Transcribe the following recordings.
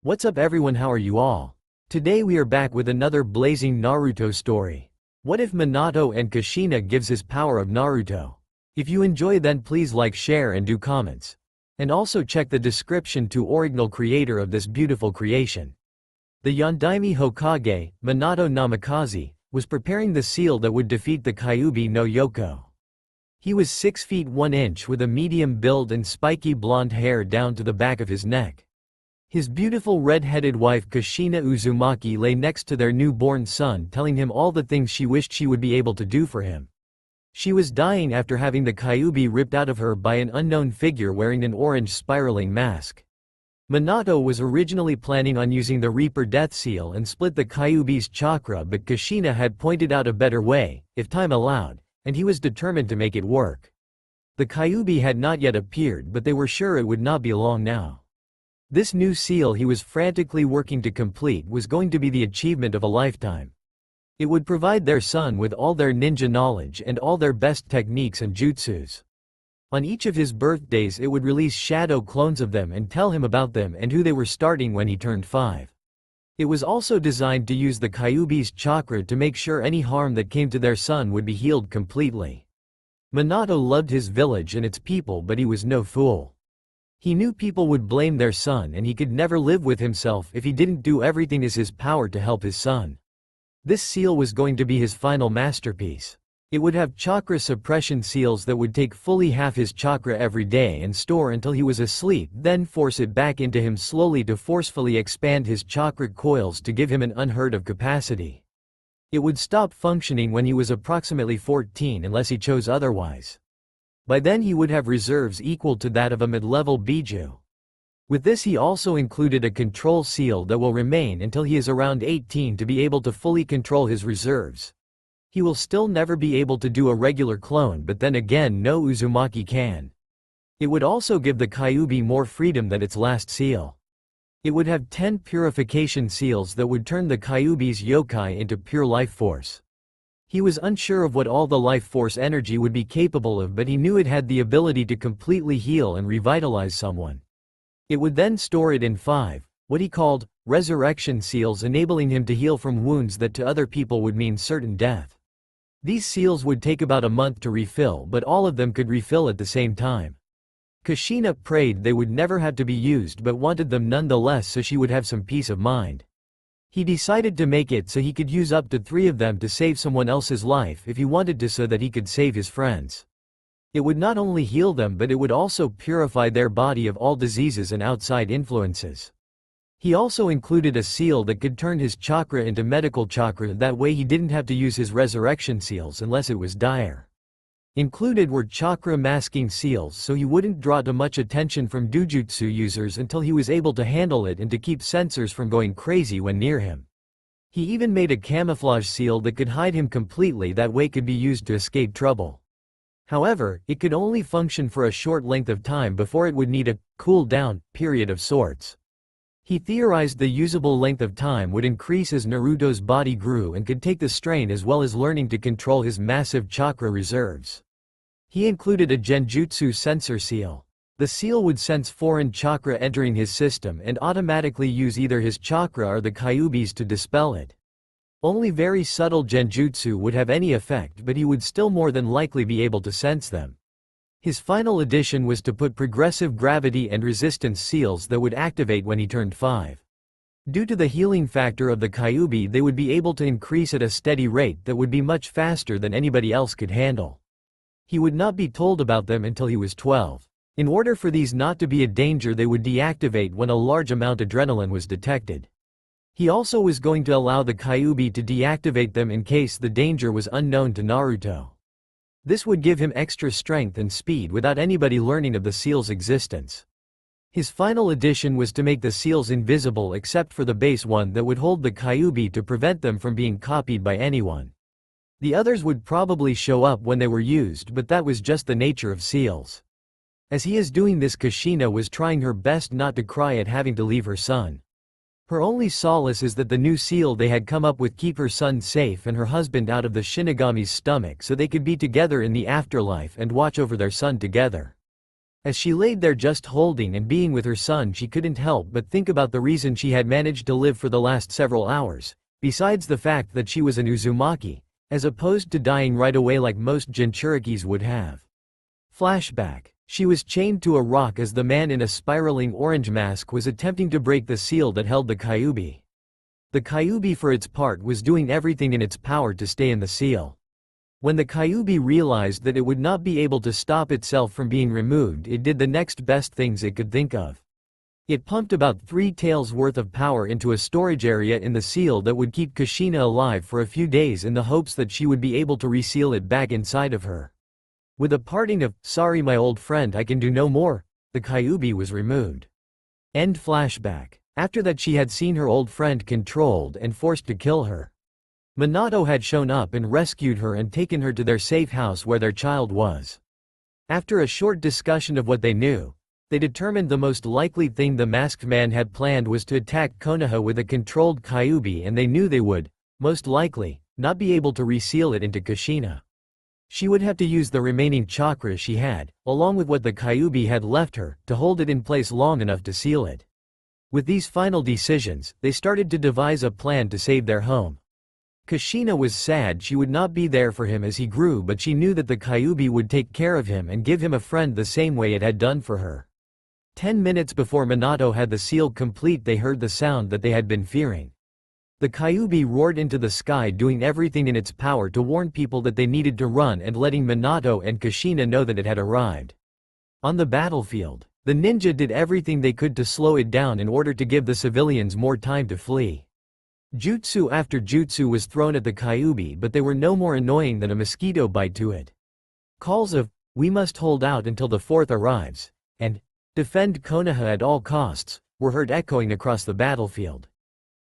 What's up everyone, how are you all? Today we are back with another blazing Naruto story. What if Minato and Kushina gives his power of Naruto? If you enjoy then please like, share and do comments. And also check the description to original creator of this beautiful creation. The Yondaime Hokage, Minato Namikaze, was preparing the seal that would defeat the Kyuubi no Yoko. He was 6 feet 1 inch with a medium build and spiky blonde hair down to the back of his neck. His beautiful red-headed wife Kushina Uzumaki lay next to their newborn son, telling him all the things she wished she would be able to do for him. She was dying after having the Kyuubi ripped out of her by an unknown figure wearing an orange spiraling mask. Minato was originally planning on using the Reaper Death Seal and split the Kyuubi's chakra, but Kushina had pointed out a better way, if time allowed, and he was determined to make it work. The Kyuubi had not yet appeared, but they were sure it would not be long now. This new seal he was frantically working to complete was going to be the achievement of a lifetime. It would provide their son with all their ninja knowledge and all their best techniques and jutsus. On each of his birthdays it would release shadow clones of them and tell him about them and who they were starting when he turned 5. It was also designed to use the Kyuubi's chakra to make sure any harm that came to their son would be healed completely. Minato loved his village and its people, but he was no fool. He knew people would blame their son and he could never live with himself if he didn't do everything in his power to help his son. This seal was going to be his final masterpiece. It would have chakra suppression seals that would take fully half his chakra every day and store until he was asleep, then force it back into him slowly to forcefully expand his chakra coils to give him an unheard of capacity. It would stop functioning when he was approximately 14 unless he chose otherwise. By then he would have reserves equal to that of a mid-level Biju. With this he also included a control seal that will remain until he is around 18 to be able to fully control his reserves. He will still never be able to do a regular clone, but then again no Uzumaki can. It would also give the Kyuubi more freedom than its last seal. It would have 10 purification seals that would turn the Kyuubi's yokai into pure life force. He was unsure of what all the life force energy would be capable of, but he knew it had the ability to completely heal and revitalize someone. It would then store it in 5, what he called, resurrection seals, enabling him to heal from wounds that to other people would mean certain death. These seals would take about a month to refill, but all of them could refill at the same time. Kushina prayed they would never have to be used but wanted them nonetheless so she would have some peace of mind. He decided to make it so he could use up to 3 of them to save someone else's life if he wanted to, so that he could save his friends. It would not only heal them, but it would also purify their body of all diseases and outside influences. He also included a seal that could turn his chakra into medical chakra, that way he didn't have to use his resurrection seals unless it was dire. Included were chakra masking seals so he wouldn't draw too much attention from dojutsu users until he was able to handle it, and to keep sensors from going crazy when near him. He even made a camouflage seal that could hide him completely, that way could be used to escape trouble. However, it could only function for a short length of time before it would need a cool-down period of sorts. He theorized the usable length of time would increase as Naruto's body grew and could take the strain, as well as learning to control his massive chakra reserves. He included a genjutsu sensor seal. The seal would sense foreign chakra entering his system and automatically use either his chakra or the Kyuubi's to dispel it. Only very subtle genjutsu would have any effect, but he would still more than likely be able to sense them. His final addition was to put progressive gravity and resistance seals that would activate when he turned 5. Due to the healing factor of the Kyuubi, they would be able to increase at a steady rate that would be much faster than anybody else could handle. He would not be told about them until he was 12. In order for these not to be a danger, they would deactivate when a large amount of adrenaline was detected. He also was going to allow the Kyuubi to deactivate them in case the danger was unknown to Naruto. This would give him extra strength and speed without anybody learning of the seal's existence. His final addition was to make the seals invisible except for the base one that would hold the Kyuubi to prevent them from being copied by anyone. The others would probably show up when they were used, but that was just the nature of seals. As he is doing this, Kushina was trying her best not to cry at having to leave her son. Her only solace is that the new seal they had come up with keep her son safe and her husband out of the Shinigami's stomach, so they could be together in the afterlife and watch over their son together. As she laid there just holding and being with her son, she couldn't help but think about the reason she had managed to live for the last several hours, besides the fact that she was an Uzumaki, as opposed to dying right away like most Jinchurikis would have. Flashback. She was chained to a rock as the man in a spiraling orange mask was attempting to break the seal that held the Kyuubi. The Kyuubi for its part was doing everything in its power to stay in the seal. When the Kyuubi realized that it would not be able to stop itself from being removed, it did the next best things it could think of. It pumped about 3 taels worth of power into a storage area in the seal that would keep Kushina alive for a few days in the hopes that she would be able to reseal it back inside of her. With a parting of, "Sorry my old friend, I can do no more," the Kyuubi was removed. End flashback. After that she had seen her old friend controlled and forced to kill her. Minato had shown up and rescued her and taken her to their safe house where their child was. After a short discussion of what they knew, they determined the most likely thing the masked man had planned was to attack Konoha with a controlled Kyuubi, and they knew they would, most likely, not be able to reseal it into Kushina. She would have to use the remaining chakra she had, along with what the Kyuubi had left her, to hold it in place long enough to seal it. With these final decisions, they started to devise a plan to save their home. Kushina was sad she would not be there for him as he grew, but she knew that the Kyuubi would take care of him and give him a friend the same way it had done for her. 10 minutes before Minato had the seal complete, they heard the sound that they had been fearing. The Kyuubi roared into the sky, doing everything in its power to warn people that they needed to run and letting Minato and Kushina know that it had arrived. On the battlefield, the ninja did everything they could to slow it down in order to give the civilians more time to flee. Jutsu after jutsu was thrown at the Kyuubi, but they were no more annoying than a mosquito bite to it. Calls of, "We must hold out until the fourth arrives," and "Defend Konoha at all costs," were heard echoing across the battlefield.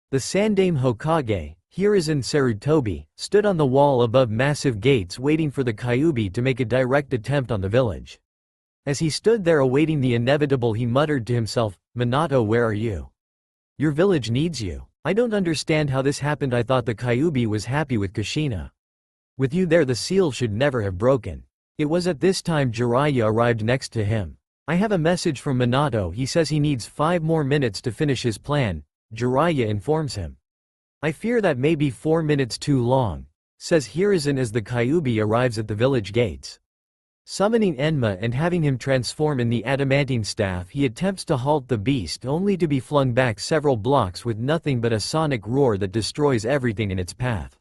The Sandaime Hokage, Hiruzen Sarutobi, stood on the wall above massive gates waiting for the Kyuubi to make a direct attempt on the village. As he stood there awaiting the inevitable, he muttered to himself, "Minato, where are you? Your village needs you. I don't understand how this happened. I thought the Kyuubi was happy with Kushina. With you there, the seal should never have broken." It was at this time Jiraiya arrived next to him. "I have a message from Minato. He says he needs 5 more minutes to finish his plan," Jiraiya informs him. "I fear that may be 4 minutes too long," says Hiruzen as the Kyuubi arrives at the village gates. Summoning Enma and having him transform in the adamantine staff, he attempts to halt the beast, only to be flung back several blocks with nothing but a sonic roar that destroys everything in its path.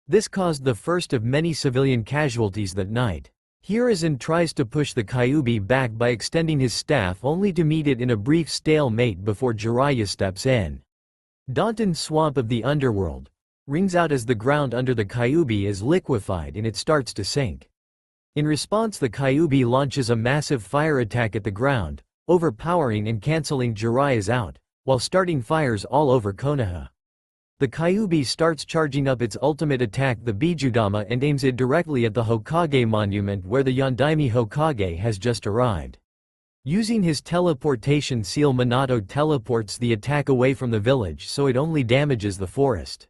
This caused the first of many civilian casualties that night. Hiruzen tries to push the Kyuubi back by extending his staff, only to meet it in a brief stalemate before Jiraiya steps in. Daunton Swamp of the Underworld rings out as the ground under the Kyuubi is liquefied and it starts to sink. In response, the Kyuubi launches a massive fire attack at the ground, overpowering and cancelling Jiraiya's out, while starting fires all over Konoha. The Kyuubi starts charging up its ultimate attack, the Bijudama, and aims it directly at the Hokage monument where the Yondaime Hokage has just arrived. Using his teleportation seal, Minato teleports the attack away from the village so it only damages the forest.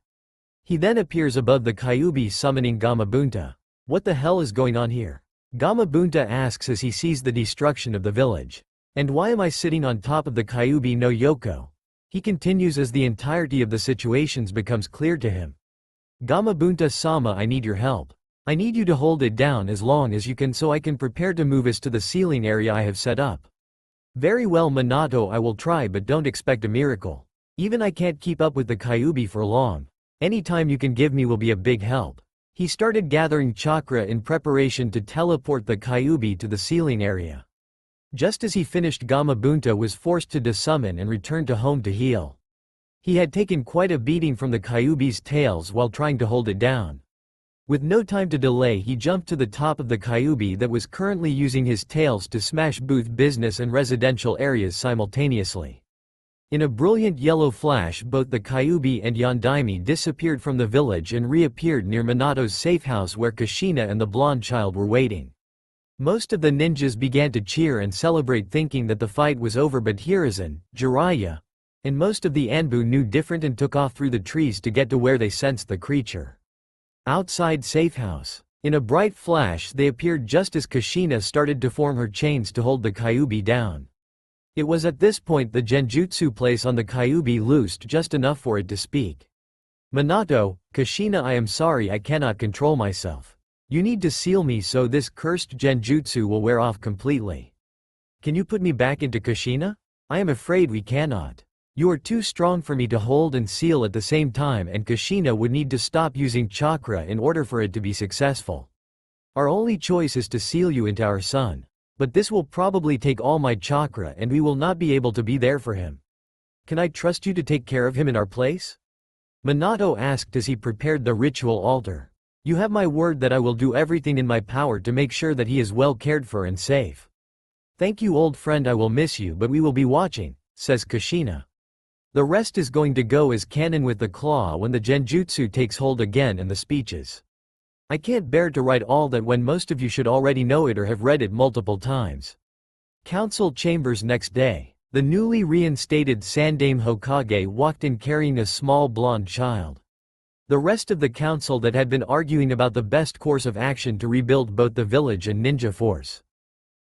He then appears above the Kyuubi, summoning Gamabunta. "What the hell is going on here?" Gamabunta asks as he sees the destruction of the village. "And why am I sitting on top of the Kyuubi no Yoko?" He continues as the entirety of the situations becomes clear to him. "Gamabunta-sama, I need your help. I need you to hold it down as long as you can so I can prepare to move us to the ceiling area I have set up." "Very well Minato, I will try, but don't expect a miracle. Even I can't keep up with the Kyuubi for long. Any time you can give me will be a big help." He started gathering chakra in preparation to teleport the Kyuubi to the ceiling area. Just as he finished, Gamabunta was forced to desummon and return to home to heal. He had taken quite a beating from the Kyuubi's tails while trying to hold it down. With no time to delay, he jumped to the top of the Kyuubi that was currently using his tails to smash both business and residential areas simultaneously. In a brilliant yellow flash, both the Kyuubi and Yondaime disappeared from the village and reappeared near Minato's safe house where Kushina and the blonde child were waiting. Most of the ninjas began to cheer and celebrate, thinking that the fight was over, but Hiruzen, Jiraiya, and most of the Anbu knew different and took off through the trees to get to where they sensed the creature. Outside safe house. In a bright flash they appeared just as Kushina started to form her chains to hold the Kyuubi down. It was at this point the genjutsu place on the Kyuubi loosed just enough for it to speak. Minato, Kushina, I am sorry I cannot control myself. You need to seal me so this cursed genjutsu will wear off completely. Can you put me back into Kushina? I am afraid we cannot. You are too strong for me to hold and seal at the same time, and Kushina would need to stop using chakra in order for it to be successful. Our only choice is to seal you into our son. But this will probably take all my chakra and we will not be able to be there for him. Can I trust you to take care of him in our place? Minato asked as he prepared the ritual altar. You have my word that I will do everything in my power to make sure that he is well cared for and safe. Thank you, old friend, I will miss you, but we will be watching, says Kushina. The rest is going to go as canon with the claw when the genjutsu takes hold again and the speeches. I can't bear to write all that when most of you should already know it or have read it multiple times. Council chambers next day. The newly reinstated Sandaime Hokage walked in carrying a small blonde child. The rest of the council that had been arguing about the best course of action to rebuild both the village and ninja force.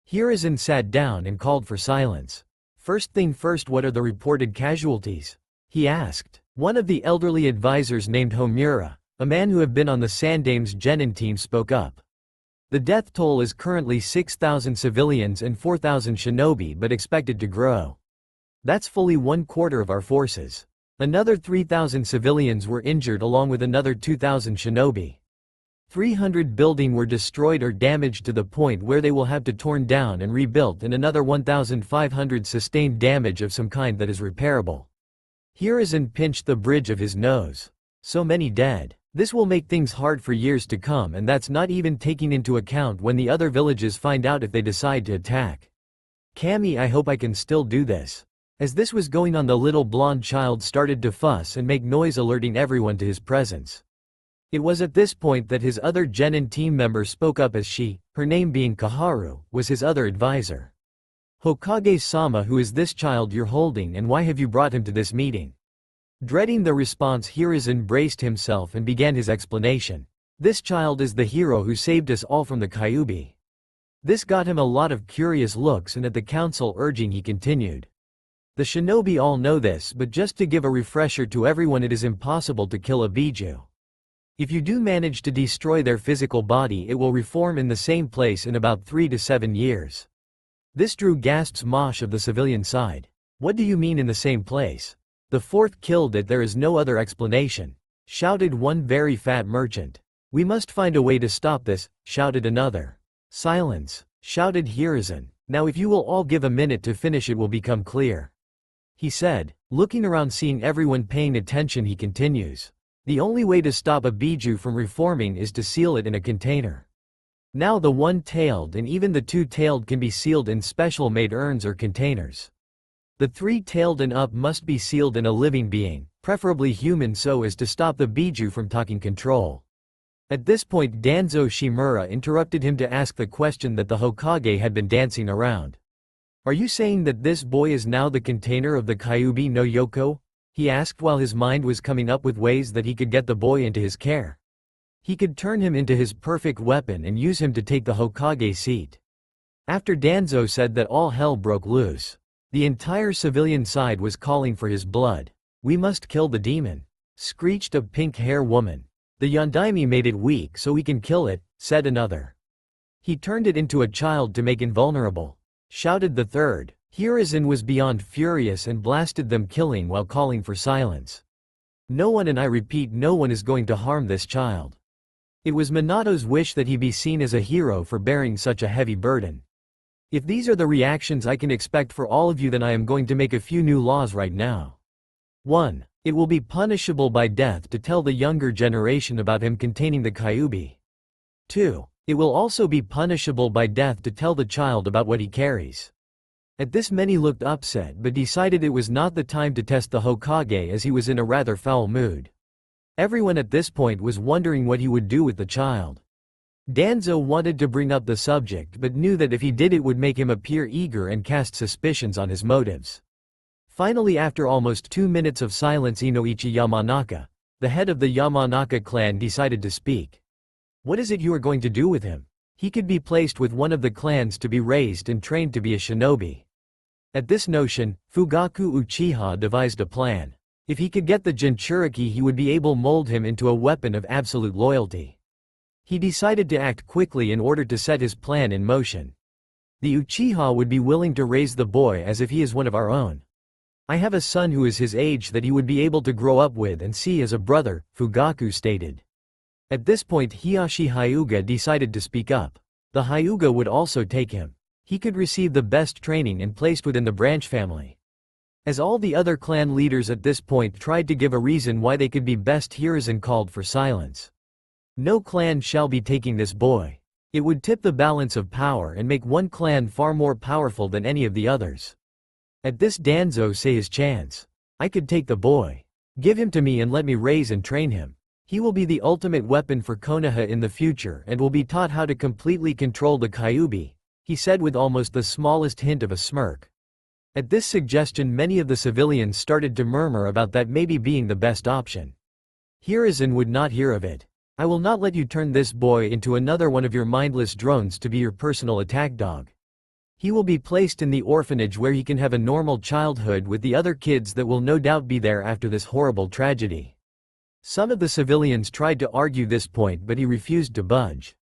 Hiruzen sat down and called for silence. First thing first, what are the reported casualties? He asked. One of the elderly advisors named Homura, a man who had been on the Sandaime's genin team, spoke up. The death toll is currently 6,000 civilians and 4,000 shinobi, but expected to grow. That's fully 1/4 of our forces. Another 3,000 civilians were injured along with another 2,000 shinobi. 300 buildings were destroyed or damaged to the point where they will have to torn down and rebuilt, and another 1,500 sustained damage of some kind that is repairable. Hiruzen pinched the bridge of his nose. So many dead. This will make things hard for years to come, and that's not even taking into account when the other villages find out if they decide to attack. Kami, I hope I can still do this. As this was going on, the little blonde child started to fuss and make noise, alerting everyone to his presence. It was at this point that his other genin team member spoke up, as she, her name being Kaharu, was his other advisor. Hokage-sama, who is this child you're holding and why have you brought him to this meeting? Dreading the response, Hiruzen braced himself and began his explanation. This child is the hero who saved us all from the Kyuubi. This got him a lot of curious looks, and at the council urging he continued. The shinobi all know this, but just to give a refresher to everyone, it is impossible to kill a biju. If you do manage to destroy their physical body, it will reform in the same place in about 3 to 7 years. This drew gasps Mosh of the civilian side. What do you mean in the same place? The fourth killed it, there is no other explanation, shouted one very fat merchant. We must find a way to stop this, shouted another. Silence, shouted Hiruzen. Now if you will all give a minute to finish, it will become clear. He said, looking around, seeing everyone paying attention, he continues. The only way to stop a biju from reforming is to seal it in a container. Now the one-tailed and even the two-tailed can be sealed in special-made urns or containers. The three-tailed and up must be sealed in a living being, preferably human, so as to stop the biju from taking control. At this point Danzo Shimura interrupted him to ask the question that the Hokage had been dancing around. Are you saying that this boy is now the container of the Kyuubi no Yoko? He asked while his mind was coming up with ways that he could get the boy into his care. He could turn him into his perfect weapon and use him to take the Hokage seat. After Danzo said that, all hell broke loose. The entire civilian side was calling for his blood. We must kill the demon, screeched a pink-hair woman. The Yondaime made it weak so we can kill it, said another. He turned it into a child to make invulnerable, shouted the third. Hiruzen was beyond furious and blasted them, killing while calling for silence. No one, and I repeat, no one is going to harm this child. It was Minato's wish that he be seen as a hero for bearing such a heavy burden. If these are the reactions I can expect for all of you, then I am going to make a few new laws right now. 1. It will be punishable by death to tell the younger generation about him containing the Kyuubi. 2. It will also be punishable by death to tell the child about what he carries. At this many looked upset but decided it was not the time to test the Hokage, as he was in a rather foul mood. Everyone at this point was wondering what he would do with the child. Danzo wanted to bring up the subject but knew that if he did it would make him appear eager and cast suspicions on his motives. Finally, after almost 2 minutes of silence, Inoichi Yamanaka, the head of the Yamanaka clan, decided to speak. What is it you are going to do with him? He could be placed with one of the clans to be raised and trained to be a shinobi. At this notion, Fugaku Uchiha devised a plan. If he could get the Jinchuriki, he would be able to mold him into a weapon of absolute loyalty. He decided to act quickly in order to set his plan in motion. The Uchiha would be willing to raise the boy as if he is one of our own. I have a son who is his age that he would be able to grow up with and see as a brother, Fugaku stated. At this point Hiyashi Hyuga decided to speak up. The Hyuga would also take him. He could receive the best training and placed within the branch family. As all the other clan leaders at this point tried to give a reason why they could be best, Hiruzen called for silence. No clan shall be taking this boy. It would tip the balance of power and make one clan far more powerful than any of the others. At this Danzo say his chance. I could take the boy. Give him to me and let me raise and train him. He will be the ultimate weapon for Konoha in the future and will be taught how to completely control the Kyuubi, he said with almost the smallest hint of a smirk. At this suggestion many of the civilians started to murmur about that maybe being the best option. Hiruzen would not hear of it. I will not let you turn this boy into another one of your mindless drones to be your personal attack dog. He will be placed in the orphanage where he can have a normal childhood with the other kids that will no doubt be there after this horrible tragedy. Some of the civilians tried to argue this point but he refused to budge.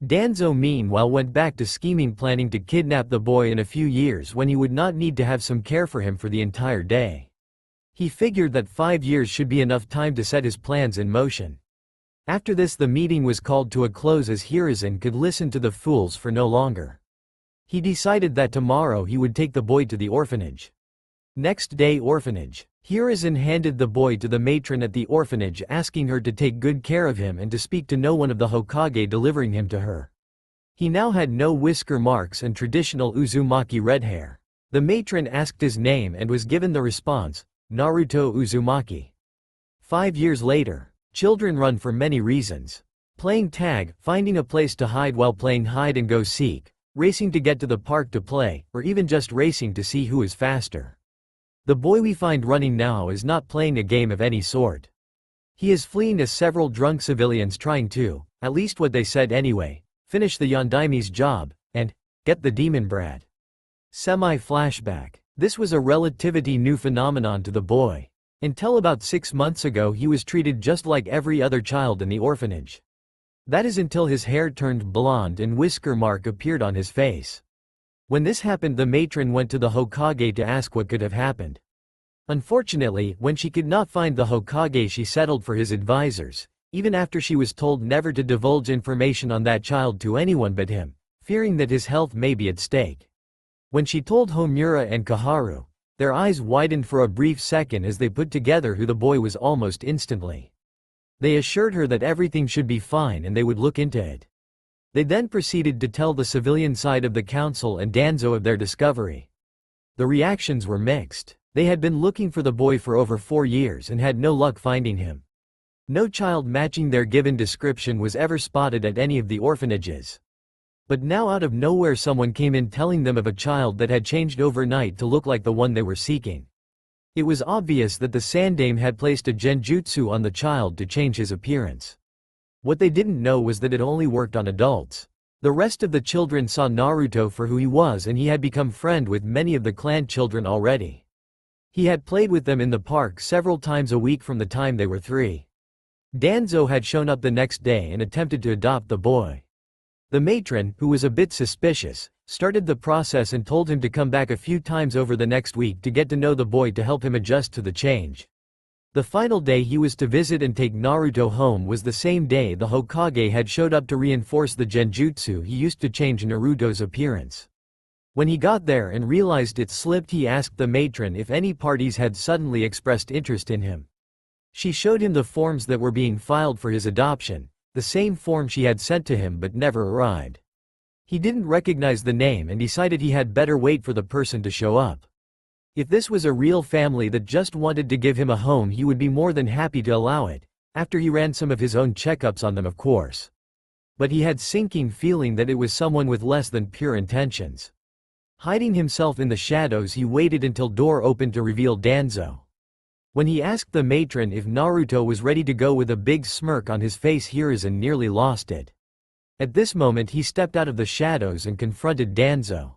Danzo meanwhile went back to scheming, planning to kidnap the boy in a few years when he would not need to have some care for him for the entire day. He figured that 5 years should be enough time to set his plans in motion. After this the meeting was called to a close as Hiruzen could listen to the fools for no longer. He decided that tomorrow he would take the boy to the orphanage. Next day orphanage. Hiruzen handed the boy to the matron at the orphanage, asking her to take good care of him and to speak to no one of the Hokage, delivering him to her. He now had no whisker marks and traditional Uzumaki red hair. The matron asked his name and was given the response, Naruto Uzumaki. 5 years later. Children run for many reasons. Playing tag, finding a place to hide while playing hide and go seek, racing to get to the park to play, or even just racing to see who is faster. The boy we find running now is not playing a game of any sort. He is fleeing as several drunk civilians trying to, at least what they said anyway, finish the Yondaime's job, and get the demon brat. Semi-flashback. This was a relatively new phenomenon to the boy. Until about 6 months ago he was treated just like every other child in the orphanage. That is until his hair turned blonde and whisker mark appeared on his face. When this happened the matron went to the Hokage to ask what could have happened. Unfortunately, when she could not find the Hokage she settled for his advisors, even after she was told never to divulge information on that child to anyone but him, fearing that his health may be at stake. When she told Homura and Kaharu, their eyes widened for a brief second as they put together who the boy was almost instantly. They assured her that everything should be fine and they would look into it. They then proceeded to tell the civilian side of the council and Danzo of their discovery. The reactions were mixed. They had been looking for the boy for over 4 years and had no luck finding him. No child matching their given description was ever spotted at any of the orphanages. But now out of nowhere someone came in telling them of a child that had changed overnight to look like the one they were seeking. It was obvious that the Sandame had placed a genjutsu on the child to change his appearance. What they didn't know was that it only worked on adults. The rest of the children saw Naruto for who he was and he had become friend with many of the clan children already. He had played with them in the park several times a week from the time they were 3. Danzo had shown up the next day and attempted to adopt the boy. The matron, who was a bit suspicious, started the process and told him to come back a few times over the next week to get to know the boy to help him adjust to the change. The final day he was to visit and take Naruto home was the same day the Hokage had showed up to reinforce the genjutsu he used to change Naruto's appearance. When he got there and realized it slipped he asked the matron if any parties had suddenly expressed interest in him. She showed him the forms that were being filed for his adoption. The same form she had sent to him but never arrived. He didn't recognize the name and decided he had better wait for the person to show up. If this was a real family that just wanted to give him a home he would be more than happy to allow it, after he ran some of his own checkups on them of course. But he had sinking feeling that it was someone with less than pure intentions. Hiding himself in the shadows he waited until door opened to reveal Danzo. When he asked the matron if Naruto was ready to go with a big smirk on his face, Hiruzen nearly lost it. At this moment he stepped out of the shadows and confronted Danzo.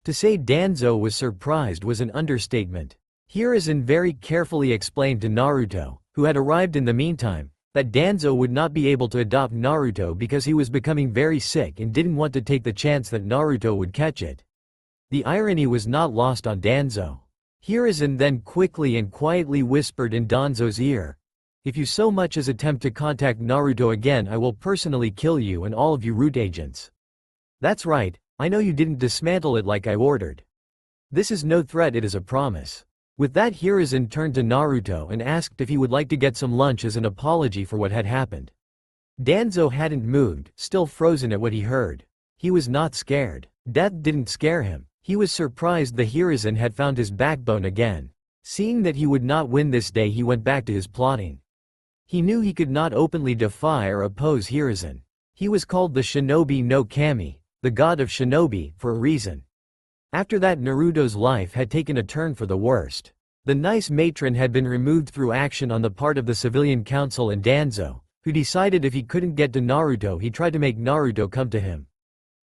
To say Danzo was surprised was an understatement. Hiruzen very carefully explained to Naruto, who had arrived in the meantime, that Danzo would not be able to adopt Naruto because he was becoming very sick and didn't want to take the chance that Naruto would catch it. The irony was not lost on Danzo. Hiruzen then quickly and quietly whispered in Danzo's ear, "If you so much as attempt to contact Naruto again, I will personally kill you and all of you root agents." "That's right, I know you didn't dismantle it like I ordered. This is no threat, it is a promise." With that, Hiruzen turned to Naruto and asked if he would like to get some lunch as an apology for what had happened. Danzo hadn't moved, still frozen at what he heard. He was not scared. Death didn't scare him. He was surprised the Hiruzen had found his backbone again. Seeing that he would not win this day, he went back to his plotting. He knew he could not openly defy or oppose Hiruzen. He was called the Shinobi no Kami, the god of shinobi, for a reason. After that, Naruto's life had taken a turn for the worst. The nice matron had been removed through action on the part of the civilian council and Danzo, who decided if he couldn't get to Naruto, he tried to make Naruto come to him.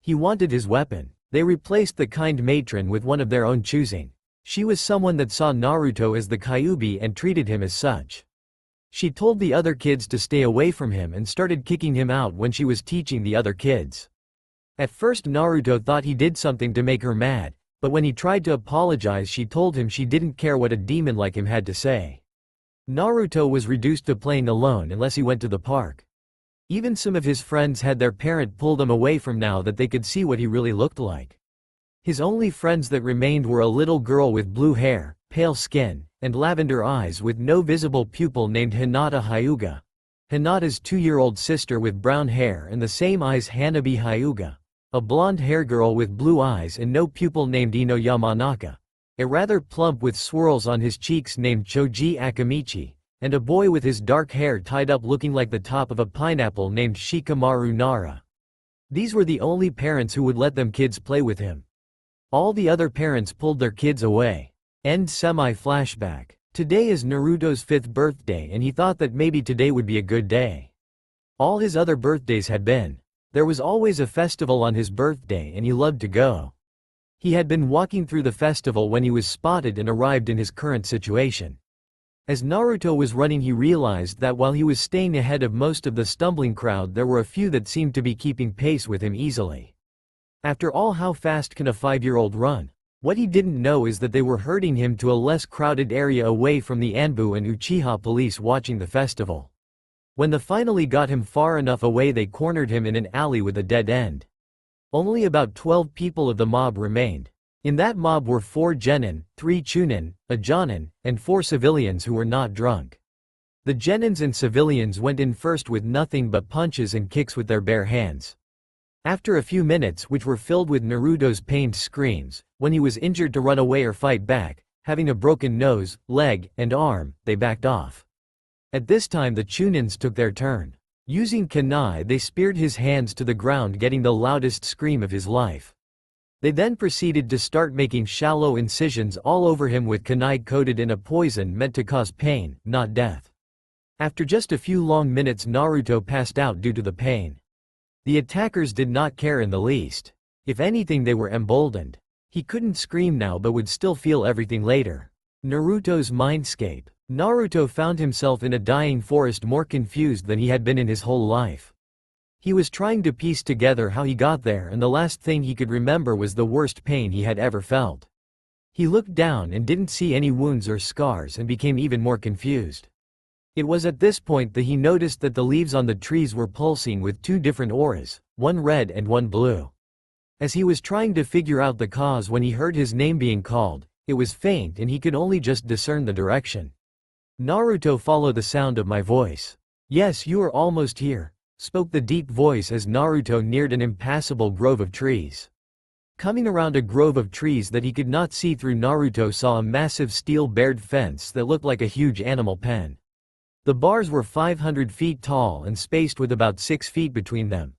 He wanted his weapon. They replaced the kind matron with one of their own choosing. She was someone that saw Naruto as the Kyuubi and treated him as such. She told the other kids to stay away from him and started kicking him out when she was teaching the other kids. At first Naruto thought he did something to make her mad, but when he tried to apologize, she told him she didn't care what a demon like him had to say. Naruto was reduced to playing alone unless he went to the park. Even some of his friends had their parent pull them away from now that they could see what he really looked like. His only friends that remained were a little girl with blue hair, pale skin, and lavender eyes with no visible pupil named Hinata Hyuga. Hinata's 2-year-old sister with brown hair and the same eyes, Hanabi Hyuga. A blonde-hair girl with blue eyes and no pupil named Ino Yamanaka. A rather plump with swirls on his cheeks named Choji Akamichi. And a boy with his dark hair tied up looking like the top of a pineapple named Shikamaru Nara. These were the only parents who would let them kids play with him. All the other parents pulled their kids away. End semi-flashback. Today is Naruto's 5th birthday and he thought that maybe today would be a good day. All his other birthdays had been. There was always a festival on his birthday and he loved to go. He had been walking through the festival when he was spotted and arrived in his current situation. As Naruto was running, he realized that while he was staying ahead of most of the stumbling crowd, there were a few that seemed to be keeping pace with him easily. After all, how fast can a 5-year-old run? What he didn't know is that they were herding him to a less crowded area away from the Anbu and Uchiha police watching the festival. When they finally got him far enough away, they cornered him in an alley with a dead end. Only about 12 people of the mob remained. In that mob were 4 genin, 3 chunin, a jonin, and 4 civilians who were not drunk. The genins and civilians went in first with nothing but punches and kicks with their bare hands. After a few minutes, which were filled with Naruto's pained screams, when he was injured to run away or fight back, having a broken nose, leg, and arm, they backed off. At this time the chunins took their turn. Using kunai, they speared his hands to the ground, getting the loudest scream of his life. They then proceeded to start making shallow incisions all over him with kunai coated in a poison meant to cause pain, not death. After just a few long minutes, Naruto passed out due to the pain. The attackers did not care in the least. If anything, they were emboldened. He couldn't scream now but would still feel everything later. Naruto's mindscape. Naruto found himself in a dying forest, more confused than he had been in his whole life. He was trying to piece together how he got there, and the last thing he could remember was the worst pain he had ever felt. He looked down and didn't see any wounds or scars and became even more confused. It was at this point that he noticed that the leaves on the trees were pulsing with 2 different auras, one red and one blue. As he was trying to figure out the cause, when he heard his name being called, it was faint and he could only just discern the direction. "Naruto, follow the sound of my voice." "Yes, you are almost here," spoke the deep voice as Naruto neared an impassable grove of trees. Coming around a grove of trees that he could not see through, Naruto saw a massive steel-barred fence that looked like a huge animal pen. The bars were 500 feet tall and spaced with about 6 feet between them.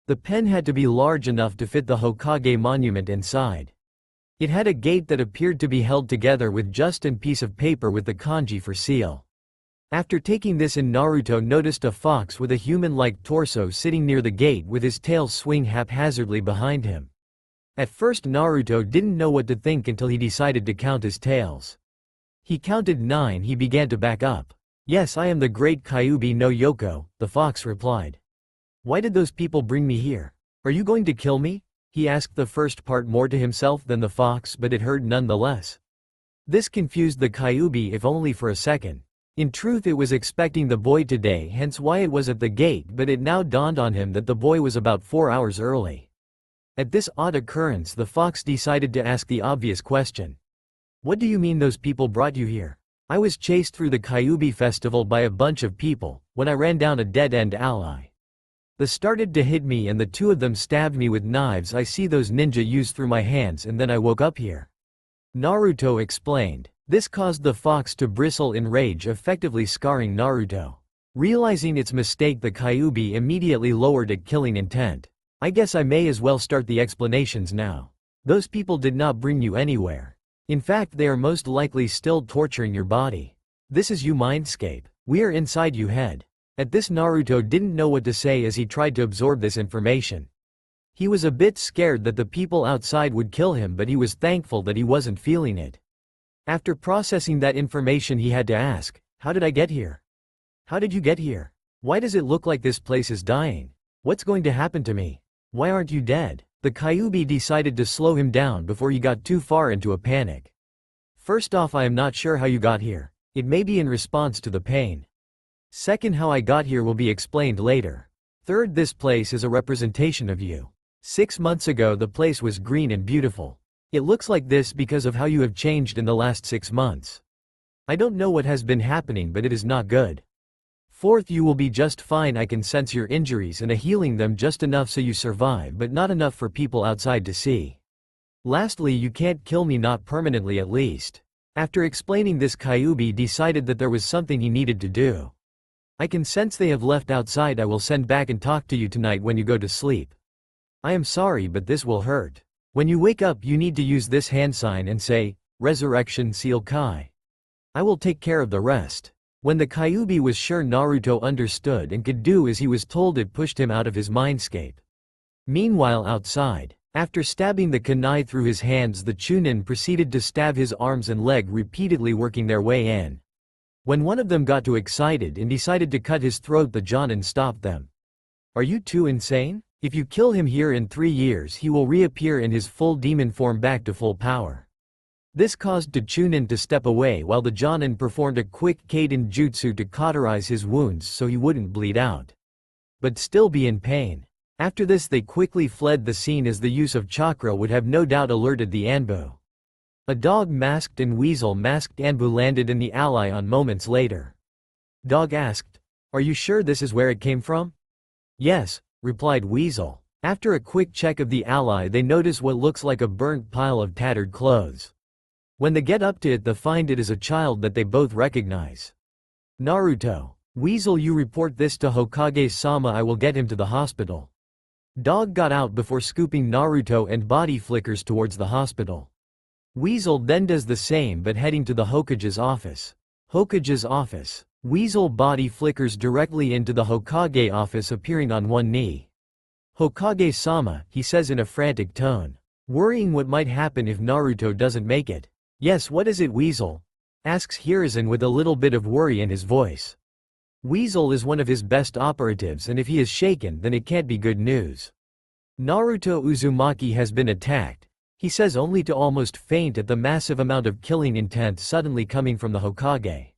The pen had to be large enough to fit the Hokage monument inside. It had a gate that appeared to be held together with just a piece of paper with the kanji for seal. After taking this in, Naruto noticed a fox with a human-like torso sitting near the gate with his tail swing haphazardly behind him. At first Naruto didn't know what to think until he decided to count his tails. He counted 9. He began to back up. "Yes, I am the great Kyuubi no Yoko," the fox replied. "Why did those people bring me here? Are you going to kill me?" He asked the first part more to himself than the fox, but it hurt nonetheless. This confused the Kyuubi, if only for a second. In truth, it was expecting the boy today, hence why it was at the gate, but it now dawned on him that the boy was about 4 hours early. At this odd occurrence, the fox decided to ask the obvious question. "What do you mean those people brought you here? I was chased through the Kyuubi festival by a bunch of people, when I ran down a dead-end ally. They started to hit me and the 2 of them stabbed me with knives I see those ninja use through my hands, and then I woke up here," Naruto explained. This caused the fox to bristle in rage, effectively scarring Naruto. Realizing its mistake, the Kyuubi immediately lowered at killing intent. "I guess I may as well start the explanations now. Those people did not bring you anywhere. In fact, they are most likely still torturing your body. This is you mindscape. We are inside you head." At this, Naruto didn't know what to say as he tried to absorb this information. He was a bit scared that the people outside would kill him, but he was thankful that he wasn't feeling it. After processing that information, he had to ask, "How did I get here? How did you get here? Why does it look like this place is dying? What's going to happen to me? Why aren't you dead?" The Kyuubi decided to slow him down before he got too far into a panic. "First off, I am not sure how you got here. It may be in response to the pain. Second, how I got here will be explained later. Third, this place is a representation of you. 6 months ago the place was green and beautiful. It looks like this because of how you have changed in the last 6 months. I don't know what has been happening, but it is not good. Fourth, you will be just fine. I can sense your injuries and healing them just enough so you survive, but not enough for people outside to see. Lastly, you can't kill me, not permanently at least." After explaining this, Kyuubi decided that there was something he needed to do. "I can sense they have left outside. I will send back and talk to you tonight when you go to sleep. I am sorry, but this will hurt. When you wake up, you need to use this hand sign and say, 'Resurrection Seal Kai.' I will take care of the rest." When the Kyuubi was sure Naruto understood and could do as he was told, it pushed him out of his mindscape. Meanwhile, outside, after stabbing the kunai through his hands, the Chunin proceeded to stab his arms and leg, repeatedly working their way in. When one of them got too excited and decided to cut his throat, the Jonin stopped them. "Are you too insane? If you kill him here, in 3 years he will reappear in his full demon form back to full power." This caused the Chunin to step away while the Jonin performed a quick Kaiden jutsu to cauterize his wounds so he wouldn't bleed out, but still be in pain. After this, they quickly fled the scene as the use of chakra would have no doubt alerted the Anbu. A dog masked and weasel masked Anbu landed in the ally on moments later. Dog asked, "Are you sure this is where it came from?" "Yes," replied Weasel. After a quick check of the ally, they notice what looks like a burnt pile of tattered clothes. When they get up to it, they find it is a child that they both recognize. "Naruto. Weasel, you report this to Hokage-sama. I will get him to the hospital." Dog got out before scooping Naruto and body flickers towards the hospital. Weasel then does the same, but heading to the Hokage's office. Hokage's office. Weasel body flickers directly into the Hokage office, appearing on one knee. "Hokage-sama," he says in a frantic tone, worrying what might happen if Naruto doesn't make it. "Yes, what is it, Weasel?" asks Hiruzen with a little bit of worry in his voice. Weasel is one of his best operatives, and if he is shaken, then it can't be good news. "Naruto Uzumaki has been attacked," he says, only to almost faint at the massive amount of killing intent suddenly coming from the Hokage.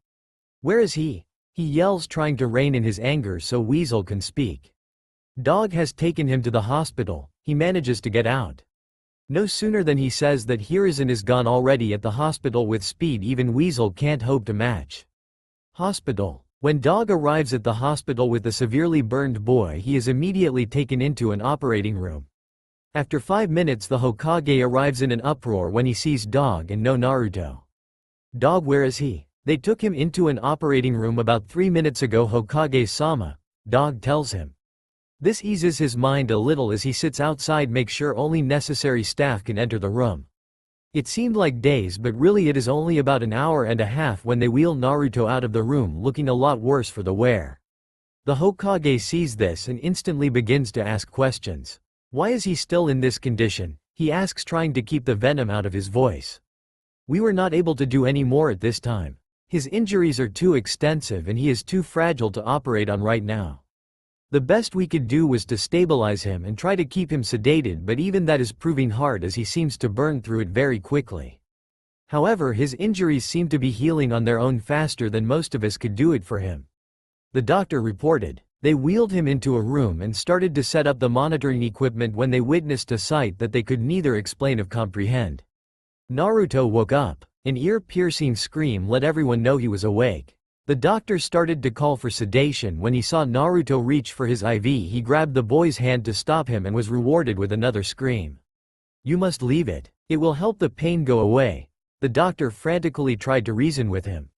"Where is he?" he yells, trying to rein in his anger so Weasel can speak. Dog has taken him to the hospital. He manages to get out. No sooner than he says that Hiruzen is gone already at the hospital with speed even Weasel can't hope to match. Hospital. When Dog arrives at the hospital with the severely burned boy, he is immediately taken into an operating room. After 5 minutes, the Hokage arrives in an uproar when he sees Dog and no Naruto. "Dog, where is he? They took him into an operating room about 3 minutes ago, Hokage-sama," Dog tells him. This eases his mind a little as he sits outside, make sure only necessary staff can enter the room. It seemed like days, but really it is only about an hour and a half when they wheel Naruto out of the room looking a lot worse for the wear. The Hokage sees this and instantly begins to ask questions. Why is he still in this condition? He asks, trying to keep the venom out of his voice. We were not able to do any more at this time. His injuries are too extensive and he is too fragile to operate on right now. The best we could do was to stabilize him and try to keep him sedated, but even that is proving hard as he seems to burn through it very quickly. However, his injuries seem to be healing on their own faster than most of us could do it for him. The doctor reported. They wheeled him into a room and started to set up the monitoring equipment when they witnessed a sight that they could neither explain or comprehend. Naruto woke up. An ear-piercing scream let everyone know he was awake. The doctor started to call for sedation. When he saw Naruto reach for his IV, he grabbed the boy's hand to stop him and was rewarded with another scream. You must leave it. It will help the pain go away. The doctor frantically tried to reason with him.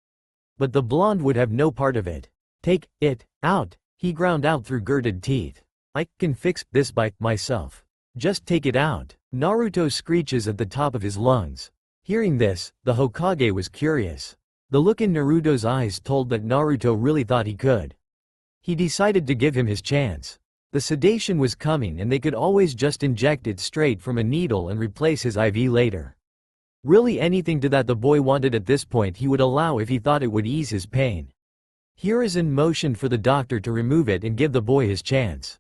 But the blonde would have no part of it. Take it out, he ground out through gritted teeth. I can fix this by myself. Just take it out. Naruto screeches at the top of his lungs. Hearing this, the Hokage was curious. The look in Naruto's eyes told that Naruto really thought he could. He decided to give him his chance. The sedation was coming and they could always just inject it straight from a needle and replace his IV later. Really anything to that the boy wanted at this point he would allow if he thought it would ease his pain. Hiruzen motioned for the doctor to remove it and give the boy his chance.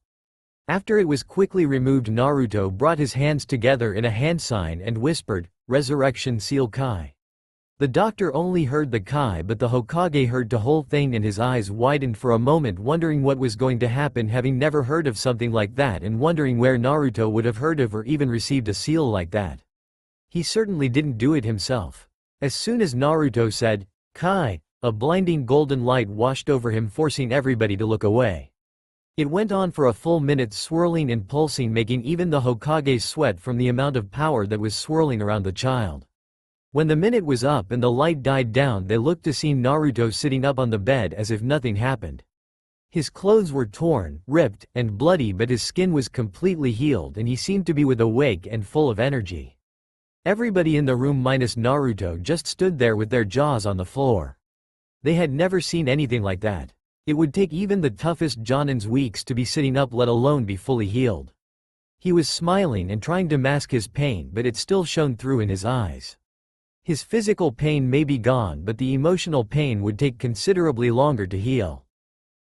After it was quickly removed, Naruto brought his hands together in a hand sign and whispered, "Resurrection Seal Kai." The doctor only heard the Kai, but the Hokage heard the whole thing and his eyes widened for a moment, wondering what was going to happen, having never heard of something like that and wondering where Naruto would have heard of or even received a seal like that. He certainly didn't do it himself. As soon as Naruto said, "Kai," a blinding golden light washed over him, forcing everybody to look away. It went on for a full minute, swirling and pulsing, making even the Hokage sweat from the amount of power that was swirling around the child. When the minute was up and the light died down, they looked to see Naruto sitting up on the bed as if nothing happened. His clothes were torn, ripped, and bloody, but his skin was completely healed and he seemed to be awake and full of energy. Everybody in the room minus Naruto just stood there with their jaws on the floor. They had never seen anything like that. It would take even the toughest Jonins weeks to be sitting up, let alone be fully healed. He was smiling and trying to mask his pain, but it still shone through in his eyes. His physical pain may be gone, but the emotional pain would take considerably longer to heal.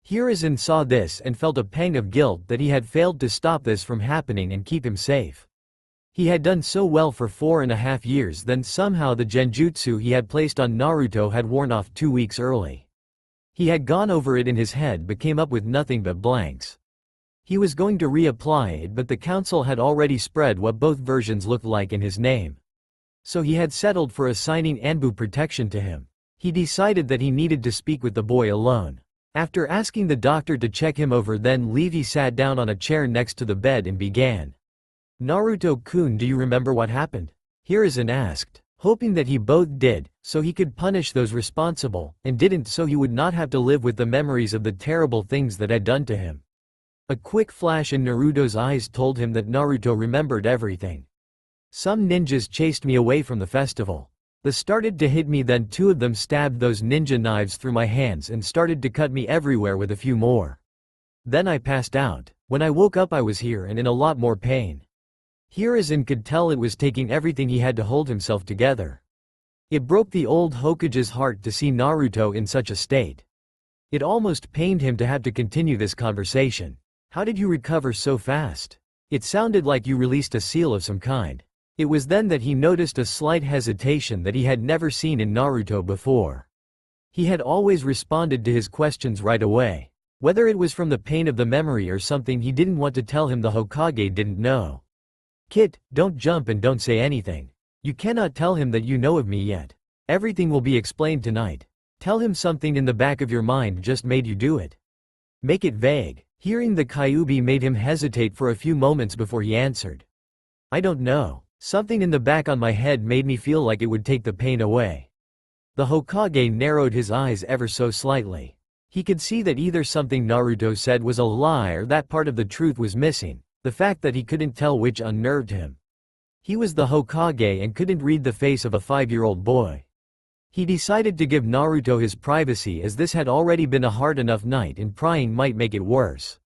Hiruzen saw this and felt a pang of guilt that he had failed to stop this from happening and keep him safe. He had done so well for 4.5 years, then somehow the genjutsu he had placed on Naruto had worn off 2 weeks early. He had gone over it in his head but came up with nothing but blanks. He was going to reapply it, but the council had already spread what both versions looked like in his name. So he had settled for assigning Anbu protection to him. He decided that he needed to speak with the boy alone. After asking the doctor to check him over then leave, he sat down on a chair next to the bed and began. "Naruto-kun, do you remember what happened?" Hiruzen asked, hoping that he both did, so he could punish those responsible, and didn't, so he would not have to live with the memories of the terrible things that had done to him. A quick flash in Naruto's eyes told him that Naruto remembered everything. "Some ninjas chased me away from the festival. They started to hit me, then 2 of them stabbed those ninja knives through my hands and started to cut me everywhere with a few more. Then I passed out. When I woke up I was here and in a lot more pain." Hiruzen could tell it was taking everything he had to hold himself together. It broke the old Hokage's heart to see Naruto in such a state. It almost pained him to have to continue this conversation. "How did you recover so fast? It sounded like you released a seal of some kind." It was then that he noticed a slight hesitation that he had never seen in Naruto before. He had always responded to his questions right away. Whether it was from the pain of the memory or something he didn't want to tell him, the Hokage didn't know. "Kit, don't jump and don't say anything. You cannot tell him that you know of me yet. Everything will be explained tonight. Tell him something in the back of your mind just made you do it. Make it vague." Hearing the Kyuubi made him hesitate for a few moments before he answered. "I don't know. Something in the back on my head made me feel like it would take the pain away." The Hokage narrowed his eyes ever so slightly. He could see that either something Naruto said was a lie or that part of the truth was missing. The fact that he couldn't tell which unnerved him. He was the Hokage and couldn't read the face of a 5-year-old boy. He decided to give Naruto his privacy as this had already been a hard enough night and prying might make it worse.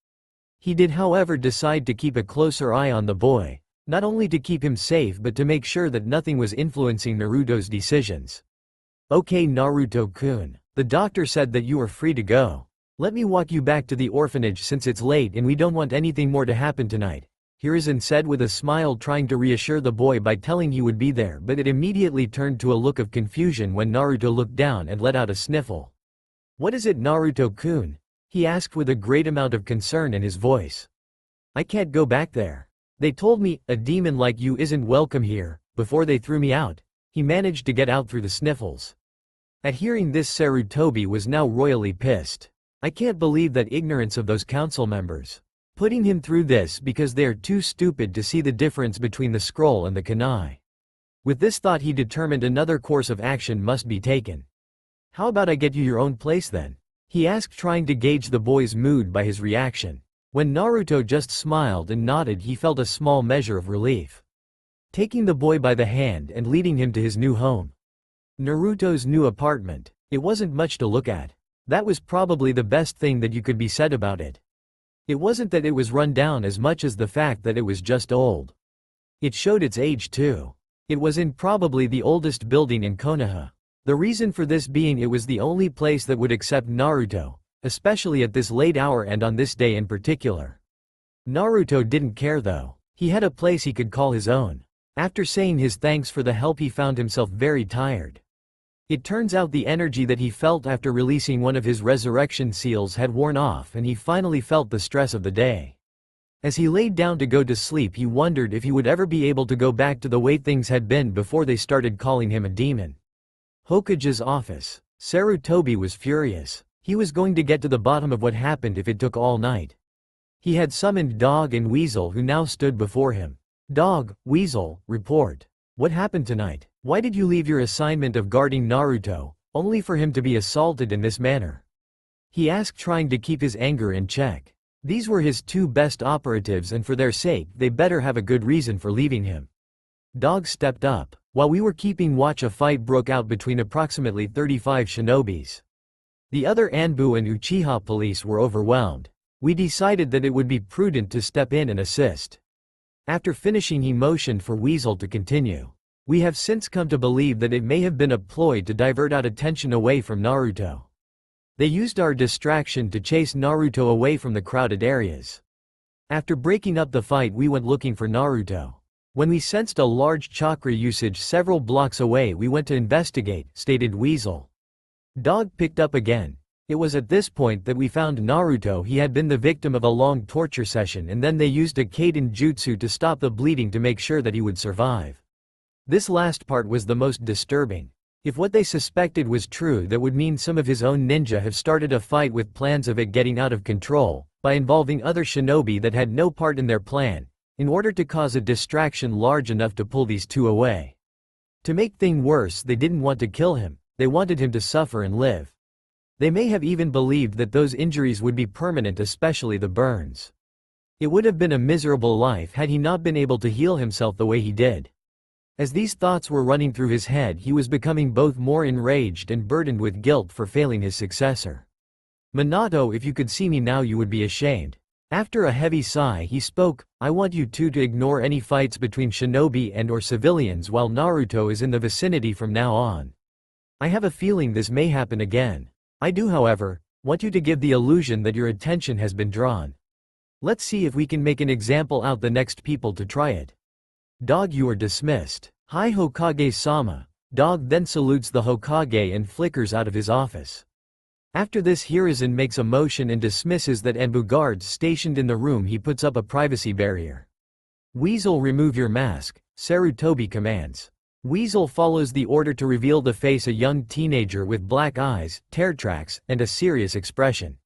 He did however decide to keep a closer eye on the boy, not only to keep him safe but to make sure that nothing was influencing Naruto's decisions. "Okay Naruto-kun, the doctor said that you are free to go. Let me walk you back to the orphanage since it's late and we don't want anything more to happen tonight," Hiruzen said with a smile, trying to reassure the boy by telling he would be there, but it immediately turned to a look of confusion when Naruto looked down and let out a sniffle. "What is it Naruto-kun?" he asked with a great amount of concern in his voice. "I can't go back there. They told me, a demon like you isn't welcome here, before they threw me out." He managed to get out through the sniffles. At hearing this, Sarutobi was now royally pissed. "I can't believe that ignorance of those council members. Putting him through this because they are too stupid to see the difference between the scroll and the kunai." With this thought he determined another course of action must be taken. "How about I get you your own place then?" he asked, trying to gauge the boy's mood by his reaction. When Naruto just smiled and nodded, he felt a small measure of relief. Taking the boy by the hand and leading him to his new home. Naruto's new apartment. It wasn't much to look at. That was probably the best thing that you could be said about it. It wasn't that it was run down as much as the fact that it was just old. It showed its age too. It was in probably the oldest building in Konoha. The reason for this being it was the only place that would accept Naruto, especially at this late hour and on this day in particular. Naruto didn't care though. He had a place he could call his own. After saying his thanks for the help, he found himself very tired. It turns out the energy that he felt after releasing one of his resurrection seals had worn off and he finally felt the stress of the day. As he laid down to go to sleep, he wondered if he would ever be able to go back to the way things had been before they started calling him a demon. Hokage's office. Sarutobi was furious. He was going to get to the bottom of what happened if it took all night. He had summoned Dog and Weasel, who now stood before him. "Dog, Weasel, report. What happened tonight? Why did you leave your assignment of guarding Naruto, only for him to be assaulted in this manner?" he asked, trying to keep his anger in check. These were his two best operatives and for their sake they better have a good reason for leaving him. Dog stepped up. "While we were keeping watch, a fight broke out between approximately 35 shinobis. The other Anbu and Uchiha police were overwhelmed. We decided that it would be prudent to step in and assist." After finishing, he motioned for Weasel to continue. "We have since come to believe that it may have been a ploy to divert out attention away from Naruto. They used our distraction to chase Naruto away from the crowded areas. After breaking up the fight, we went looking for Naruto. When we sensed a large chakra usage several blocks away, we went to investigate," stated Weasel. Dog picked up again. "It was at this point that we found Naruto. He had been the victim of a long torture session and then they used a Kaiden jutsu to stop the bleeding to make sure that he would survive. This last part was the most disturbing. If what they suspected was true, that would mean some of his own ninja have started a fight with plans of it getting out of control, by involving other shinobi that had no part in their plan, in order to cause a distraction large enough to pull these two away. To make things worse, they didn't want to kill him, they wanted him to suffer and live. They may have even believed that those injuries would be permanent, especially the burns. It would have been a miserable life had he not been able to heal himself the way he did." As these thoughts were running through his head, he was becoming both more enraged and burdened with guilt for failing his successor. "Minato, if you could see me now you would be ashamed." After a heavy sigh he spoke, "I want you two to ignore any fights between shinobi and or civilians while Naruto is in the vicinity from now on. I have a feeling this may happen again. I do, however, want you to give the illusion that your attention has been drawn. Let's see if we can make an example out the next people to try it. Dog, you are dismissed." "Hi Hokage-sama." Dog then salutes the Hokage and flickers out of his office. After this, Hiruzen makes a motion and dismisses that Anbu guards stationed in the room. He puts up a privacy barrier. "Weasel, remove your mask," Sarutobi commands. Weasel follows the order to reveal the face, a young teenager with black eyes, tear tracks, and a serious expression.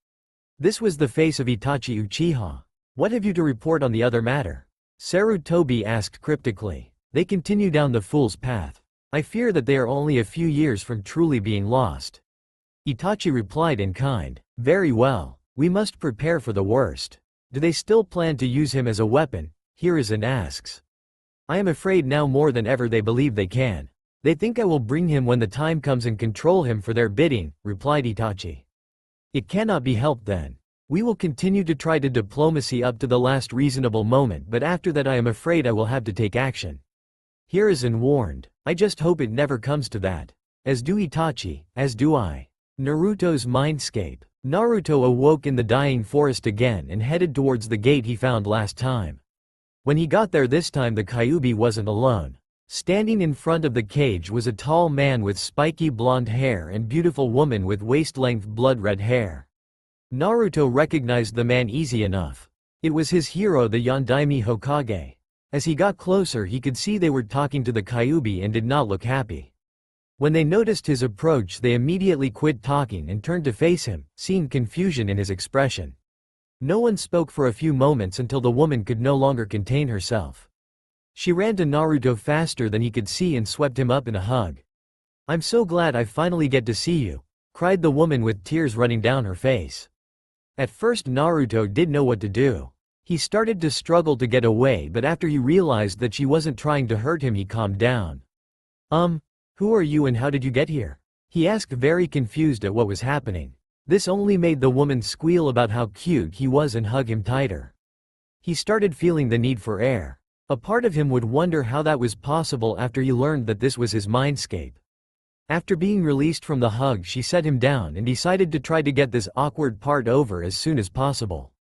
This was the face of Itachi Uchiha. "What have you to report on the other matter?" Sarutobi asked cryptically. They continue down the fool's path. I fear that they are only a few years from truly being lost. Itachi replied in kind. Very well. We must prepare for the worst. Do they still plan to use him as a weapon? Hiruzen asks. I am afraid now more than ever they believe they can. They think I will bring him when the time comes and control him for their bidding, replied Itachi. It cannot be helped then. We will continue to try to diplomacy up to the last reasonable moment, but after that I am afraid I will have to take action. Hiruzen warned, I just hope it never comes to that. As do Itachi, as do I. Naruto's mindscape. Naruto awoke in the dying forest again and headed towards the gate he found last time. When he got there this time the Kyuubi wasn't alone. Standing in front of the cage was a tall man with spiky blonde hair and beautiful woman with waist-length blood-red hair. Naruto recognized the man easy enough. It was his hero, the Yondaime Hokage. As he got closer he could see they were talking to the Kyuubi and did not look happy. When they noticed his approach they immediately quit talking and turned to face him, seeing confusion in his expression. No one spoke for a few moments until the woman could no longer contain herself. She ran to Naruto faster than he could see and swept him up in a hug. I'm so glad I finally get to see you, cried the woman with tears running down her face. At first Naruto didn't know what to do. He started to struggle to get away, but after he realized that she wasn't trying to hurt him he calmed down. Who are you and how did you get here? He asked, very confused at what was happening. This only made the woman squeal about how cute he was and hug him tighter. He started feeling the need for air. A part of him would wonder how that was possible after he learned that this was his mindscape. After being released from the hug she set him down and decided to try to get this awkward part over as soon as possible.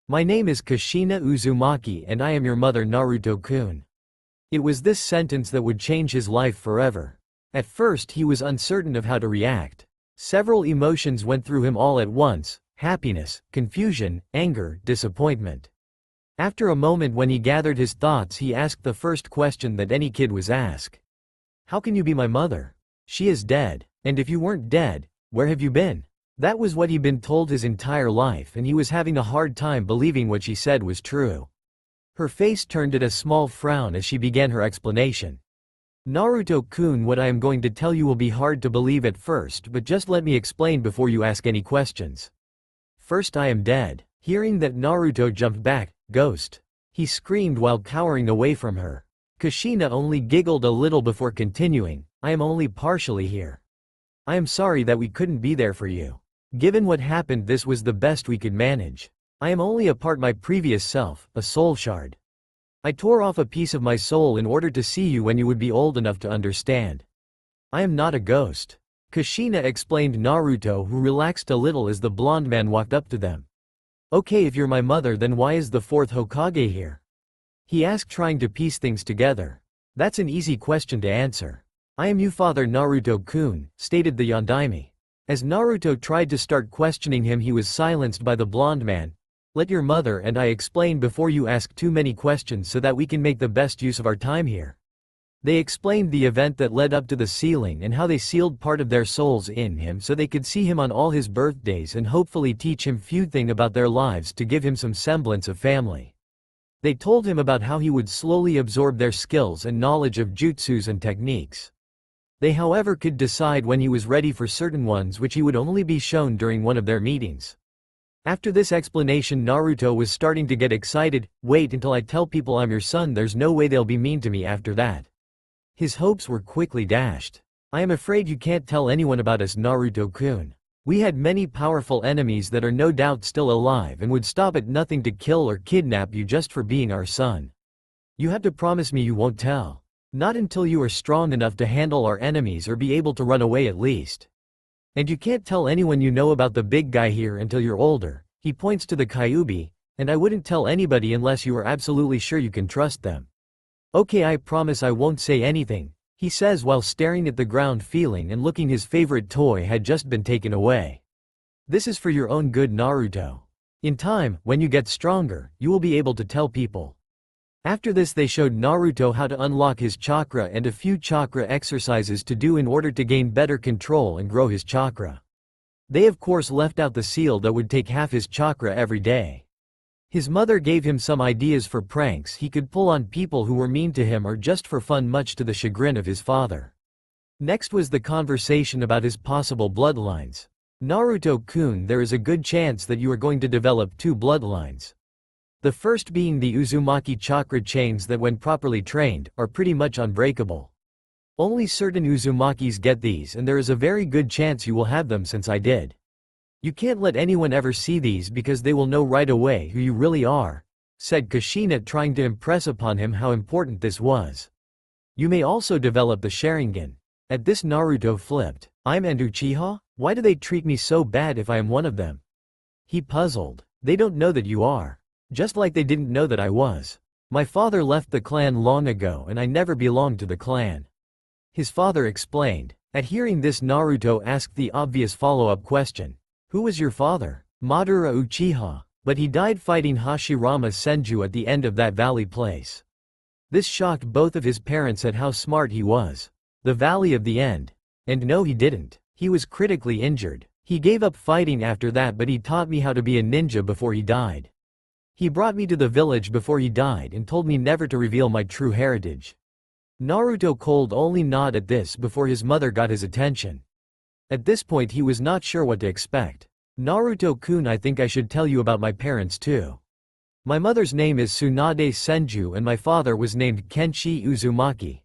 My name is Kushina Uzumaki and I am your mother Naruto-kun. It was this sentence that would change his life forever. At first he was uncertain of how to react. Several emotions went through him all at once: happiness, confusion, anger, disappointment. After a moment when he gathered his thoughts he asked the first question that any kid was asked. How can you be my mother? She is dead. And if you weren't dead, where have you been? That was what he'd been told his entire life and he was having a hard time believing what she said was true. Her face turned at a small frown as she began her explanation. Naruto-kun, what I am going to tell you will be hard to believe at first, but just let me explain before you ask any questions. First, I am dead. Hearing that, Naruto jumped back. Ghost! He screamed while cowering away from her. Kushina only giggled a little before continuing, I am only partially here. I am sorry that we couldn't be there for you. Given what happened, this was the best we could manage. I am only a part my previous self, a soul shard. I tore off a piece of my soul in order to see you when you would be old enough to understand. I am not a ghost. Kushina explained. Naruto, who relaxed a little as the blonde man walked up to them. Okay, if you're my mother, then why is the fourth Hokage here? He asked, trying to piece things together. That's an easy question to answer. I am your father Naruto-kun, stated the Yondaime. As Naruto tried to start questioning him he was silenced by the blonde man. Let your mother and I explain before you ask too many questions so that we can make the best use of our time here. They explained the event that led up to the sealing and how they sealed part of their souls in him so they could see him on all his birthdays and hopefully teach him few things about their lives to give him some semblance of family. They told him about how he would slowly absorb their skills and knowledge of jutsus and techniques. They however could decide when he was ready for certain ones, which he would only be shown during one of their meetings. After this explanation Naruto was starting to get excited. Wait until I tell people I'm your son, there's no way they'll be mean to me after that. His hopes were quickly dashed. I am afraid you can't tell anyone about us, Naruto-kun. We had many powerful enemies that are no doubt still alive and would stop at nothing to kill or kidnap you just for being our son. You have to promise me you won't tell. Not until you are strong enough to handle our enemies or be able to run away at least. And you can't tell anyone you know about the big guy here until you're older. He points to the Kyuubi, and I wouldn't tell anybody unless you are absolutely sure you can trust them. Okay, I promise I won't say anything, he says while staring at the ground, feeling and looking his favorite toy had just been taken away. This is for your own good, Naruto. In time, when you get stronger, you will be able to tell people. After this they showed Naruto how to unlock his chakra and a few chakra exercises to do in order to gain better control and grow his chakra. They of course left out the seal that would take half his chakra every day. His mother gave him some ideas for pranks he could pull on people who were mean to him or just for fun, much to the chagrin of his father. Next was the conversation about his possible bloodlines. Naruto-kun, there is a good chance that you are going to develop 2 bloodlines. The first being the Uzumaki chakra chains that when properly trained, are pretty much unbreakable. Only certain Uzumakis get these and there is a very good chance you will have them since I did. You can't let anyone ever see these because they will know right away who you really are, said Kushina, trying to impress upon him how important this was. You may also develop the Sharingan. At this Naruto flipped. I'm and Uchiha? Why do they treat me so bad if I am one of them? He puzzled. They don't know that you are. Just like they didn't know that I was. My father left the clan long ago and I never belonged to the clan. His father explained. At hearing this, Naruto asked the obvious follow-up question. Who was your father? Madara Uchiha. But he died fighting Hashirama Senju at the end of that valley place. This shocked both of his parents at how smart he was. The Valley of the End. And no, he didn't. He was critically injured. He gave up fighting after that, but he taught me how to be a ninja before he died. He brought me to the village before he died and told me never to reveal my true heritage. Naruto cold only nod at this before his mother got his attention. At this point he was not sure what to expect. Naruto-kun, I think I should tell you about my parents too. My mother's name is Tsunade Senju and my father was named Kenshi Uzumaki.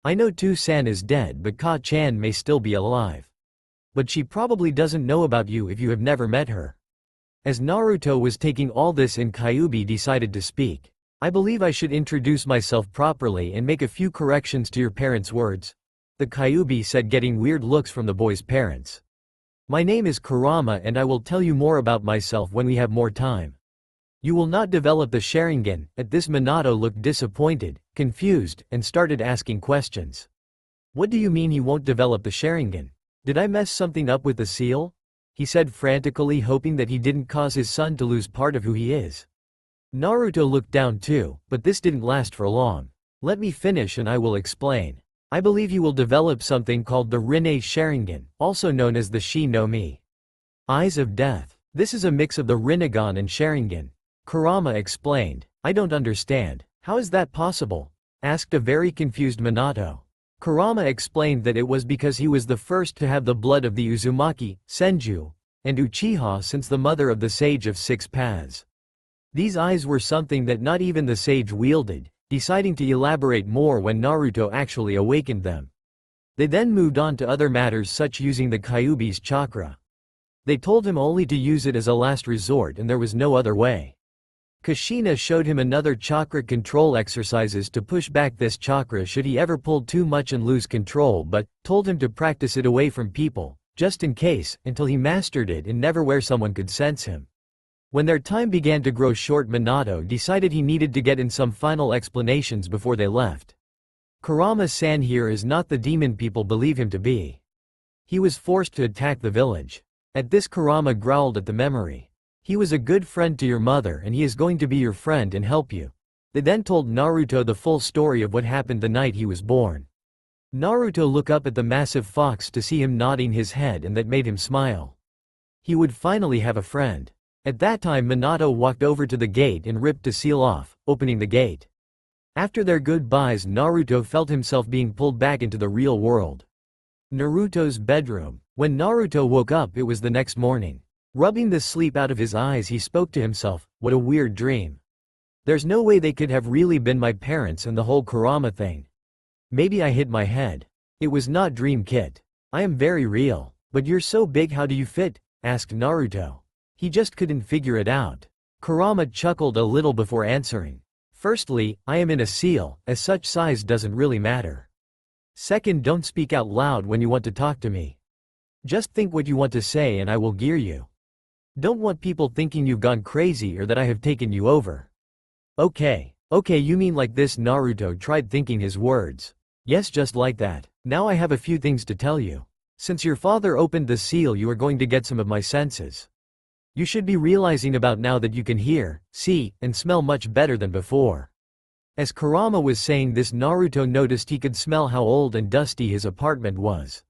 I know Tu-san is dead but Ka-chan may still be alive. But she probably doesn't know about you if you have never met her. As Naruto was taking all this in, Kyuubi decided to speak. I believe I should introduce myself properly and make a few corrections to your parents' words. The Kyuubi said, getting weird looks from the boy's parents. My name is Kurama and I will tell you more about myself when we have more time. You will not develop the Sharingan. At this, Minato looked disappointed, confused, and started asking questions. What do you mean he won't develop the Sharingan? Did I mess something up with the seal? He said frantically, hoping that he didn't cause his son to lose part of who he is. Naruto looked down too, but this didn't last for long. Let me finish and I will explain. I believe you will develop something called the Rinne Sharingan, also known as the Shi no Mi. Eyes of Death. This is a mix of the Rinnegan and Sharingan. Kurama explained. I don't understand. How is that possible? Asked a very confused Minato. Kurama explained that it was because he was the first to have the blood of the Uzumaki, Senju, and Uchiha since the mother of the Sage of Six Paths. These eyes were something that not even the sage wielded, deciding to elaborate more when Naruto actually awakened them. They then moved on to other matters such using the Kyuubi's chakra. They told him only to use it as a last resort and there was no other way. Kushina showed him another chakra control exercises to push back this chakra should he ever pull too much and lose control, but told him to practice it away from people, just in case, until he mastered it and never where someone could sense him. When their time began to grow short, Minato decided he needed to get in some final explanations before they left. Kurama-san here is not the demon people believe him to be. He was forced to attack the village. At this, Kurama growled at the memory. He was a good friend to your mother and he is going to be your friend and help you. They then told Naruto the full story of what happened the night he was born. Naruto looked up at the massive fox to see him nodding his head and that made him smile. He would finally have a friend. At that time, Minato walked over to the gate and ripped the seal off, opening the gate. After their goodbyes, Naruto felt himself being pulled back into the real world. Naruto's bedroom. When Naruto woke up, it was the next morning. Rubbing the sleep out of his eyes, he spoke to himself, what a weird dream. There's no way they could have really been my parents and the whole Kurama thing. Maybe I hit my head. It was not dream, kid. I am very real. But you're so big, how do you fit? Asked Naruto. He just couldn't figure it out. Kurama chuckled a little before answering. Firstly, I am in a seal, as such size doesn't really matter. Second, don't speak out loud when you want to talk to me. Just think what you want to say and I will gear you. Don't want people thinking you've gone crazy or that I have taken you over. Okay, you mean like this? Naruto tried thinking his words. Yes, just like that. Now I have a few things to tell you. Since your father opened the seal, you are going to get some of my senses. You should be realizing about now that you can hear, see, and smell much better than before. As Kurama was saying this, Naruto noticed he could smell how old and dusty his apartment was.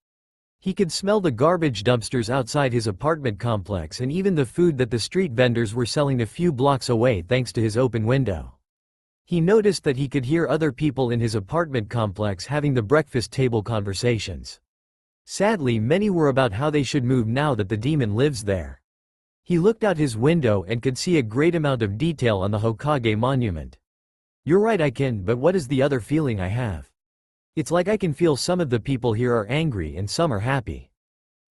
He could smell the garbage dumpsters outside his apartment complex and even the food that the street vendors were selling a few blocks away thanks to his open window. He noticed that he could hear other people in his apartment complex having the breakfast table conversations. Sadly, many were about how they should move now that the demon lives there. He looked out his window and could see a great amount of detail on the Hokage monument. You're right, but what is the other feeling I have? It's like I can feel some of the people here are angry and some are happy.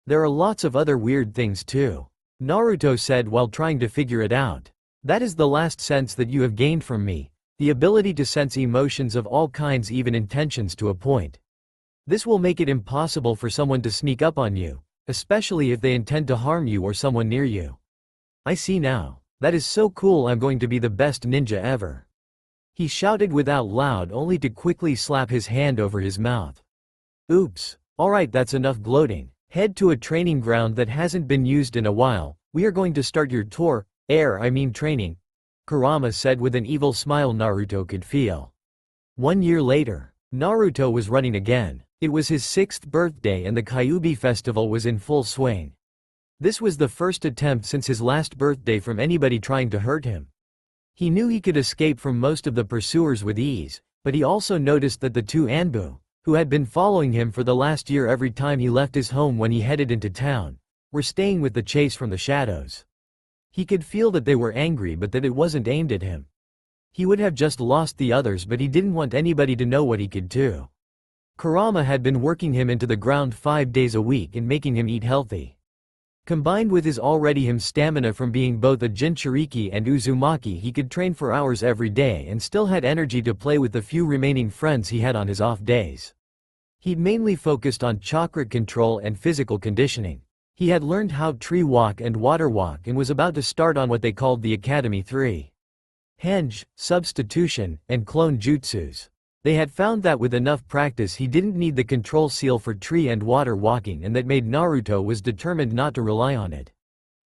There are lots of other weird things too, Naruto said while trying to figure it out. That is the last sense that you have gained from me, the ability to sense emotions of all kinds, even intentions to a point. This will make it impossible for someone to sneak up on you, especially if they intend to harm you or someone near you. I see now. That is so cool, I'm going to be the best ninja ever. He shouted without loud, only to quickly slap his hand over his mouth. Oops. Alright, that's enough gloating. Head to a training ground that hasn't been used in a while. We are going to start your training, Kurama said with an evil smile Naruto could feel. 1 year later, Naruto was running again. It was his 6th birthday and the Kyuubi festival was in full swing. This was the first attempt since his last birthday from anybody trying to hurt him. He knew he could escape from most of the pursuers with ease, but he also noticed that the 2 Anbu, who had been following him for the last year every time he left his home when he headed into town, were staying with the chase from the shadows. He could feel that they were angry but that it wasn't aimed at him. He would have just lost the others, but he didn't want anybody to know what he could do. Kurama had been working him into the ground 5 days a week and making him eat healthy. Combined with his stamina from being both a Jinchuriki and Uzumaki, he could train for hours every day and still had energy to play with the few remaining friends he had on his off days. He'd mainly focused on chakra control and physical conditioning. He had learned how tree walk and water walk and was about to start on what they called the Academy 3. Henge, substitution, and clone jutsus. They had found that with enough practice he didn't need the control seal for tree and water walking, and that made Naruto was determined not to rely on it.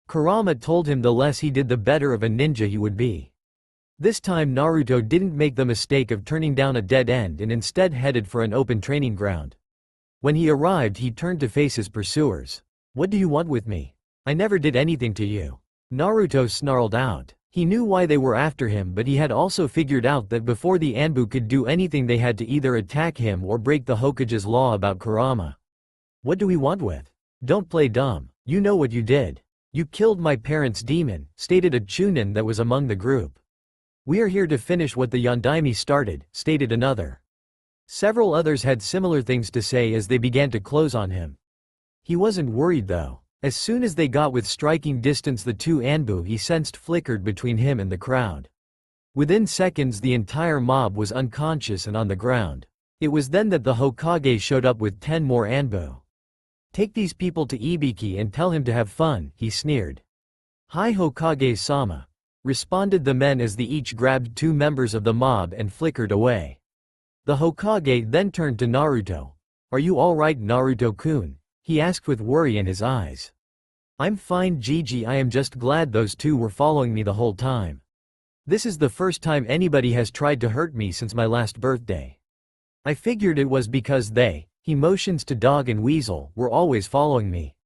Kurama told him the less he did the better of a ninja he would be. This time Naruto didn't make the mistake of turning down a dead end and instead headed for an open training ground. When he arrived he turned to face his pursuers. What do you want with me? I never did anything to you. Naruto snarled out. He knew why they were after him, but he had also figured out that before the Anbu could do anything they had to either attack him or break the Hokage's law about Kurama. What do we want with? Don't play dumb. You know what you did. You killed my parents' demon, stated a Chunin that was among the group. We are here to finish what the Yondaime started, stated another. Several others had similar things to say as they began to close on him. He wasn't worried though. As soon as they got with striking distance, the 2 Anbu he sensed flickered between him and the crowd. Within seconds the entire mob was unconscious and on the ground. It was then that the Hokage showed up with 10 more Anbu. Take these people to Ibiki and tell him to have fun, he sneered. Hi Hokage-sama, responded the men as they each grabbed 2 members of the mob and flickered away. The Hokage then turned to Naruto. Are you alright, Naruto-kun? He asked with worry in his eyes. I'm fine, Gigi. I am just glad those 2 were following me the whole time. This is the first time anybody has tried to hurt me since my last birthday. I figured it was because he motions to Dog and Weasel, were always following me.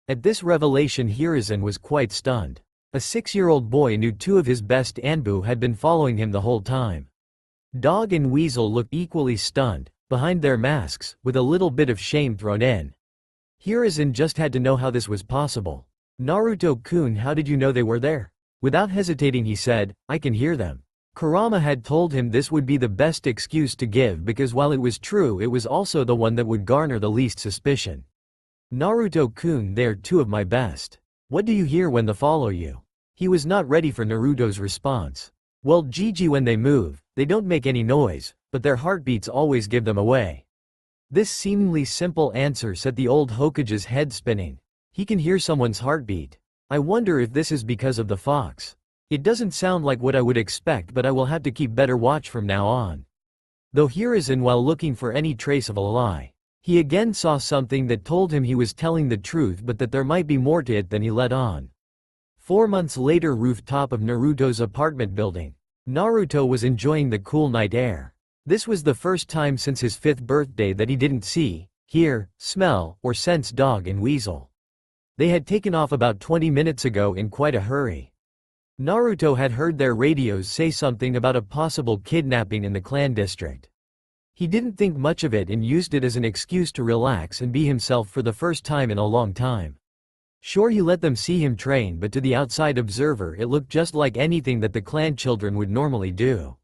At this revelation Hiruzen was quite stunned. A 6-year-old boy knew 2 of his best Anbu had been following him the whole time. Dog and Weasel looked equally stunned, behind their masks, with a little bit of shame thrown in. Hiruzen just had to know how this was possible. Naruto-kun, how did you know they were there? Without hesitating he said, I can hear them. Kurama had told him this would be the best excuse to give because while it was true it was also the one that would garner the least suspicion. Naruto-kun, they're 2 of my best. What do you hear when they follow you? He was not ready for Naruto's response. Well, Gigi, when they move, they don't make any noise, but their heartbeats always give them away. This seemingly simple answer set the old Hokage's head spinning. He can hear someone's heartbeat. I wonder if this is because of the fox. It doesn't sound like what I would expect, but I will have to keep better watch from now on. Though Hiruzen, while looking for any trace of a lie, he again saw something that told him he was telling the truth but that there might be more to it than he let on. 4 months later, rooftop of Naruto's apartment building. Naruto was enjoying the cool night air. This was the first time since his 5th birthday that he didn't see, hear, smell, or sense Dog and Weasel. They had taken off about 20 minutes ago in quite a hurry. Naruto had heard their radios say something about a possible kidnapping in the clan district. He didn't think much of it and used it as an excuse to relax and be himself for the first time in a long time. Sure, he let them see him train, but to the outside observer it looked just like anything that the clan children would normally do.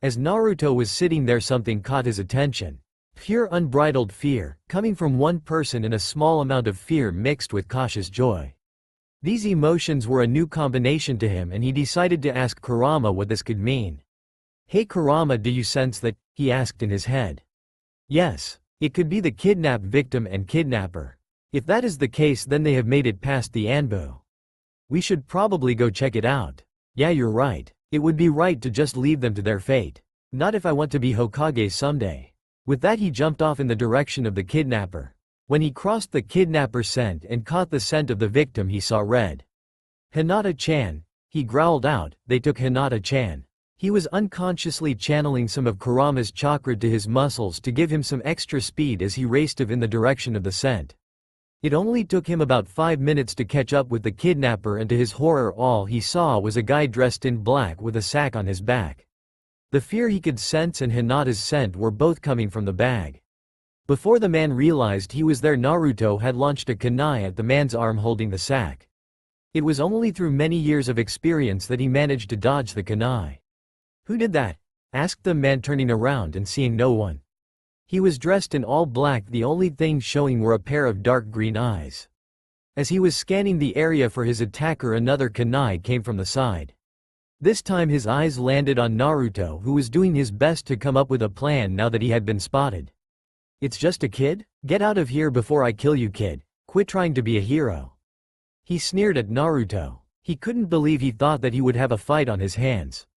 As Naruto was sitting there, something caught his attention. Pure unbridled fear, coming from one person, and a small amount of fear mixed with cautious joy. These emotions were a new combination to him, and he decided to ask Kurama what this could mean. "Hey Kurama, do you sense that?" he asked in his head. Yes, it could be the kidnapped victim and kidnapper. If that is the case, then they have made it past the Anbu. We should probably go check it out. Yeah, you're right. It would be right to just leave them to their fate. Not if I want to be Hokage someday. With that, he jumped off in the direction of the kidnapper. When he crossed the kidnapper's scent and caught the scent of the victim, he saw red. "Hinata-chan," he growled out. They took Hinata-chan. He was unconsciously channeling some of Kurama's chakra to his muscles to give him some extra speed as he raced in the direction of the scent. It only took him about 5 minutes to catch up with the kidnapper, and to his horror all he saw was a guy dressed in black with a sack on his back. The fear he could sense and Hinata's scent were both coming from the bag. Before the man realized he was there, Naruto had launched a kunai at the man's arm holding the sack. It was only through many years of experience that he managed to dodge the kunai. "Who did that?" asked the man, turning around and seeing no one. He was dressed in all black, the only thing showing were a pair of dark green eyes. As he was scanning the area for his attacker, another kunai came from the side. This time his eyes landed on Naruto, who was doing his best to come up with a plan now that he had been spotted. "It's just a kid? Get out of here before I kill you, kid. Quit trying to be a hero." He sneered at Naruto. He couldn't believe he thought that he would have a fight on his hands.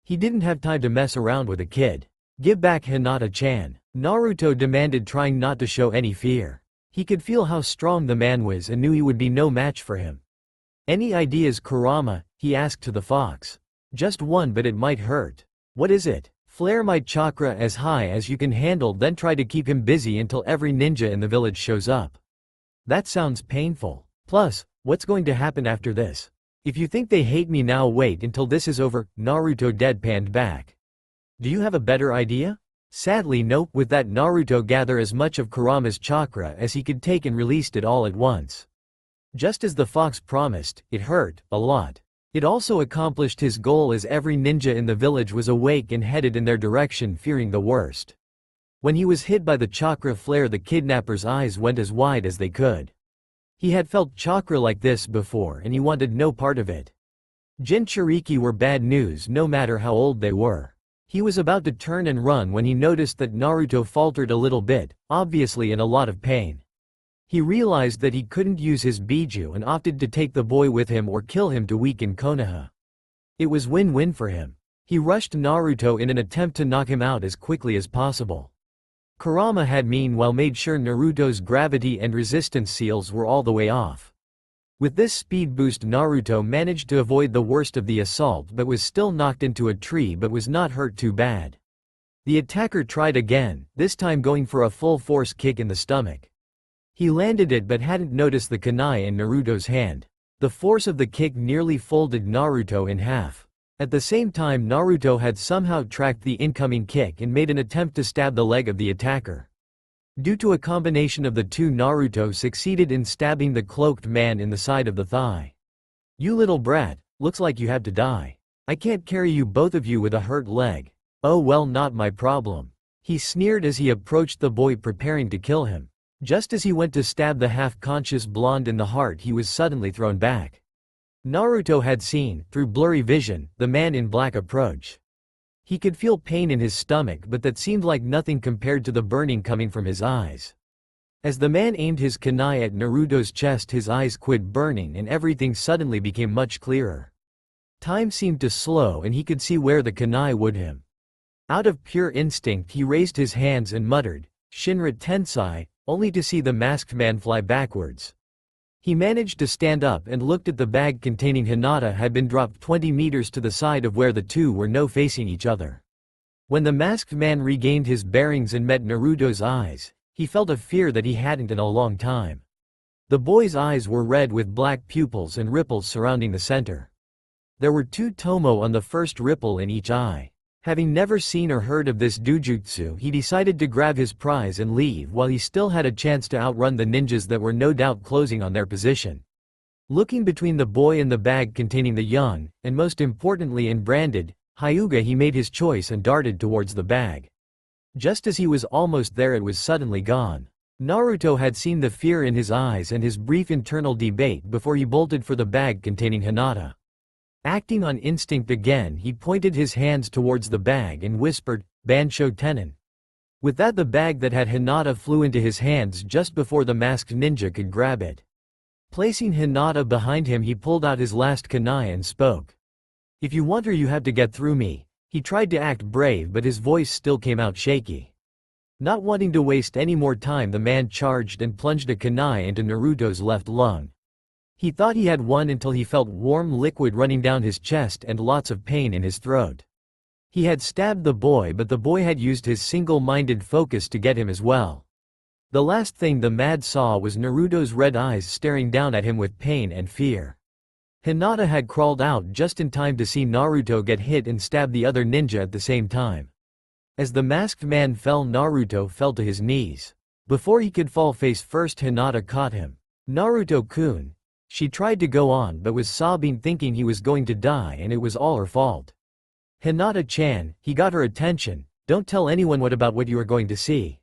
He didn't have time to mess around with a kid. "Give back Hinata-chan," Naruto demanded, trying not to show any fear. He could feel how strong the man was and knew he would be no match for him. "Any ideas, Kurama?" he asked to the fox. "Just one, but it might hurt." "What is it?" "Flare my chakra as high as you can handle, then try to keep him busy until every ninja in the village shows up." "That sounds painful. Plus, what's going to happen after this? If you think they hate me now, wait until this is over," Naruto deadpanned back. "Do you have a better idea?" Sadly, nope. With that, Naruto gathered as much of Kurama's chakra as he could take and released it all at once. Just as the fox promised, it hurt a lot. It also accomplished his goal, as every ninja in the village was awake and headed in their direction, fearing the worst. When he was hit by the chakra flare, the kidnapper's eyes went as wide as they could. He had felt chakra like this before, and he wanted no part of it. Jinchuriki were bad news, no matter how old they were. He was about to turn and run when he noticed that Naruto faltered a little bit, obviously in a lot of pain. He realized that he couldn't use his Biju and opted to take the boy with him or kill him to weaken Konoha. It was win-win for him. He rushed Naruto in an attempt to knock him out as quickly as possible. Kurama had meanwhile made sure Naruto's gravity and resistance seals were all the way off. With this speed boost, Naruto managed to avoid the worst of the assault, but was still knocked into a tree, but was not hurt too bad. The attacker tried again, this time going for a full force kick in the stomach. He landed it but hadn't noticed the kunai in Naruto's hand. The force of the kick nearly folded Naruto in half. At the same time, Naruto had somehow tracked the incoming kick and made an attempt to stab the leg of the attacker. Due to a combination of the two, Naruto succeeded in stabbing the cloaked man in the side of the thigh. "You little brat, looks like you have to die. I can't carry you, both of you, with a hurt leg." "Oh well, not my problem," he sneered as he approached the boy, preparing to kill him. Just as he went to stab the half-conscious blonde in the heart, he was suddenly thrown back. Naruto had seen, through blurry vision, the man in black approach. He could feel pain in his stomach, but that seemed like nothing compared to the burning coming from his eyes. As the man aimed his kunai at Naruto's chest, his eyes quit burning and everything suddenly became much clearer. Time seemed to slow and he could see where the kunai would him. Out of pure instinct, he raised his hands and muttered, "Shinra Tensei," only to see the masked man fly backwards. He managed to stand up and looked at the bag containing Hinata had been dropped 20 meters to the side of where the two were no facing each other. When the masked man regained his bearings and met Naruto's eyes, he felt a fear that he hadn't in a long time. The boy's eyes were red with black pupils and ripples surrounding the center. There were 2 tomo on the first ripple in each eye. Having never seen or heard of this dujutsu, he decided to grab his prize and leave while he still had a chance to outrun the ninjas that were no doubt closing on their position. Looking between the boy and the bag containing the young, and most importantly in branded, Hyuga, he made his choice and darted towards the bag. Just as he was almost there, it was suddenly gone. Naruto had seen the fear in his eyes and his brief internal debate before he bolted for the bag containing Hinata. Acting on instinct again, he pointed his hands towards the bag and whispered, "Bansho Tenin." With that, the bag that had Hinata flew into his hands just before the masked ninja could grab it. Placing Hinata behind him, he pulled out his last kunai and spoke. "If you want her, you have to get through me." He tried to act brave, but his voice still came out shaky. Not wanting to waste any more time, the man charged and plunged a kunai into Naruto's left lung. He thought he had won until he felt warm liquid running down his chest and lots of pain in his throat. He had stabbed the boy, but the boy had used his single-minded focus to get him as well. The last thing the Mad saw was Naruto's red eyes staring down at him with pain and fear. Hinata had crawled out just in time to see Naruto get hit and stab the other ninja at the same time. As the masked man fell, Naruto fell to his knees. Before he could fall face first, Hinata caught him. "Naruto-kun." She tried to go on but was sobbing, thinking he was going to die and it was all her fault. "Hinata-chan," he got her attention, "don't tell anyone what you are going to see."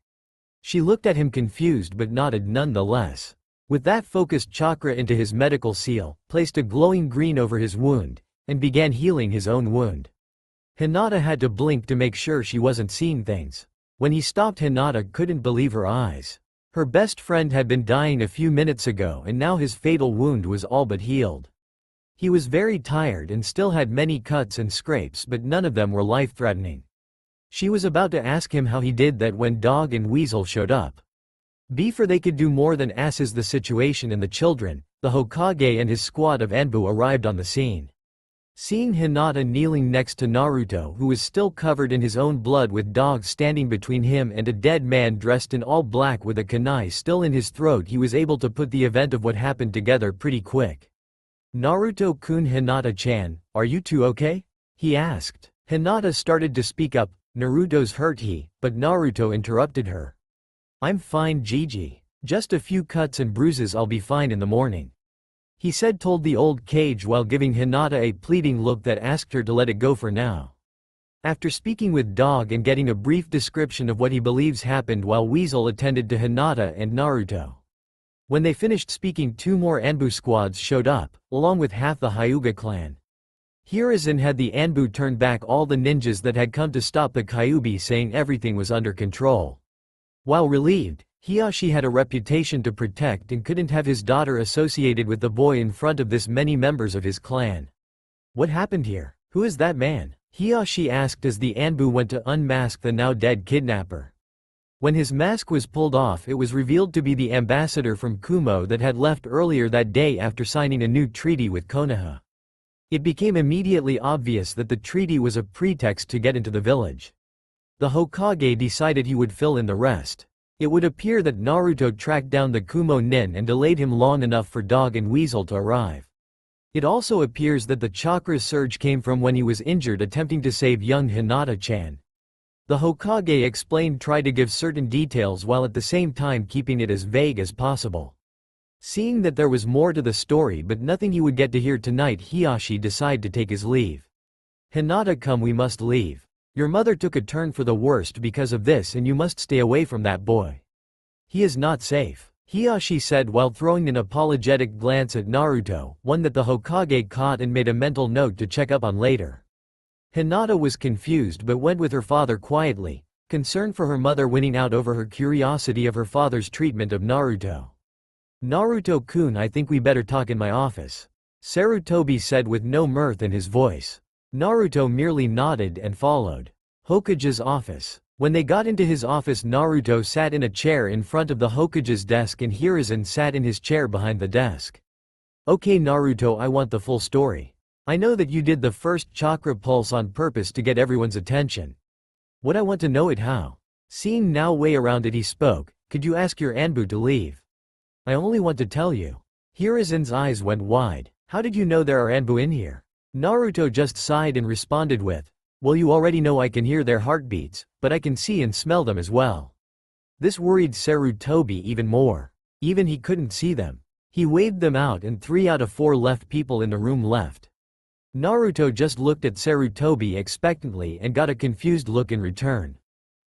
She looked at him confused but nodded nonetheless. With that, focused chakra into his medical seal, placed a glowing green over his wound, and began healing his own wound. Hinata had to blink to make sure she wasn't seeing things. When he stopped, Hinata couldn't believe her eyes. Her best friend had been dying a few minutes ago and now his fatal wound was all but healed. He was very tired and still had many cuts and scrapes, but none of them were life-threatening. She was about to ask him how he did that when Dog and Weasel showed up. Before they could do more than assess the situation and the children, the Hokage and his squad of Anbu arrived on the scene. Seeing Hinata kneeling next to Naruto, who was still covered in his own blood with Dog standing between him and a dead man dressed in all black with a kunai still in his throat, he was able to put the event of what happened together pretty quick. "Naruto-kun, Hinata-chan, are you two okay?" he asked. Hinata started to speak up, "Naruto's hurt," but Naruto interrupted her. "I'm fine, Gigi. Just a few cuts and bruises, I'll be fine in the morning," he said, told the old cage while giving Hinata a pleading look that asked her to let it go for now. After speaking with Dog and getting a brief description of what he believes happened while Weasel attended to Hinata and Naruto. When they finished speaking, two more Anbu squads showed up, along with half the Hyuga clan. Hiruzen had the Anbu turn back all the ninjas that had come to stop the Kyuubi, saying everything was under control. While relieved, Hiyashi had a reputation to protect and couldn't have his daughter associated with the boy in front of this many members of his clan. "What happened here? Who is that man?" Hiyashi asked as the Anbu went to unmask the now dead kidnapper. When his mask was pulled off, it was revealed to be the ambassador from Kumo that had left earlier that day after signing a new treaty with Konoha. It became immediately obvious that the treaty was a pretext to get into the village. The Hokage decided he would fill in the rest. It would appear that Naruto tracked down the Kumo nin and delayed him long enough for Dog and Weasel to arrive. It also appears that the chakra surge came from when he was injured attempting to save young Hinata-chan. The Hokage explained, tried to give certain details while at the same time keeping it as vague as possible. Seeing that there was more to the story but nothing he would get to hear tonight, Hiyashi decided to take his leave. "Hinata, come, we must leave. Your mother took a turn for the worst because of this and you must stay away from that boy. He is not safe," Hiyashi said while throwing an apologetic glance at Naruto, one that the Hokage caught and made a mental note to check up on later. Hinata was confused but went with her father quietly, concerned for her mother winning out over her curiosity of her father's treatment of Naruto. "Naruto-kun, I think we better talk in my office," Sarutobi said with no mirth in his voice. Naruto merely nodded and followed Hokage's office. When they got into his office, Naruto sat in a chair in front of the Hokage's desk and Hiruzen sat in his chair behind the desk. "Okay Naruto, I want the full story. I know that you did the first chakra pulse on purpose to get everyone's attention. What I want to know it how." Seeing no way around it, he spoke, "Could you ask your Anbu to leave? I only want to tell you." Hiruzen's eyes went wide. "How did you know there are Anbu in here?" Naruto just sighed and responded with, "Well, you already know I can hear their heartbeats, but I can see and smell them as well." This worried Sarutobi even more. Even he couldn't see them. He waved them out and 3 out of 4 left people in the room left. Naruto just looked at Sarutobi expectantly and got a confused look in return.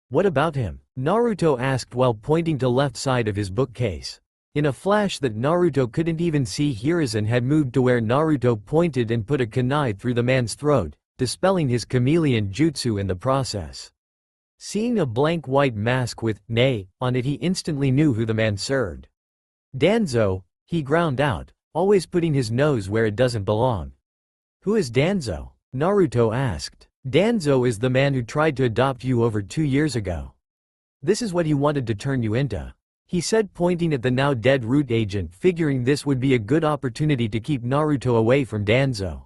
What about him? Naruto asked while pointing to left side of his bookcase. In a flash that Naruto couldn't even see, Hiruzen had moved to where Naruto pointed and put a kunai through the man's throat, dispelling his chameleon jutsu in the process. Seeing a blank white mask with "Nay" on it, he instantly knew who the man served. Danzo, he ground out, always putting his nose where it doesn't belong. Who is Danzo? Naruto asked. Danzo is the man who tried to adopt you over 2 years ago. This is what he wanted to turn you into, he said, pointing at the now dead root agent, figuring this would be a good opportunity to keep Naruto away from Danzo.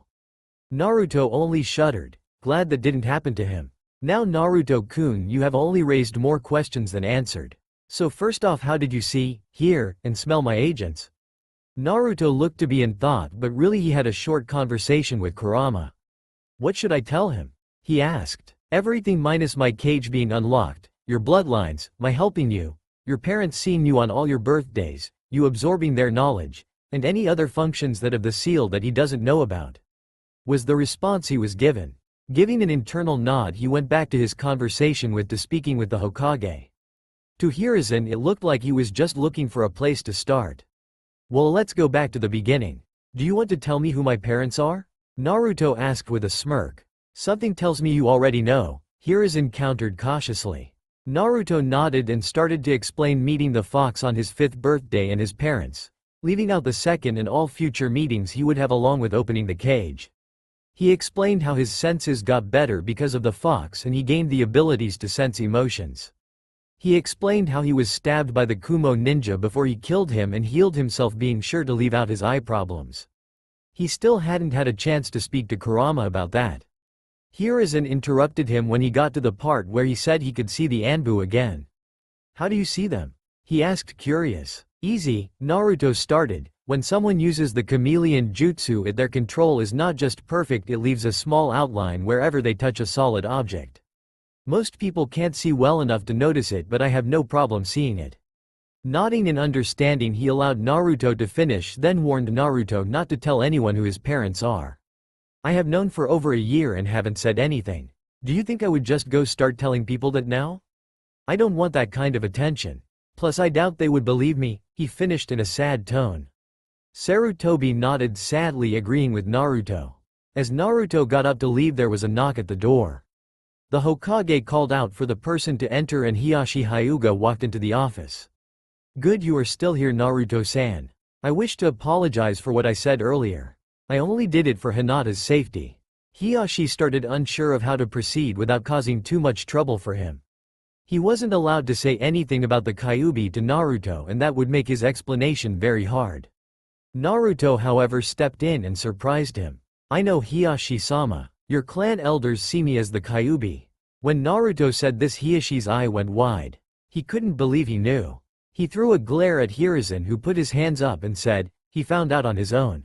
Naruto only shuddered, glad that didn't happen to him. Now Naruto-kun, you have only raised more questions than answered. So first off, how did you see, hear, and smell my agents? Naruto looked to be in thought, but really he had a short conversation with Kurama. What should I tell him? He asked. Everything minus my cage being unlocked, your bloodlines, my helping you, your parents seeing you on all your birthdays, you absorbing their knowledge, and any other functions that of the seal that he doesn't know about, was the response he was given. Giving an internal nod, he went back to his conversation to speaking with the Hokage. To Hiruzen, it looked like he was just looking for a place to start. Well, let's go back to the beginning. Do you want to tell me who my parents are? Naruto asked with a smirk. Something tells me you already know, Hiruzen countered cautiously. Naruto nodded and started to explain meeting the fox on his 5th birthday and his parents, leaving out the second and all future meetings he would have along with opening the cage. He explained how his senses got better because of the fox and he gained the abilities to sense emotions. He explained how he was stabbed by the Kumo ninja before he killed him and healed himself, being sure to leave out his eye problems. He still hadn't had a chance to speak to Kurama about that. Hiruzen interrupted him when he got to the part where he said he could see the Anbu again. How do you see them? He asked, curious. Easy, Naruto started. When someone uses the chameleon jutsu, their control is not just perfect, it leaves a small outline wherever they touch a solid object. Most people can't see well enough to notice it, but I have no problem seeing it. Nodding in understanding, he allowed Naruto to finish, then warned Naruto not to tell anyone who his parents are. I have known for over a year and haven't said anything. Do you think I would just go start telling people that now? I don't want that kind of attention. Plus I doubt they would believe me, he finished in a sad tone. Sarutobi nodded sadly, agreeing with Naruto. As Naruto got up to leave, there was a knock at the door. The Hokage called out for the person to enter and Hiashi Hyuga walked into the office. Good, you are still here, Naruto-san. I wish to apologize for what I said earlier. I only did it for Hinata's safety. Hiashi started, unsure of how to proceed without causing too much trouble for him. He wasn't allowed to say anything about the Kyuubi to Naruto, and that would make his explanation very hard. Naruto, however, stepped in and surprised him. I know, Hiashi-sama. Your clan elders see me as the Kyuubi. When Naruto said this, Hiashi's eye went wide. He couldn't believe he knew. He threw a glare at Hiruzen, who put his hands up and said, he found out on his own.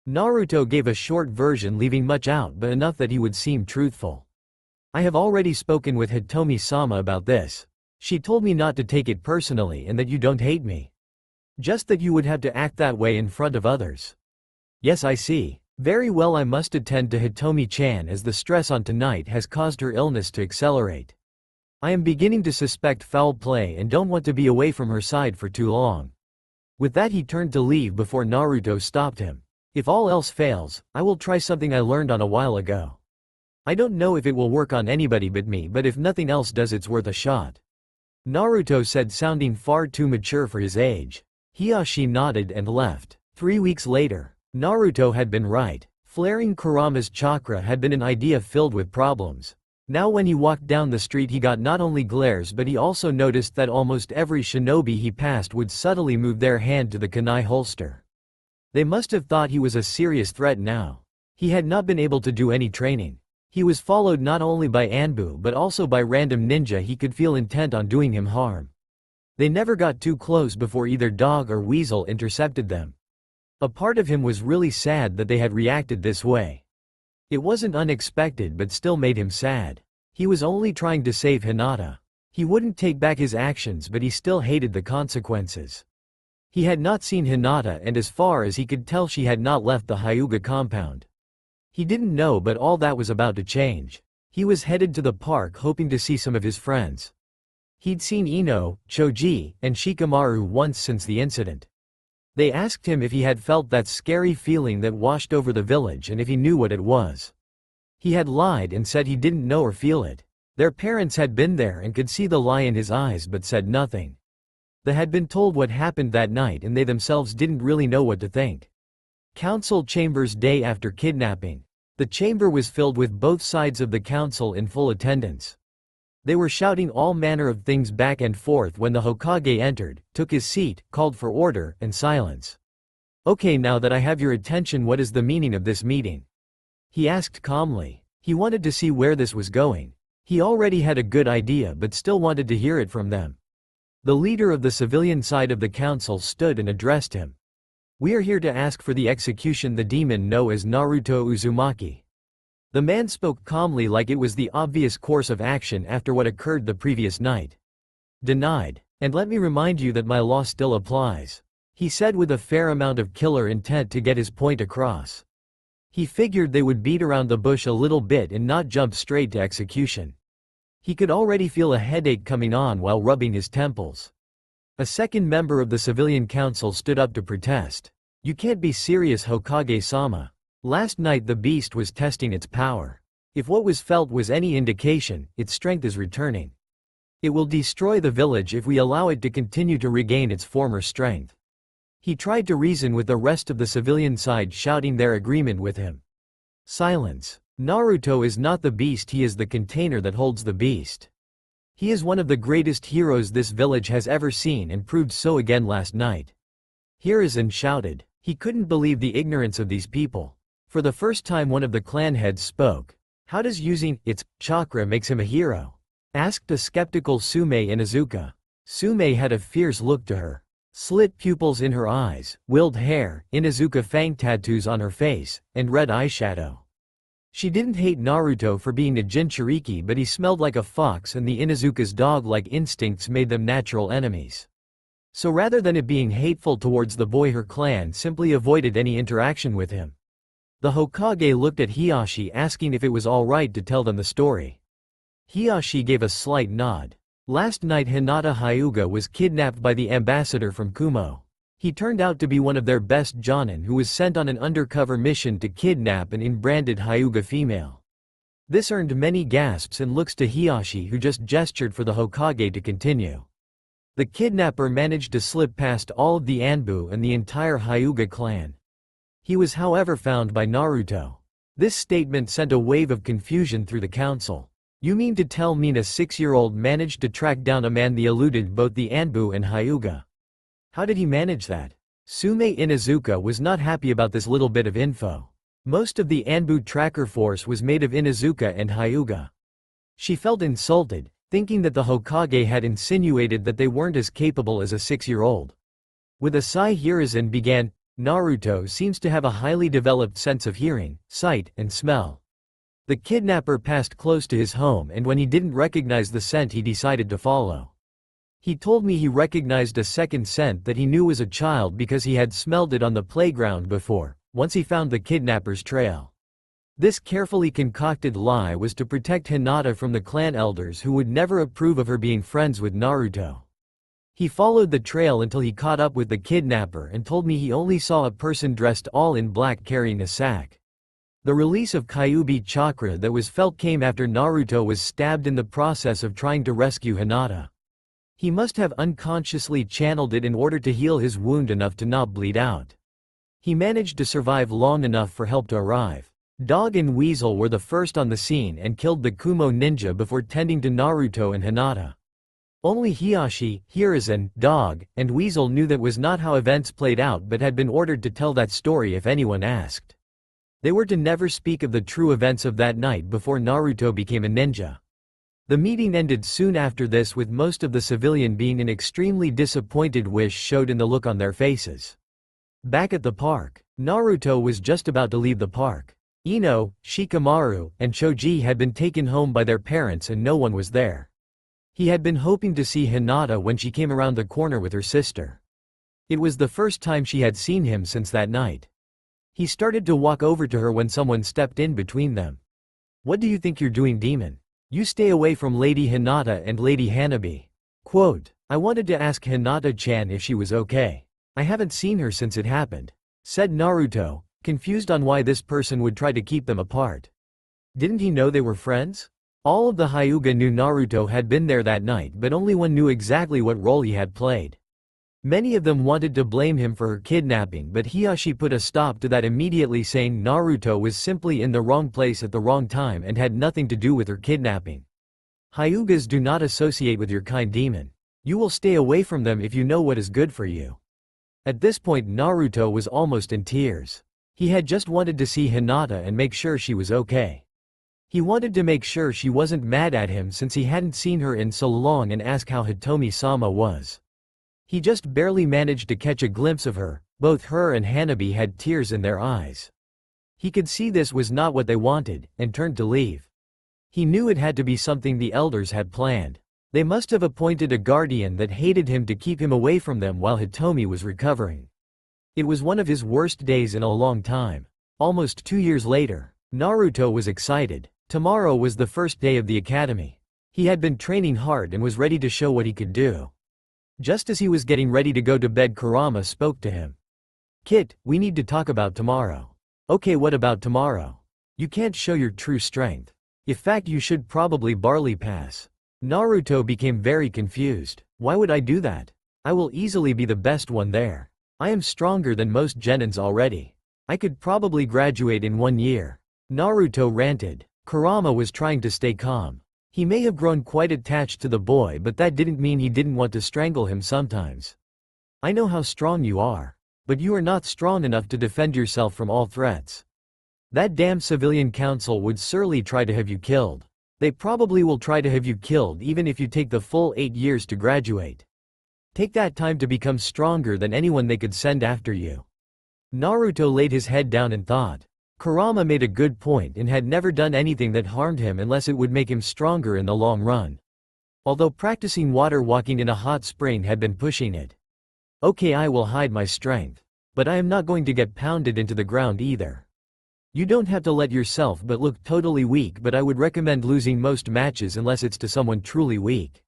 Naruto gave a short version, leaving much out but enough that he would seem truthful. I have already spoken with Hitomi-sama about this. She told me not to take it personally and that you don't hate me. Just that you would have to act that way in front of others. Yes, I see. Very well, I must attend to Hitomi-chan as the stress on tonight has caused her illness to accelerate. I am beginning to suspect foul play and don't want to be away from her side for too long. With that, he turned to leave before Naruto stopped him. If all else fails, I will try something I learned on a while ago. I don't know if it will work on anybody but me, but if nothing else does, it's worth a shot. Naruto said, sounding far too mature for his age. Hiashi nodded and left. 3 weeks later. Naruto had been right. Flaring Kurama's chakra had been an idea filled with problems. Now when he walked down the street, he got not only glares, but he also noticed that almost every shinobi he passed would subtly move their hand to the kunai holster. They must have thought he was a serious threat now. He had not been able to do any training. He was followed not only by Anbu but also by random ninja he could feel intent on doing him harm. They never got too close before either dog or weasel intercepted them. A part of him was really sad that they had reacted this way. It wasn't unexpected but still made him sad. He was only trying to save Hinata. He wouldn't take back his actions, but he still hated the consequences. He had not seen Hinata, and as far as he could tell she had not left the Hyuga compound. He didn't know, but all that was about to change. He was headed to the park hoping to see some of his friends. He'd seen Ino, Choji, and Shikamaru once since the incident. They asked him if he had felt that scary feeling that washed over the village and if he knew what it was. He had lied and said he didn't know or feel it. Their parents had been there and could see the lie in his eyes but said nothing. They had been told what happened that night and they themselves didn't really know what to think. Council chambers day after kidnapping. The chamber was filled with both sides of the council in full attendance. They were shouting all manner of things back and forth when the Hokage entered, took his seat, called for order and silence. "Okay, now that I have your attention, what is the meaning of this meeting?" he asked calmly. He wanted to see where this was going. He already had a good idea but still wanted to hear it from them. The leader of the civilian side of the council stood and addressed him. "We are here to ask for the execution the demon known as Naruto Uzumaki." The man spoke calmly like it was the obvious course of action after what occurred the previous night. "Denied. And let me remind you that my law still applies," he said with a fair amount of killer intent to get his point across. He figured they would beat around the bush a little bit and not jump straight to execution. He could already feel a headache coming on while rubbing his temples. A second member of the civilian council stood up to protest. "You can't be serious, Hokage-sama. Last night the beast was testing its power. If what was felt was any indication, its strength is returning. It will destroy the village if we allow it to continue to regain its former strength." He tried to reason with the rest of the civilian side, shouting their agreement with him. Silence. Naruto is not the beast, he is the container that holds the beast. He is one of the greatest heroes this village has ever seen and proved so again last night. Hiruzen shouted. He couldn't believe the ignorance of these people. For the first time one of the clan heads spoke. "How does using its chakra makes him a hero?" asked a skeptical Sume Inuzuka. Sume had a fierce look to her. Slit pupils in her eyes, willed hair, Inuzuka fang tattoos on her face, and red eyeshadow. She didn't hate Naruto for being a Jinchuriki, but he smelled like a fox and the Inuzuka's dog-like instincts made them natural enemies. So rather than it being hateful towards the boy, her clan simply avoided any interaction with him. The Hokage looked at Hiyashi asking if it was alright to tell them the story. Hiyashi gave a slight nod. Last night Hinata Hyuga was kidnapped by the ambassador from Kumo. He turned out to be one of their best jonin who was sent on an undercover mission to kidnap an in-branded Hyuga female. This earned many gasps and looks to Hiyashi, who just gestured for the Hokage to continue. The kidnapper managed to slip past all of the Anbu and the entire Hyuga clan. He was however found by Naruto. This statement sent a wave of confusion through the council. "You mean to tell me a 6-year-old managed to track down a man that eluded both the Anbu and Hyuga? How did he manage that?" Sume Inuzuka was not happy about this little bit of info. Most of the Anbu tracker force was made of Inuzuka and Hyuga. She felt insulted, thinking that the Hokage had insinuated that they weren't as capable as a 6-year-old. With a sigh, Hiruzen began, "Naruto seems to have a highly developed sense of hearing, sight, and smell. The kidnapper passed close to his home and when he didn't recognize the scent he decided to follow. He told me he recognized a second scent that he knew was a child because he had smelled it on the playground before, once he found the kidnapper's trail. This carefully concocted lie was to protect Hinata from the clan elders who would never approve of her being friends with Naruto. He followed the trail until he caught up with the kidnapper and told me he only saw a person dressed all in black carrying a sack. The release of Kyuubi chakra that was felt came after Naruto was stabbed in the process of trying to rescue Hinata. He must have unconsciously channeled it in order to heal his wound enough to not bleed out. He managed to survive long enough for help to arrive. Dog and Weasel were the first on the scene and killed the Kumo ninja before tending to Naruto and Hinata. Only Hiyashi, Hiruzen, Dog, and Weasel knew that was not how events played out but had been ordered to tell that story if anyone asked. They were to never speak of the true events of that night before Naruto became a ninja. The meeting ended soon after this with most of the civilian being an extremely disappointed wish showed in the look on their faces. Back at the park, Naruto was just about to leave the park. Ino, Shikamaru, and Choji had been taken home by their parents and no one was there. He had been hoping to see Hinata when she came around the corner with her sister. It was the first time she had seen him since that night. He started to walk over to her when someone stepped in between them. "What do you think you're doing, demon? You stay away from Lady Hinata and Lady Hanabi." Quote, "I wanted to ask Hinata-chan if she was okay. I haven't seen her since it happened," said Naruto, confused on why this person would try to keep them apart. Didn't he know they were friends? All of the Hyuga knew Naruto had been there that night, but only one knew exactly what role he had played. Many of them wanted to blame him for her kidnapping, but Hiyashi put a stop to that immediately, saying Naruto was simply in the wrong place at the wrong time and had nothing to do with her kidnapping. Hyugas do not associate with your kind, demon. You will stay away from them if you know what is good for you. At this point Naruto was almost in tears. He had just wanted to see Hinata and make sure she was okay. He wanted to make sure she wasn't mad at him since he hadn't seen her in so long and ask how Hitomi-sama was. He just barely managed to catch a glimpse of her. Both her and Hanabi had tears in their eyes. He could see this was not what they wanted, and turned to leave. He knew it had to be something the elders had planned. They must have appointed a guardian that hated him to keep him away from them while Hitomi was recovering. It was one of his worst days in a long time. Almost 2 years later, Naruto was excited. Tomorrow was the first day of the academy. He had been training hard and was ready to show what he could do. Just as he was getting ready to go to bed, Kurama spoke to him. "Kit, we need to talk about tomorrow." "Okay, what about tomorrow?" "You can't show your true strength. In fact, you should probably barley pass." Naruto became very confused. "Why would I do that? I will easily be the best one there. I am stronger than most genins already. I could probably graduate in 1 year." Naruto ranted. Kurama was trying to stay calm. He may have grown quite attached to the boy, but that didn't mean he didn't want to strangle him sometimes. "I know how strong you are. But you are not strong enough to defend yourself from all threats. That damn civilian council would surely try to have you killed. They probably will try to have you killed even if you take the full 8 years to graduate. Take that time to become stronger than anyone they could send after you." Naruto laid his head down and thought. Kurama made a good point and had never done anything that harmed him unless it would make him stronger in the long run. Although practicing water walking in a hot spring had been pushing it. "Okay, I will hide my strength. But I am not going to get pounded into the ground either. You don't have to let yourself but look totally weak, but I would recommend losing most matches unless it's to someone truly weak."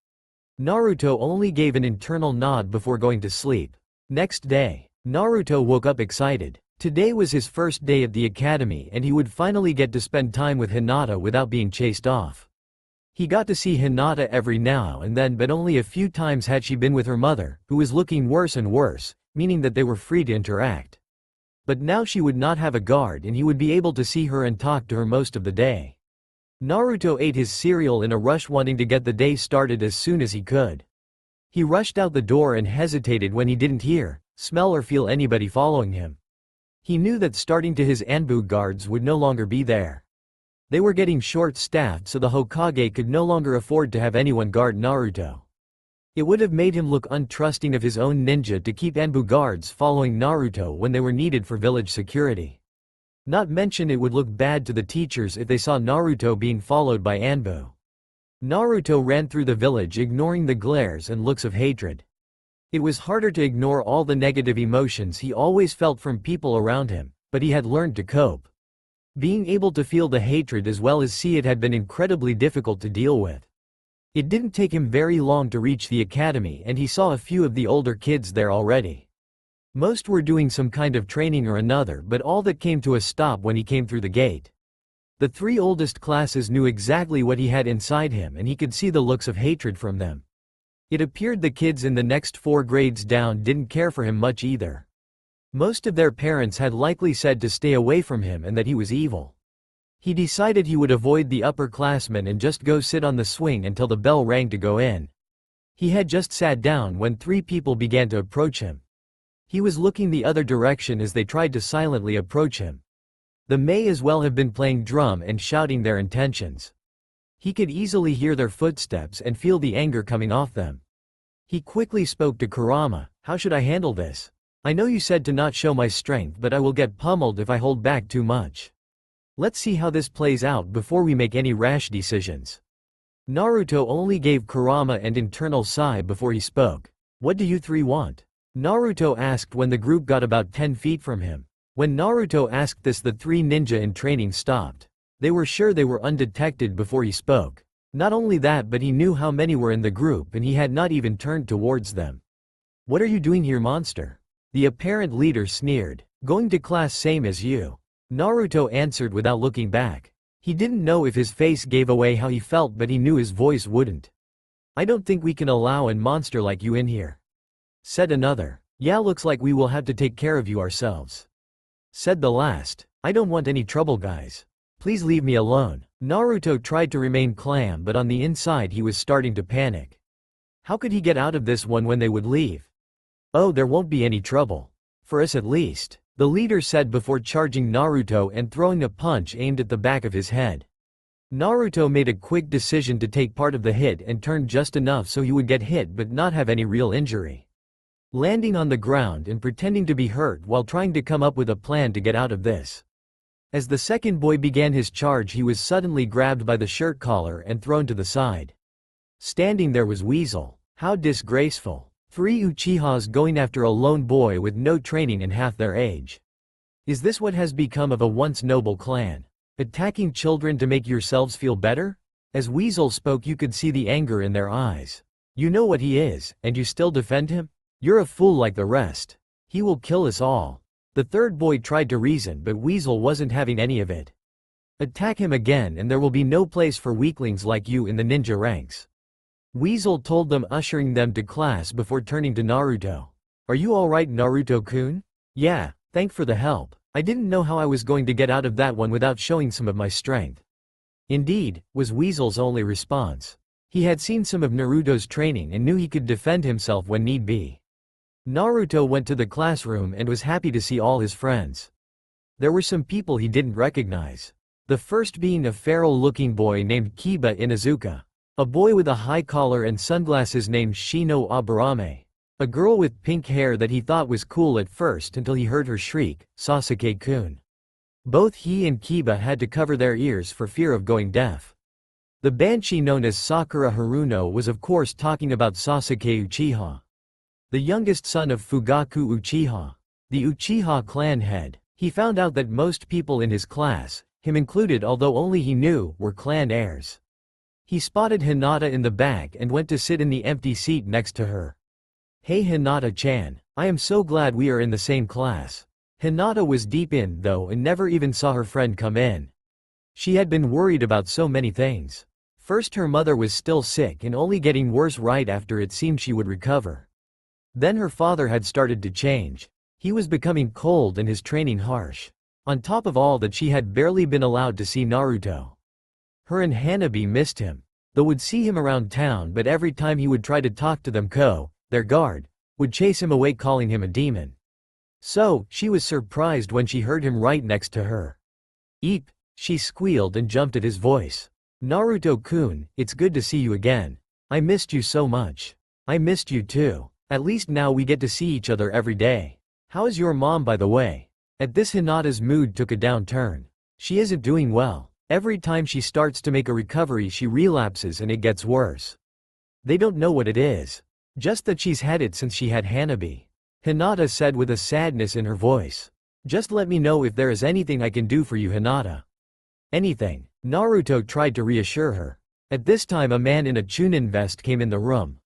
Naruto only gave an internal nod before going to sleep. Next day, Naruto woke up excited. Today was his first day at the academy and he would finally get to spend time with Hinata without being chased off. He got to see Hinata every now and then, but only a few times had she been with her mother, who was looking worse and worse, meaning that they were free to interact. But now she would not have a guard and he would be able to see her and talk to her most of the day. Naruto ate his cereal in a rush, wanting to get the day started as soon as he could. He rushed out the door and hesitated when he didn't hear, smell or feel anybody following him. He knew that starting to his Anbu guards would no longer be there. They were getting short-staffed, so the Hokage could no longer afford to have anyone guard Naruto. It would have made him look untrusting of his own ninja to keep Anbu guards following Naruto when they were needed for village security. Not mention it would look bad to the teachers if they saw Naruto being followed by Anbu. Naruto ran through the village, ignoring the glares and looks of hatred. It was harder to ignore all the negative emotions he always felt from people around him, but he had learned to cope. Being able to feel the hatred as well as see it had been incredibly difficult to deal with. It didn't take him very long to reach the academy and he saw a few of the older kids there already. Most were doing some kind of training or another, but all that came to a stop when he came through the gate. The 3 oldest classes knew exactly what he had inside him and he could see the looks of hatred from them. It appeared the kids in the next 4 grades down didn't care for him much either. Most of their parents had likely said to stay away from him and that he was evil. He decided he would avoid the upperclassmen and just go sit on the swing until the bell rang to go in. He had just sat down when 3 people began to approach him. He was looking the other direction as they tried to silently approach him. They may as well have been playing drum and shouting their intentions. He could easily hear their footsteps and feel the anger coming off them. He quickly spoke to Kurama. "How should I handle this? I know you said to not show my strength, but I will get pummeled if I hold back too much. Let's see how this plays out before we make any rash decisions." Naruto only gave Kurama an internal sigh before he spoke. "What do you 3 want?" Naruto asked when the group got about 10 feet from him. When Naruto asked this, the three ninja in training stopped. They were sure they were undetected before he spoke. Not only that, but he knew how many were in the group and he had not even turned towards them. "What are you doing here, monster?" the apparent leader sneered. "Going to class same as you." Naruto answered without looking back. He didn't know if his face gave away how he felt, but he knew his voice wouldn't. "I don't think we can allow a monster like you in here," said another. "Yeah, looks like we will have to take care of you ourselves," said the last. "I don't want any trouble, guys. Please leave me alone." Naruto tried to remain calm, but on the inside he was starting to panic. How could he get out of this one when they would leave? "Oh, there won't be any trouble. For us at least," the leader said before charging Naruto and throwing a punch aimed at the back of his head. Naruto made a quick decision to take part of the hit and turn just enough so he would get hit but not have any real injury. Landing on the ground and pretending to be hurt while trying to come up with a plan to get out of this. As the second boy began his charge, he was suddenly grabbed by the shirt collar and thrown to the side. Standing there was Weasel. How disgraceful. 3 Uchihas going after a lone boy with no training and half their age. Is this what has become of a once noble clan? Attacking children to make yourselves feel better? As Weasel spoke, you could see the anger in their eyes. You know what he is, and you still defend him? You're a fool like the rest. He will kill us all. The third boy tried to reason, but Weasel wasn't having any of it. Attack him again and there will be no place for weaklings like you in the ninja ranks, Weasel told them, ushering them to class before turning to Naruto. "Are you alright, Naruto-kun?" "Yeah, thank for the help. I didn't know how I was going to get out of that one without showing some of my strength." "Indeed," was Weasel's only response. He had seen some of Naruto's training and knew he could defend himself when need be. Naruto went to the classroom and was happy to see all his friends. There were some people he didn't recognize. The first being a feral-looking boy named Kiba Inuzuka. A boy with a high collar and sunglasses named Shino Aburame. A girl with pink hair that he thought was cool at first until he heard her shriek, "Sasuke-kun." Both he and Kiba had to cover their ears for fear of going deaf. The banshee known as Sakura Haruno was of course talking about Sasuke Uchiha, the youngest son of Fugaku Uchiha, the Uchiha clan head. He found out that most people in his class, him included although only he knew, were clan heirs. He spotted Hinata in the back and went to sit in the empty seat next to her. "Hey Hinata-chan, I am so glad we are in the same class." Hinata was deep in, though, and never even saw her friend come in. She had been worried about so many things. First, her mother was still sick and only getting worse right after it seemed she would recover. Then her father had started to change. He was becoming cold and his training harsh. On top of all that, she had barely been allowed to see Naruto. Her and Hanabi missed him. They would see him around town, but every time he would try to talk to them, their guard, would chase him away, calling him a demon. So, she was surprised when she heard him right next to her. "Eep," she squealed and jumped at his voice. "Naruto-kun, it's good to see you again. I missed you so much." "I missed you too. At least now we get to see each other every day. How is your mom, by the way?" At this, Hinata's mood took a downturn. She isn't doing well. Every time she starts to make a recovery, she relapses and it gets worse. They don't know what it is. Just that she's had it since she had Hanabi. Hinata said with a sadness in her voice. "Just let me know if there is anything I can do for you, Hinata." "Anything," Naruto tried to reassure her. At this time, a man in a Chunin vest came in the room.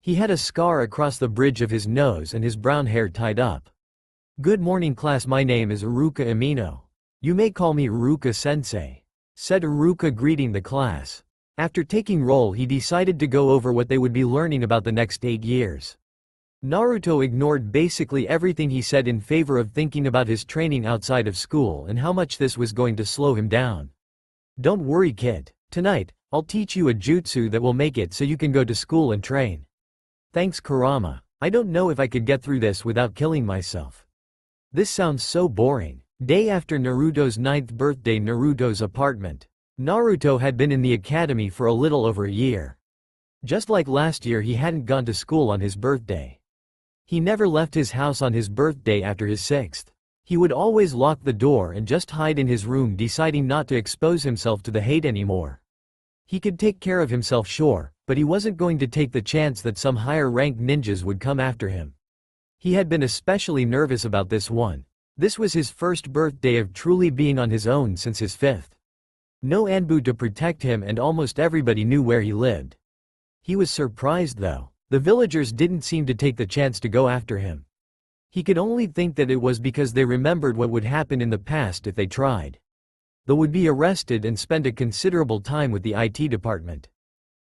He had a scar across the bridge of his nose and his brown hair tied up. "Good morning, class. My name is Iruka Amino. You may call me Iruka-sensei," said Iruka, greeting the class. After taking roll, he decided to go over what they would be learning about the next 8 years. Naruto ignored basically everything he said in favor of thinking about his training outside of school and how much this was going to slow him down. "Don't worry, kid. Tonight, I'll teach you a jutsu that will make it so you can go to school and train." "Thanks, Kurama. I don't know if I could get through this without killing myself." This sounds so boring. Day after Naruto's 9th birthday, Naruto's apartment. Naruto had been in the academy for a little over a year. Just like last year, he hadn't gone to school on his birthday. He never left his house on his birthday after his 6th. He would always lock the door and just hide in his room, deciding not to expose himself to the hate anymore. He could take care of himself, sure, but he wasn't going to take the chance that some higher-ranked ninjas would come after him. He had been especially nervous about this one. This was his first birthday of truly being on his own since his fifth. No Anbu to protect him and almost everybody knew where he lived. He was surprised though. The villagers didn't seem to take the chance to go after him. He could only think that it was because they remembered what would happen in the past if they tried. They would be arrested and spend a considerable time with the IT department.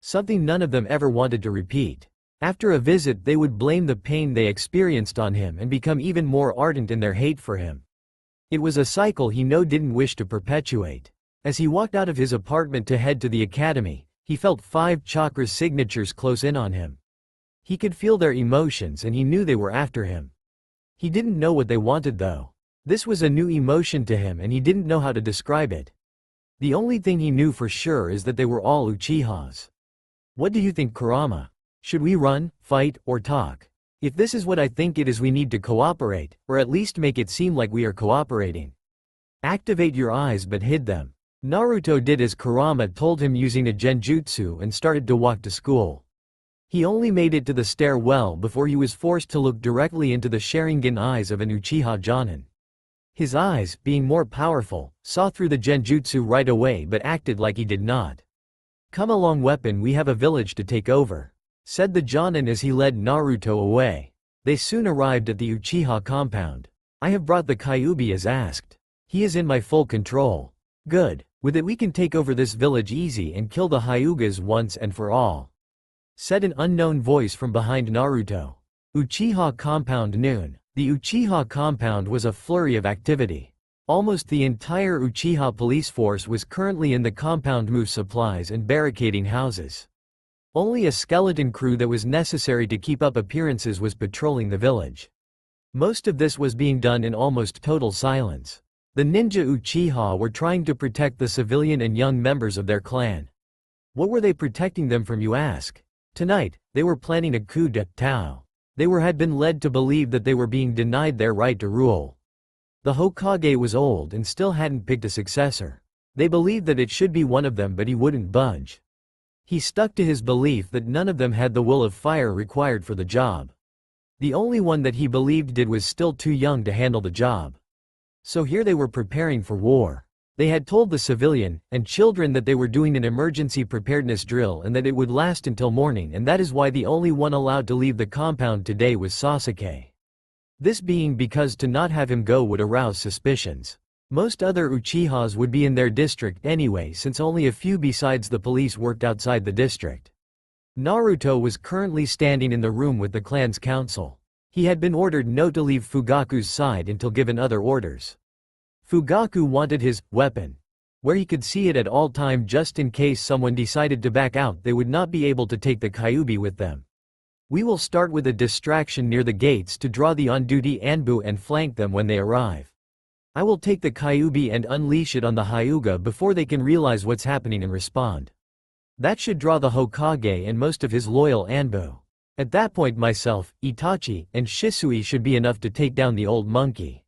Something none of them ever wanted to repeat. After a visit they would blame the pain they experienced on him and become even more ardent in their hate for him. It was a cycle he didn't wish to perpetuate. As he walked out of his apartment to head to the academy, he felt 5 chakra signatures close in on him. He could feel their emotions and he knew they were after him. He didn't know what they wanted though. This was a new emotion to him and he didn't know how to describe it. The only thing he knew for sure is that they were all Uchihas. What do you think, Kurama? Should we run, fight, or talk? If this is what I think it is, we need to cooperate, or at least make it seem like we are cooperating. Activate your eyes but hid them. Naruto did as Kurama told him using a genjutsu and started to walk to school. He only made it to the stairwell before he was forced to look directly into the Sharingan eyes of an Uchiha Jonin. His eyes, being more powerful, saw through the genjutsu right away but acted like he did not. "Come along, weapon, we have a village to take over," said the Jonin as he led Naruto away. They soon arrived at the Uchiha compound. "I have brought the Kyuubi as asked. He is in my full control." "Good. With it we can take over this village easy and kill the Hyugas once and for all," said an unknown voice from behind Naruto. Uchiha compound noon. The Uchiha compound was a flurry of activity. Almost the entire Uchiha police force was currently in the compound moving supplies and barricading houses. Only a skeleton crew that was necessary to keep up appearances was patrolling the village. Most of this was being done in almost total silence. The ninja Uchiha were trying to protect the civilian and young members of their clan. What were they protecting them from, you ask? Tonight, they were planning a coup d'etat. They had been led to believe that they were being denied their right to rule. The Hokage was old and still hadn't picked a successor. They believed that it should be one of them, but he wouldn't budge. He stuck to his belief that none of them had the will of fire required for the job. The only one that he believed did was still too young to handle the job. So here they were preparing for war. They had told the civilian and children that they were doing an emergency preparedness drill and that it would last until morning, and that is why the only one allowed to leave the compound today was Sasuke. This being because to not have him go would arouse suspicions. Most other Uchihas would be in their district anyway, since only a few besides the police worked outside the district. Naruto was currently standing in the room with the clan's council. He had been ordered not to leave Fugaku's side until given other orders. Fugaku wanted his weapon where he could see it at all time, just in case someone decided to back out. They would not be able to take the Kyuubi with them. "We will start with a distraction near the gates to draw the on-duty Anbu and flank them when they arrive. I will take the Kyuubi and unleash it on the Hyuga before they can realize what's happening and respond. That should draw the Hokage and most of his loyal Anbu. At that point myself, Itachi, and Shisui should be enough to take down the old monkey.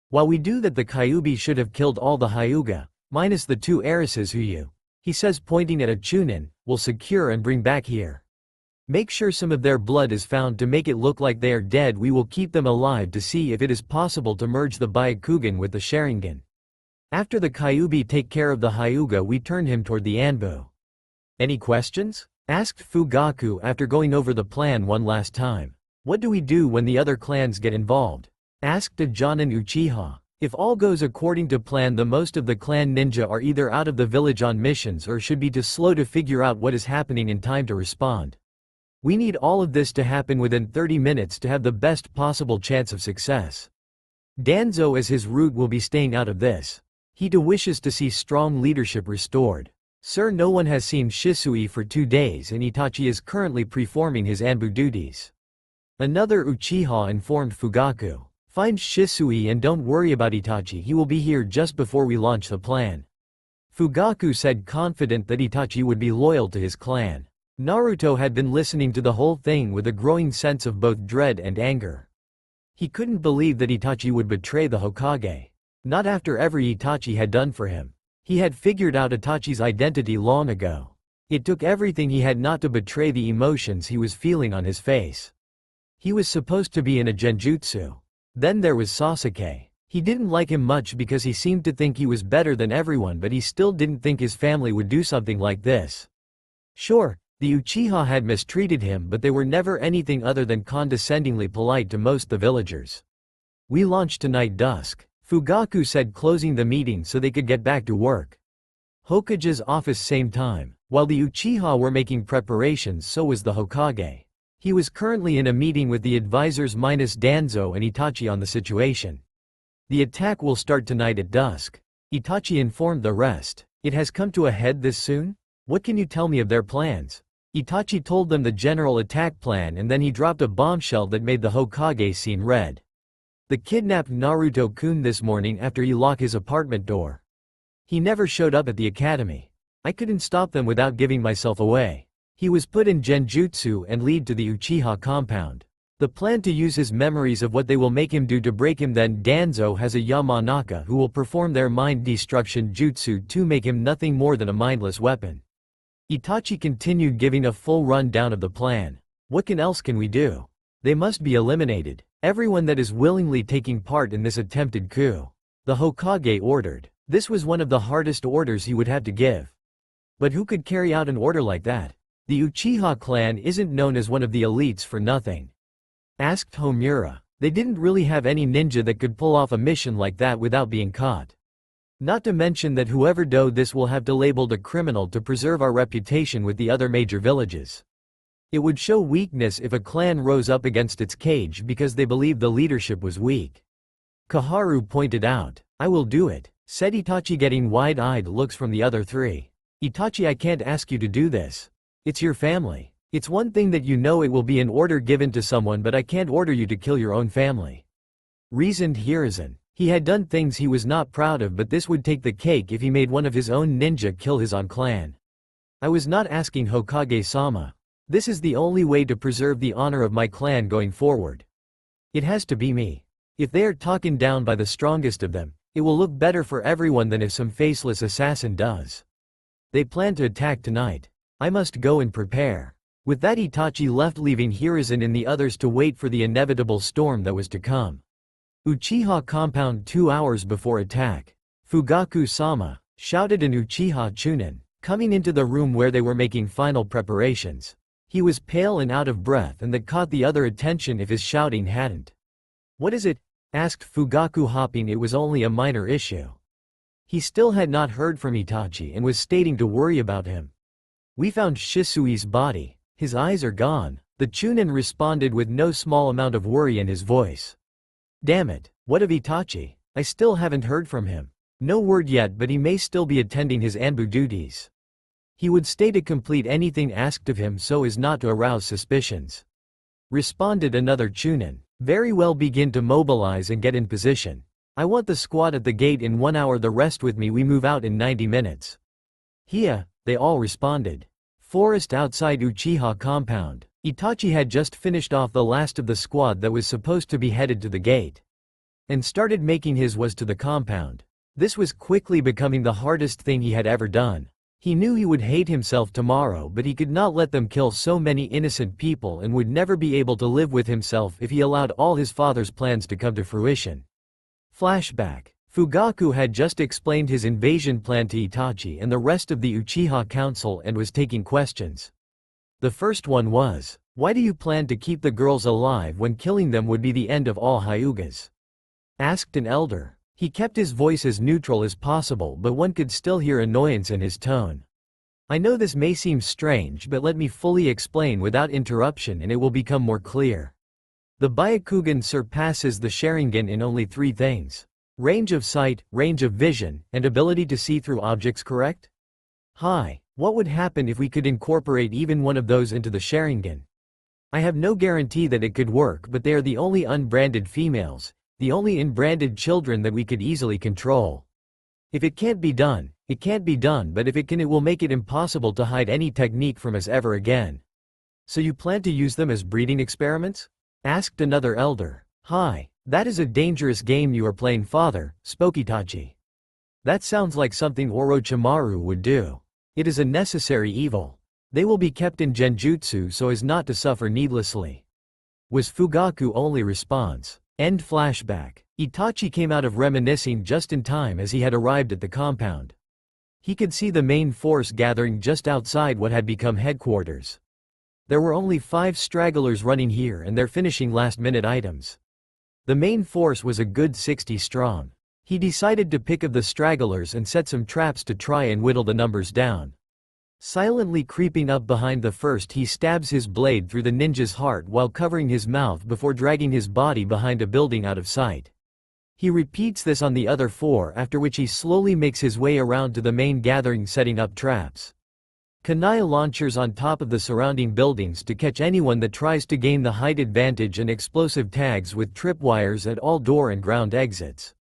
While we do that, the Kyuubi should have killed all the Hyuga, minus the 2 heiresses who you," he says pointing at a Chunin, "will secure and bring back here. Make sure some of their blood is found to make it look like they are dead. We will keep them alive to see if it is possible to merge the Byakugan with the Sharingan. After the Kyuubi take care of the Hyuga, we turn him toward the Anbu." "Any questions?" asked Fugaku after going over the plan one last time. "What do we do when the other clans get involved?" asked a Jonin Uchiha. "If all goes according to plan, the most of the clan ninja are either out of the village on missions or should be too slow to figure out what is happening in time to respond. We need all of this to happen within 30 minutes to have the best possible chance of success. Danzo as his route will be staying out of this. He too wishes to see strong leadership restored. Sir, no one has seen Shisui for 2 days and Itachi is currently performing his Anbu duties." Another Uchiha informed Fugaku. "Find Shisui and don't worry about Itachi, he will be here just before we launch the plan." Fugaku said, confident that Itachi would be loyal to his clan. Naruto had been listening to the whole thing with a growing sense of both dread and anger. He couldn't believe that Itachi would betray the Hokage. Not after every Itachi had done for him. He had figured out Itachi's identity long ago. It took everything he had not to betray the emotions he was feeling on his face. He was supposed to be in a genjutsu. Then there was Sasuke. He didn't like him much because he seemed to think he was better than everyone, but he still didn't think his family would do something like this. Sure, the Uchiha had mistreated him, but they were never anything other than condescendingly polite to most the villagers. We launch tonight dusk, Fugaku said, closing the meeting so they could get back to work. Hokage's office same time. While the Uchiha were making preparations, so was the Hokage. He was currently in a meeting with the advisors minus Danzo and Itachi on the situation. The attack will start tonight at dusk. Itachi informed the rest. It has come to a head this soon? What can you tell me of their plans? Itachi told them the general attack plan, and then he dropped a bombshell that made the Hokage scene red. The kidnapped Naruto-kun this morning after he locked his apartment door. He never showed up at the academy. I couldn't stop them without giving myself away. He was put in genjutsu and lead to the Uchiha compound. The plan to use his memories of what they will make him do to break him. Then Danzo has a Yamanaka who will perform their mind destruction jutsu to make him nothing more than a mindless weapon. Itachi continued, giving a full rundown of the plan. What else can we do? They must be eliminated. Everyone that is willingly taking part in this attempted coup. The Hokage ordered. This was one of the hardest orders he would have to give. But who could carry out an order like that? The Uchiha clan isn't known as one of the elites for nothing. Asked Homura. They didn't really have any ninja that could pull off a mission like that without being caught. Not to mention that whoever do this will have to labeled a criminal to preserve our reputation with the other major villages. It would show weakness if a clan rose up against its cage because they believed the leadership was weak. Kaharu pointed out. I will do it, said Itachi, getting wide-eyed looks from the other three. Itachi, I can't ask you to do this. It's your family. It's one thing that you know it will be an order given to someone, but I can't order you to kill your own family. Reasoned Hiruzen. He had done things he was not proud of, but this would take the cake if he made one of his own ninja kill his own clan. I was not asking Hokage-sama. This is the only way to preserve the honor of my clan going forward. It has to be me. If they are taken down by the strongest of them, it will look better for everyone than if some faceless assassin does. They plan to attack tonight. I must go and prepare. With that, Itachi left, leaving Hiruzen and the others to wait for the inevitable storm that was to come. Uchiha compound 2 hours before attack. Fugaku-sama, shouted an Uchiha Chunin, coming into the room where they were making final preparations. He was pale and out of breath, and that caught the other attention if his shouting hadn't. What is it? Asked Fugaku, hopping. It was only a minor issue. He still had not heard from Itachi and was stating to worry about him. We found Shisui's body. His eyes are gone, the Chunin responded with no small amount of worry in his voice. Damn it, what of Itachi? I still haven't heard from him. No word yet, but he may still be attending his Anbu duties. He would stay to complete anything asked of him so as not to arouse suspicions. Responded another Chunin. Very well, begin to mobilize and get in position. I want the squad at the gate in 1 hour, the rest with me, we move out in 90 minutes. Hiya, they all responded. Forest outside Uchiha compound. Itachi had just finished off the last of the squad that was supposed to be headed to the gate. And started making his way to the compound. This was quickly becoming the hardest thing he had ever done. He knew he would hate himself tomorrow, but he could not let them kill so many innocent people and would never be able to live with himself if he allowed all his father's plans to come to fruition. Flashback. Fugaku had just explained his invasion plan to Itachi and the rest of the Uchiha Council and was taking questions. The first one was, why do you plan to keep the girls alive when killing them would be the end of all Hyugas? Asked an elder. He kept his voice as neutral as possible, but one could still hear annoyance in his tone. I know this may seem strange, but let me fully explain without interruption and it will become more clear. The Byakugan surpasses the Sharingan in only 3 things. Range of sight, range of vision, and ability to see through objects, correct? Hi, what would happen if we could incorporate even one of those into the Sharingan? I have no guarantee that it could work, but they are the only unbranded females, the only unbranded children that we could easily control. If it can't be done, it can't be done, but if it can, it will make it impossible to hide any technique from us ever again. So you plan to use them as breeding experiments? Asked another elder. Hi, that is a dangerous game you are playing, father, spoke Itachi. That sounds like something Orochimaru would do. It is a necessary evil. They will be kept in genjutsu so as not to suffer needlessly. was Fugaku's only response. End flashback. Itachi came out of reminiscing just in time as he had arrived at the compound. He could see the main force gathering just outside what had become headquarters. There were only 5 stragglers running here and they're finishing last-minute items. The main force was a good 60 strong. He decided to pick of the stragglers and set some traps to try and whittle the numbers down. Silently creeping up behind the first, he stabs his blade through the ninja's heart while covering his mouth before dragging his body behind a building out of sight. He repeats this on the other 4, after which he slowly makes his way around to the main gathering, setting up traps. Kunai launchers on top of the surrounding buildings to catch anyone that tries to gain the height advantage, and explosive tags with tripwires at all door and ground exits.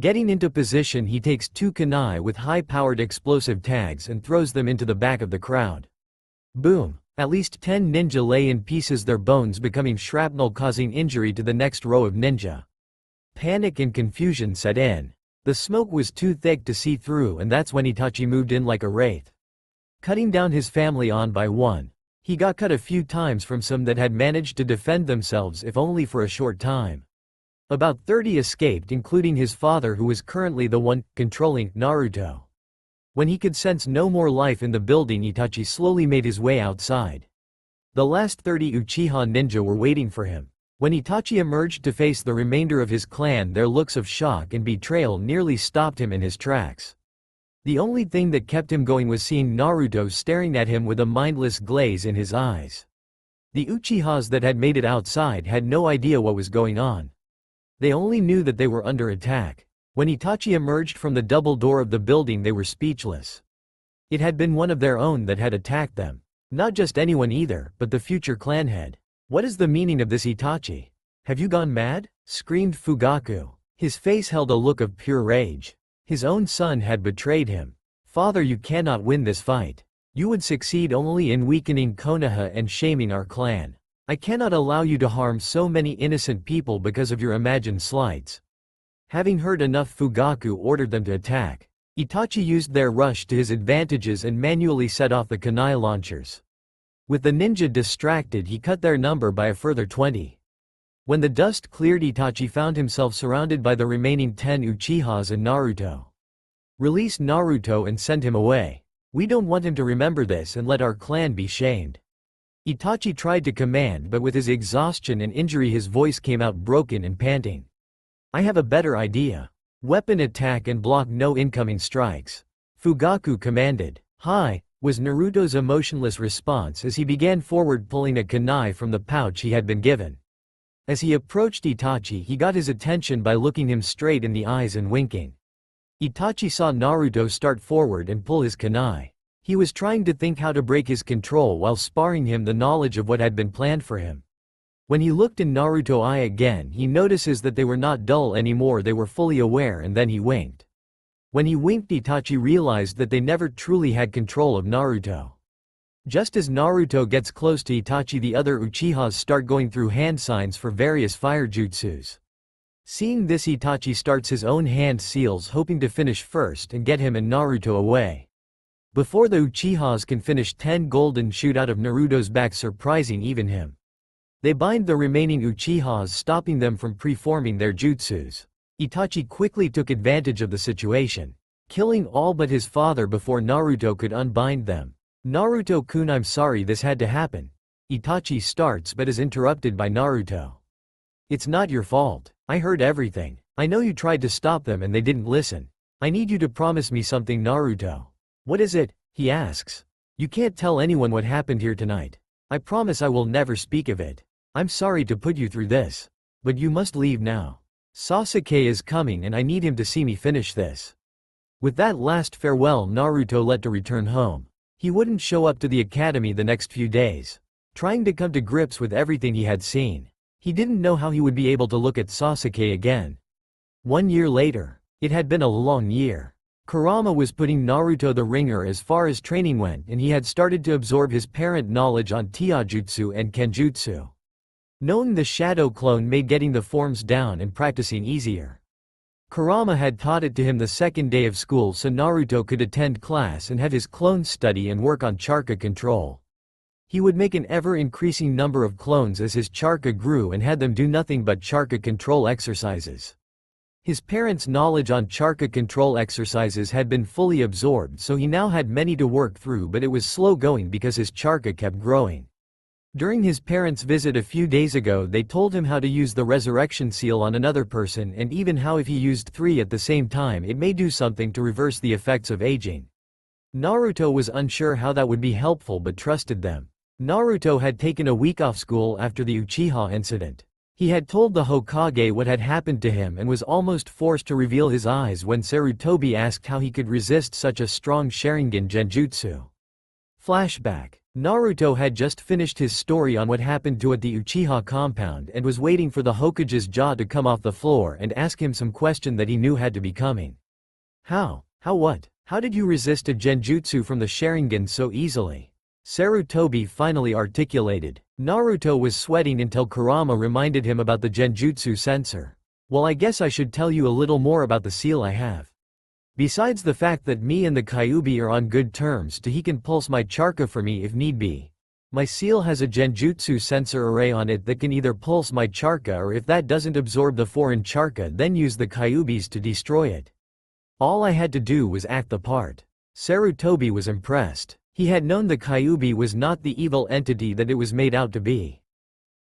Getting into position, he takes 2 kunai with high-powered explosive tags and throws them into the back of the crowd. Boom! At least 10 ninja lay in pieces, their bones becoming shrapnel, causing injury to the next row of ninja. Panic and confusion set in. The smoke was too thick to see through, and that's when Itachi moved in like a wraith, cutting down his family one by one. He got cut a few times from some that had managed to defend themselves, if only for a short time. About 30 escaped, including his father, who was currently the one controlling Naruto. When he could sense no more life in the building, Itachi slowly made his way outside. The last 30 Uchiha ninja were waiting for him. When Itachi emerged to face the remainder of his clan, their looks of shock and betrayal nearly stopped him in his tracks. The only thing that kept him going was seeing Naruto staring at him with a mindless glaze in his eyes. The Uchihas that had made it outside had no idea what was going on. They only knew that they were under attack. When Itachi emerged from the double door of the building, they were speechless. It had been one of their own that had attacked them. Not just anyone either, but the future clan head. "What is the meaning of this, Itachi? Have you gone mad?" screamed Fugaku. His face held a look of pure rage. His own son had betrayed him. "Father, you cannot win this fight. You would succeed only in weakening Konoha and shaming our clan. I cannot allow you to harm so many innocent people because of your imagined slights." Having heard enough, Fugaku ordered them to attack. Itachi used their rush to his advantages and manually set off the kunai launchers. With the ninja distracted, he cut their number by a further 20. When the dust cleared, Itachi found himself surrounded by the remaining 10 Uchihas and Naruto. "Release Naruto and send him away. We don't want him to remember this and let our clan be shamed." Itachi tried to command, but with his exhaustion and injury his voice came out broken and panting. "I have a better idea. Weapon attack and block no incoming strikes," Fugaku commanded. "Hi," was Naruto's emotionless response as he began forward, pulling a kunai from the pouch he had been given. As he approached Itachi, he got his attention by looking him straight in the eyes and winking. Itachi saw Naruto start forward and pull his kunai. He was trying to think how to break his control while sparring him the knowledge of what had been planned for him. When he looked in Naruto's eye again, he notices that they were not dull anymore, they were fully aware, and then he winked. When he winked, Itachi realized that they never truly had control of Naruto. Just as Naruto gets close to Itachi, the other Uchihas start going through hand signs for various fire jutsus. Seeing this, Itachi starts his own hand seals, hoping to finish first and get him and Naruto away. Before the Uchihas can finish, 10 golden shoot out of Naruto's back, surprising even him. They bind the remaining Uchihas, stopping them from preforming their jutsus. Itachi quickly took advantage of the situation, killing all but his father before Naruto could unbind them. "Naruto-kun, I'm sorry this had to happen." Itachi starts but is interrupted by Naruto. "It's not your fault. I heard everything. I know you tried to stop them and they didn't listen. I need you to promise me something, Naruto." "What is it?" he asks. "You can't tell anyone what happened here tonight. I promise I will never speak of it. I'm sorry to put you through this. But you must leave now. Sasuke is coming and I need him to see me finish this." With that last farewell, Naruto let to return home. He wouldn't show up to the academy the next few days. Trying to come to grips with everything he had seen, he didn't know how he would be able to look at Sasuke again. 1 year later. It had been a long year. Kurama was putting Naruto the ringer as far as training went, and he had started to absorb his parent knowledge on Taijutsu and Kenjutsu. Knowing the shadow clone made getting the forms down and practicing easier. Kurama had taught it to him the second day of school so Naruto could attend class and have his clone study and work on chakra control. He would make an ever-increasing number of clones as his chakra grew and had them do nothing but chakra control exercises. His parents' knowledge on chakra control exercises had been fully absorbed, so he now had many to work through, but it was slow going because his chakra kept growing. During his parents' visit a few days ago, they told him how to use the resurrection seal on another person, and even how if he used 3 at the same time it may do something to reverse the effects of aging. Naruto was unsure how that would be helpful but trusted them. Naruto had taken a week off school after the Uchiha incident. He had told the Hokage what had happened to him and was almost forced to reveal his eyes when Sarutobi asked how he could resist such a strong Sharingan genjutsu. Flashback. Naruto had just finished his story on what happened to at the Uchiha compound and was waiting for the Hokage's jaw to come off the floor and ask him some question that he knew had to be coming. How did you resist a genjutsu from the Sharingan so easily? Sarutobi finally articulated. Naruto was sweating until Kurama reminded him about the genjutsu sensor. Well, I guess I should tell you a little more about the seal I have. Besides the fact that me and the Kyuubi are on good terms, he can pulse my chakra for me if need be. My seal has a genjutsu sensor array on it that can either pulse my chakra, or if that doesn't absorb the foreign chakra, then use the Kyuubi's to destroy it. All I had to do was act the part. Sarutobi was impressed. He had known the Kyuubi was not the evil entity that it was made out to be.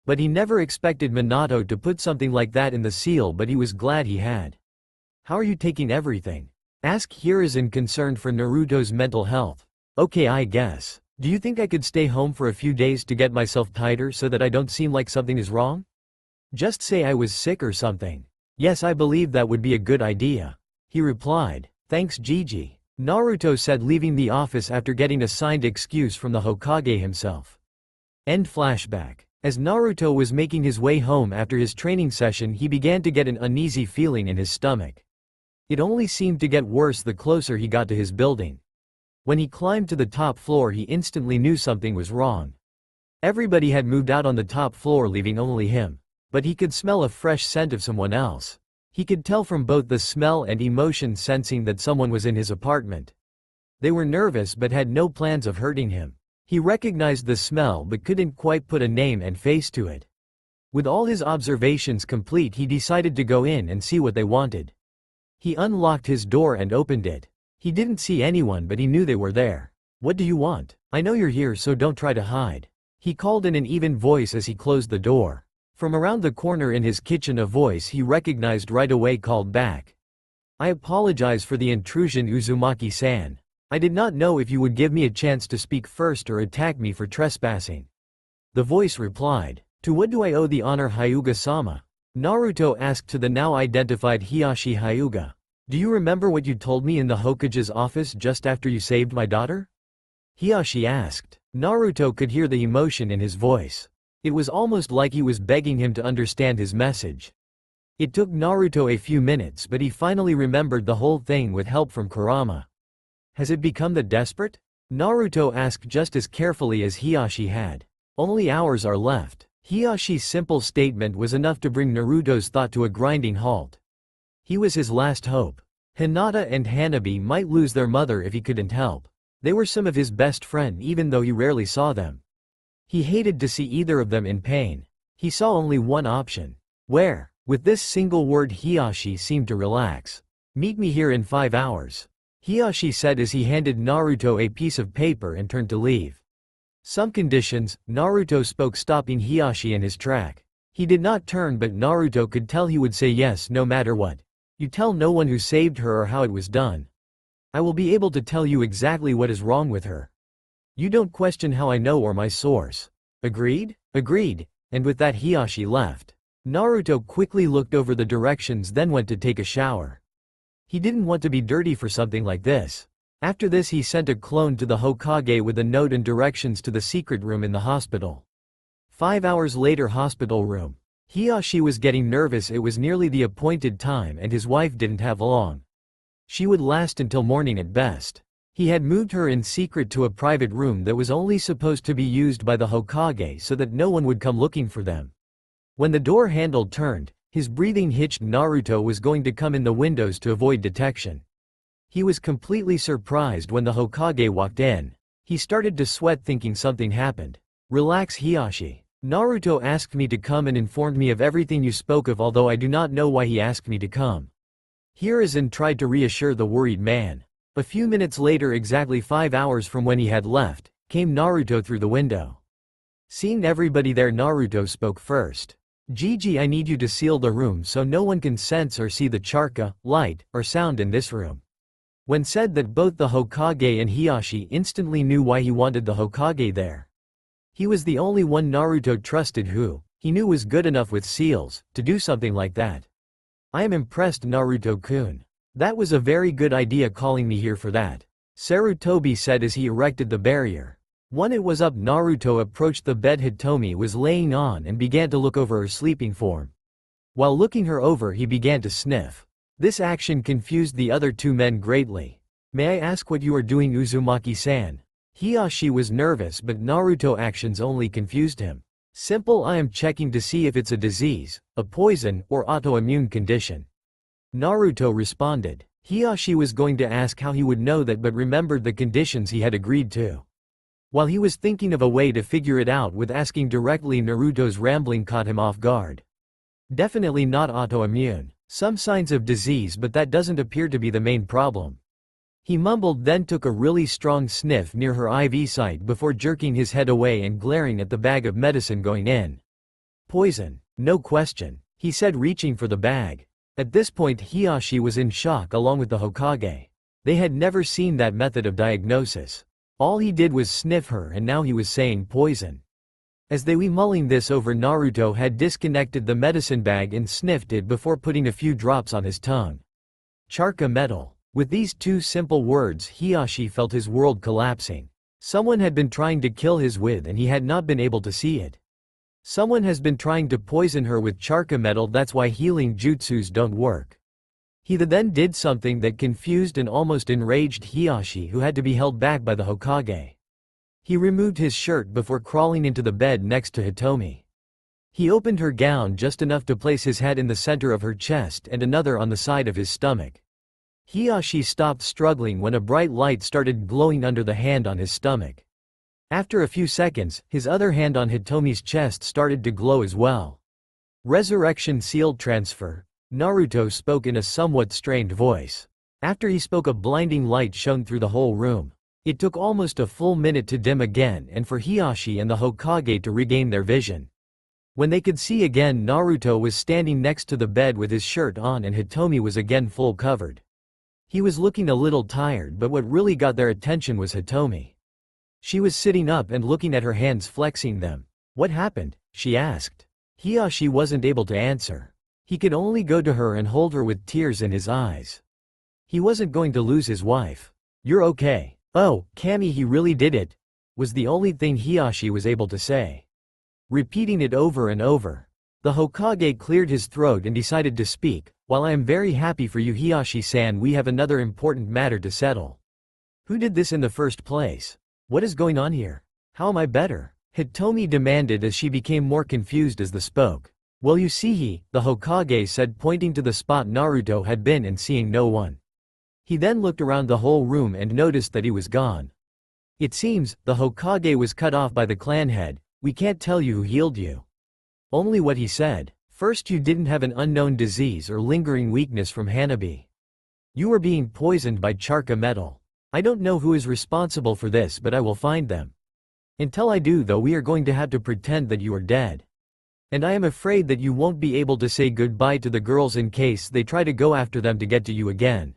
But he never expected Minato to put something like that in the seal, but he was glad he had. How are you taking everything? Asked Hiruzen, concerned for Naruto's mental health. Okay, I guess. Do you think I could stay home for a few days to get myself tighter so that I don't seem like something is wrong? Just say I was sick or something. Yes, I believe that would be a good idea. He replied. Thanks, Gigi. Naruto said, leaving the office after getting a signed excuse from the Hokage himself. End flashback. As Naruto was making his way home after his training session, he began to get an uneasy feeling in his stomach. It only seemed to get worse the closer he got to his building. When he climbed to the top floor, he instantly knew something was wrong. Everybody had moved out on the top floor, leaving only him. But he could smell a fresh scent of someone else. He could tell from both the smell and emotion sensing that someone was in his apartment. They were nervous but had no plans of hurting him. He recognized the smell but couldn't quite put a name and face to it. With all his observations complete, he decided to go in and see what they wanted. He unlocked his door and opened it. He didn't see anyone, but he knew they were there. What do you want? I know you're here, so don't try to hide. He called in an even voice as he closed the door. From around the corner in his kitchen, a voice he recognized right away called back. I apologize for the intrusion, Uzumaki-san. I did not know if you would give me a chance to speak first or attack me for trespassing. The voice replied. To what do I owe the honor, Hyuga-sama? Naruto asked to the now identified Hiyashi Hyuga. Do you remember what you told me in the Hokage's office just after you saved my daughter? Hiyashi asked. Naruto could hear the emotion in his voice. It was almost like he was begging him to understand his message. It took Naruto a few minutes, but he finally remembered the whole thing with help from Kurama. Has it become that desperate? Naruto asked just as carefully as Hiyashi had. Only hours are left. Hiyashi's simple statement was enough to bring Naruto's thought to a grinding halt. He was his last hope. Hinata and Hanabi might lose their mother if he couldn't help. They were some of his best friends, even though he rarely saw them. He hated to see either of them in pain. He saw only one option. Where? With this single word, Hiyashi seemed to relax. Meet me here in 5 hours. Hiyashi said as he handed Naruto a piece of paper and turned to leave. Some conditions, Naruto spoke, stopping Hiyashi in his track. He did not turn, but Naruto could tell he would say yes no matter what. You tell no one who saved her or how it was done. I will be able to tell you exactly what is wrong with her. You don't question how I know or my source. Agreed? Agreed. And with that, Hiyashi left. Naruto quickly looked over the directions, then went to take a shower. He didn't want to be dirty for something like this. After this, he sent a clone to the Hokage with a note and directions to the secret room in the hospital. 5 hours later, hospital room. Hiyashi was getting nervous. It was nearly the appointed time and his wife didn't have long. She would last until morning at best. He had moved her in secret to a private room that was only supposed to be used by the Hokage so that no one would come looking for them. When the door handle turned, his breathing hitched. Naruto was going to come in the windows to avoid detection. He was completely surprised when the Hokage walked in. He started to sweat, thinking something happened. Relax, Hiyashi. Naruto asked me to come and informed me of everything you spoke of, although I do not know why he asked me to come. Hiruzen tried to reassure the worried man. A few minutes later, exactly 5 hours from when he had left, came Naruto through the window. Seeing everybody there, Naruto spoke first. Gigi, I need you to seal the room so no one can sense or see the charka, light, or sound in this room. When said that, both the Hokage and Hiyashi instantly knew why he wanted the Hokage there. He was the only one Naruto trusted who, he knew, was good enough with seals to do something like that. I am impressed, Naruto-kun. That was a very good idea calling me here for that, Sarutobi said as he erected the barrier. When it was up, Naruto approached the bed Hitomi was laying on and began to look over her sleeping form. While looking her over, he began to sniff. This action confused the other two men greatly. May I ask what you are doing, Uzumaki-san? Hiyashi was nervous, but Naruto's actions only confused him. Simple, I am checking to see if it's a disease, a poison, or autoimmune condition. Naruto responded. Hiyashi was going to ask how he would know that, but remembered the conditions he had agreed to. While he was thinking of a way to figure it out with asking directly, Naruto's rambling caught him off guard. Definitely not autoimmune. Some signs of disease, but that doesn't appear to be the main problem. He mumbled, then took a really strong sniff near her IV site before jerking his head away and glaring at the bag of medicine going in. Poison, no question, he said, reaching for the bag. At this point, Hiyashi was in shock along with the Hokage. They had never seen that method of diagnosis. All he did was sniff her, and now he was saying poison. As they were mulling this over, Naruto had disconnected the medicine bag and sniffed it before putting a few drops on his tongue. Charka metal. With these two simple words, Hiyashi felt his world collapsing. Someone had been trying to kill his with, and he had not been able to see it. Someone has been trying to poison her with charka metal, that's why healing jutsus don't work. He then did something that confused and almost enraged Hiyashi, who had to be held back by the Hokage. He removed his shirt before crawling into the bed next to Hitomi. He opened her gown just enough to place his head in the center of her chest and another on the side of his stomach. Hiyashi stopped struggling when a bright light started glowing under the hand on his stomach. After a few seconds, his other hand on Hitomi's chest started to glow as well. Resurrection sealed transfer. Naruto spoke in a somewhat strained voice. After he spoke, a blinding light shone through the whole room. It took almost a full minute to dim again and for Hiyashi and the Hokage to regain their vision. When they could see again, Naruto was standing next to the bed with his shirt on and Hitomi was again full covered. He was looking a little tired, but what really got their attention was Hitomi. She was sitting up and looking at her hands, flexing them. What happened? She asked. Hiyashi wasn't able to answer. He could only go to her and hold her with tears in his eyes. He wasn't going to lose his wife. You're okay. Oh, Kami, he really did it, was the only thing Hiyashi was able to say. Repeating it over and over. The Hokage cleared his throat and decided to speak. While I am very happy for you, Hiyashi-san, we have another important matter to settle. Who did this in the first place? What is going on here? How am I better? Hitomi demanded as she became more confused as they spoke. Well, you see, the Hokage said, pointing to the spot Naruto had been and seeing no one. He then looked around the whole room and noticed that he was gone. It seems, the Hokage was cut off by the clan head. We can't tell you who healed you. Only what he said. First, you didn't have an unknown disease or lingering weakness from Hanabi. You were being poisoned by charka metal. I don't know who is responsible for this, but I will find them. Until I do, though, we are going to have to pretend that you are dead. And I am afraid that you won't be able to say goodbye to the girls in case they try to go after them to get to you again.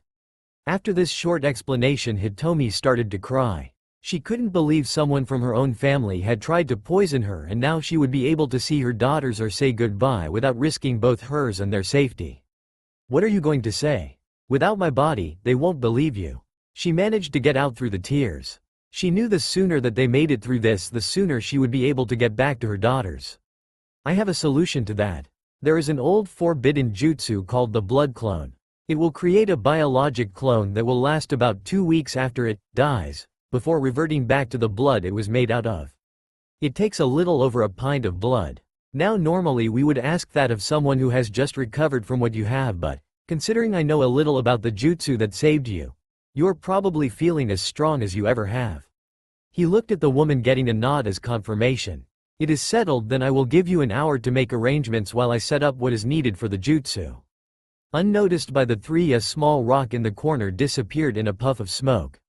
After this short explanation, Hitomi started to cry. She couldn't believe someone from her own family had tried to poison her, and now she would be able to see her daughters or say goodbye without risking both hers and their safety. What are you going to say? Without my body, they won't believe you. She managed to get out through the tears. She knew the sooner that they made it through this, the sooner she would be able to get back to her daughters. I have a solution to that. There is an old forbidden jutsu called the blood clone. It will create a biologic clone that will last about 2 weeks after it dies, before reverting back to the blood it was made out of. It takes a little over a pint of blood. Now normally we would ask that of someone who has just recovered from what you have, but considering I know a little about the jutsu that saved you, you are probably feeling as strong as you ever have. He looked at the woman, getting a nod as confirmation. "It is settled, then I will give you an hour to make arrangements while I set up what is needed for the jutsu." Unnoticed by the three, a small rock in the corner disappeared in a puff of smoke.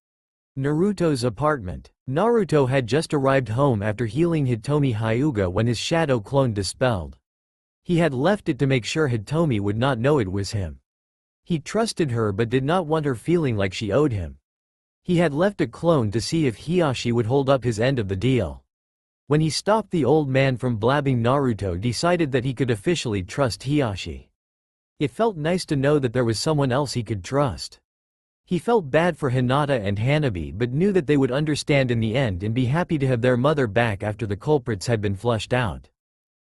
Naruto's apartment. Naruto had just arrived home after healing Hitomi Hyuga when his shadow clone dispelled. He had left it to make sure Hitomi would not know it was him. He trusted her but did not want her feeling like she owed him. He had left a clone to see if Hiyashi would hold up his end of the deal. When he stopped the old man from blabbing, Naruto decided that he could officially trust Hiyashi. It felt nice to know that there was someone else he could trust. He felt bad for Hinata and Hanabi but knew that they would understand in the end and be happy to have their mother back after the culprits had been flushed out.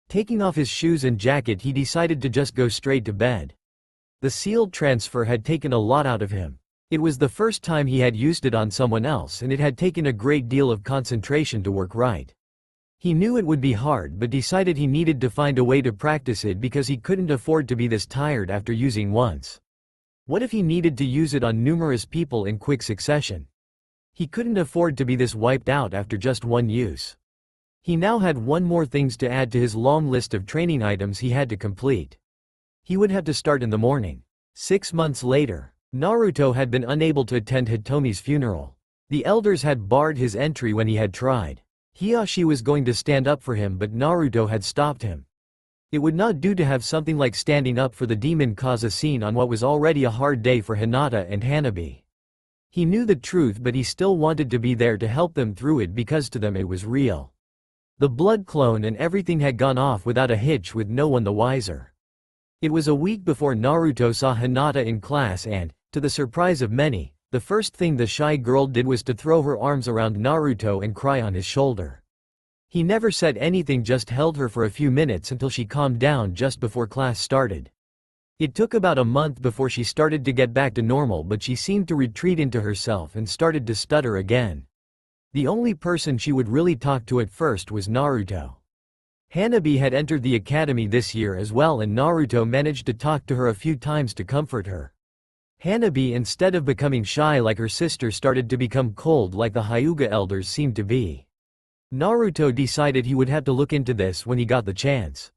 Taking off his shoes and jacket, he decided to just go straight to bed. The sealed transfer had taken a lot out of him. It was the first time he had used it on someone else, and it had taken a great deal of concentration to work right. He knew it would be hard but decided he needed to find a way to practice it because he couldn't afford to be this tired after using once. What if he needed to use it on numerous people in quick succession? He couldn't afford to be this wiped out after just one use. He now had one more things to add to his long list of training items he had to complete. He would have to start in the morning. 6 months later, Naruto had been unable to attend Hitomi's funeral. The elders had barred his entry when he had tried. Hiyashi was going to stand up for him but Naruto had stopped him. It would not do to have something like standing up for the demon cause a scene on what was already a hard day for Hinata and Hanabi. He knew the truth but he still wanted to be there to help them through it because to them it was real. The blood clone and everything had gone off without a hitch, with no one the wiser. It was a week before Naruto saw Hinata in class and, to the surprise of many, the first thing the shy girl did was to throw her arms around Naruto and cry on his shoulder. He never said anything, just held her for a few minutes until she calmed down just before class started. It took about a month before she started to get back to normal, but she seemed to retreat into herself and started to stutter again. The only person she would really talk to at first was Naruto. Hanabi had entered the academy this year as well, and Naruto managed to talk to her a few times to comfort her. Hanabi, instead of becoming shy like her sister, started to become cold like the Hyuga elders seemed to be. Naruto decided he would have to look into this when he got the chance.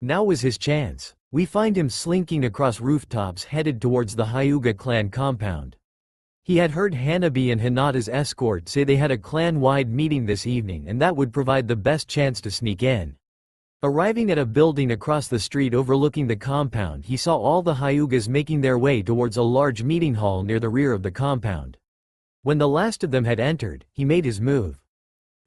Now was his chance. We find him slinking across rooftops headed towards the Hyuga clan compound. He had heard Hanabi and Hinata's escort say they had a clan-wide meeting this evening and that would provide the best chance to sneak in. Arriving at a building across the street overlooking the compound, he saw all the Hyugas making their way towards a large meeting hall near the rear of the compound. When the last of them had entered, he made his move.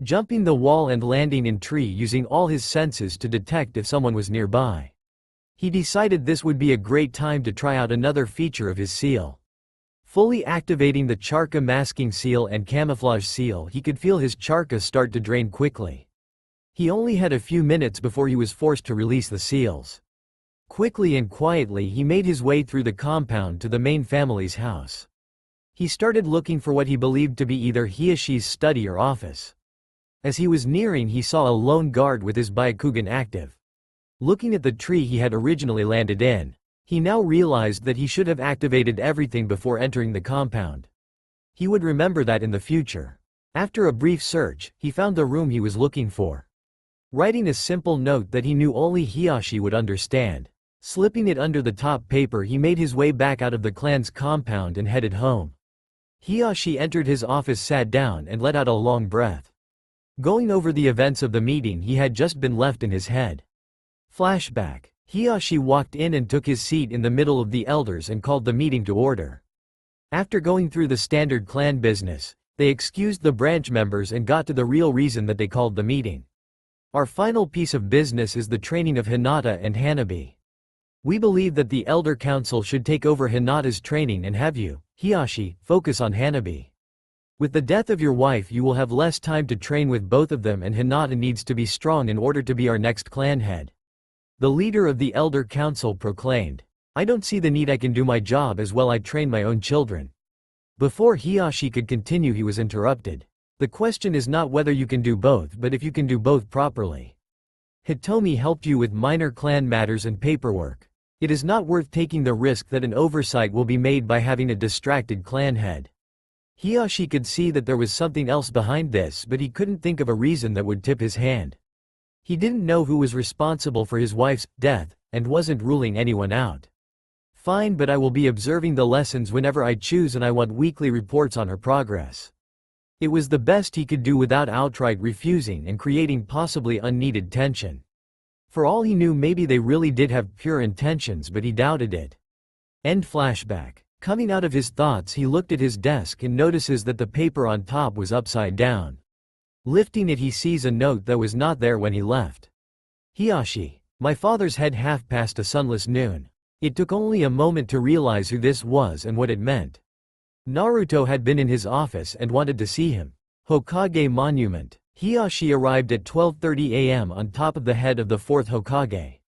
Jumping the wall and landing in tree, using all his senses to detect if someone was nearby. He decided this would be a great time to try out another feature of his seal. Fully activating the Charka masking seal and camouflage seal, he could feel his Charka start to drain quickly. He only had a few minutes before he was forced to release the seals. Quickly and quietly he made his way through the compound to the main family's house. He started looking for what he believed to be either Hiyashi's study or office. As he was nearing, he saw a lone guard with his Byakugan active. Looking at the tree he had originally landed in, he now realized that he should have activated everything before entering the compound. He would remember that in the future. After a brief search, he found the room he was looking for. Writing a simple note that he knew only Hiyashi would understand. Slipping it under the top paper, he made his way back out of the clan's compound and headed home. Hiyashi entered his office, sat down and let out a long breath. Going over the events of the meeting he had just been left in his head. Flashback. Hiyashi walked in and took his seat in the middle of the elders and called the meeting to order. After going through the standard clan business, they excused the branch members and got to the real reason that they called the meeting. Our final piece of business is the training of Hinata and Hanabi. We believe that the Elder Council should take over Hinata's training and have you, Hiyashi, focus on Hanabi. With the death of your wife you will have less time to train with both of them, and Hinata needs to be strong in order to be our next clan head. The leader of the Elder Council proclaimed. I don't see the need, I can do my job as well, I train my own children. Before Hiyashi could continue he was interrupted. The question is not whether you can do both but if you can do both properly. Hitomi helped you with minor clan matters and paperwork. It is not worth taking the risk that an oversight will be made by having a distracted clan head. Hiyashi could see that there was something else behind this, but he couldn't think of a reason that would tip his hand. He didn't know who was responsible for his wife's death, and wasn't ruling anyone out. Fine, but I will be observing the lessons whenever I choose, and I want weekly reports on her progress. It was the best he could do without outright refusing and creating possibly unneeded tension. For all he knew, maybe they really did have pure intentions, but he doubted it. End flashback. Coming out of his thoughts, he looked at his desk and notices that the paper on top was upside down. Lifting it, he sees a note that was not there when he left. Hiyashi, my father's head, half past a sunless noon. It took only a moment to realize who this was and what it meant. Naruto had been in his office and wanted to see him. Hokage Monument. Hiyashi arrived at 12:30 a.m. on top of the head of the 4th Hokage.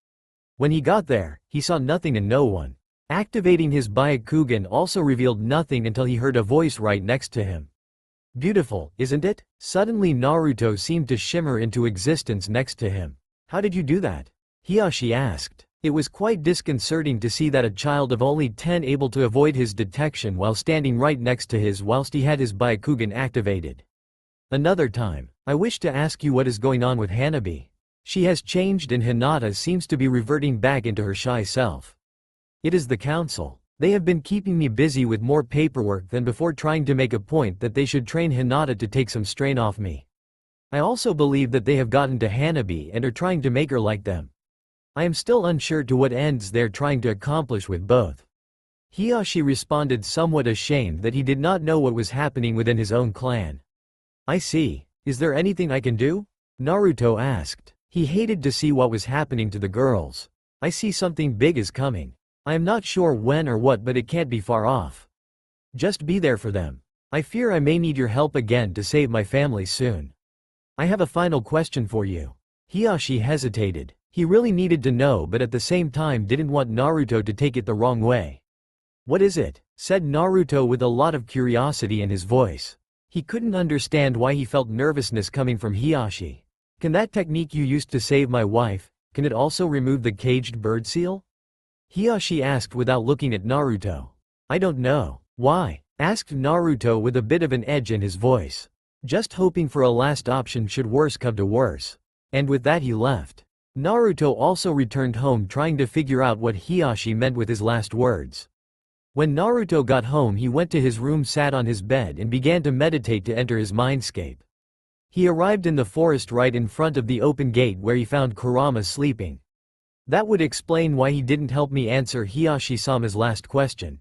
When he got there, he saw nothing and no one. Activating his Byakugan also revealed nothing until he heard a voice right next to him. Beautiful, isn't it? Suddenly Naruto seemed to shimmer into existence next to him. How did you do that? Hiyashi asked. It was quite disconcerting to see that a child of only 10 able to avoid his detection while standing right next to his whilst he had his Byakugan activated. Another time, I wish to ask you what is going on with Hanabi. She has changed and Hinata seems to be reverting back into her shy self. It is the council. They have been keeping me busy with more paperwork than before, trying to make a point that they should train Hinata to take some strain off me. I also believe that they have gotten to Hanabi and are trying to make her like them. I am still unsure to what ends they're trying to accomplish with both. Hiyashi responded, somewhat ashamed that he did not know what was happening within his own clan. I see. Is there anything I can do? Naruto asked. He hated to see what was happening to the girls. I see something big is coming. I am not sure when or what, but it can't be far off. Just be there for them. I fear I may need your help again to save my family soon. I have a final question for you. Hiyashi hesitated. He really needed to know, but at the same time didn't want Naruto to take it the wrong way. What is it? Said Naruto with a lot of curiosity in his voice. He couldn't understand why he felt nervousness coming from Hiyashi. Can that technique you used to save my wife, can it also remove the caged bird seal? Hiyashi asked without looking at Naruto. I don't know. Why? Asked Naruto with a bit of an edge in his voice. Just hoping for a last option should worse come to worse. And with that he left. Naruto also returned home, trying to figure out what Hiyashi meant with his last words. When Naruto got home, he went to his room, sat on his bed and began to meditate to enter his mindscape. He arrived in the forest right in front of the open gate where he found Kurama sleeping. That would explain why he didn't help me answer Hiyashi-sama's last question.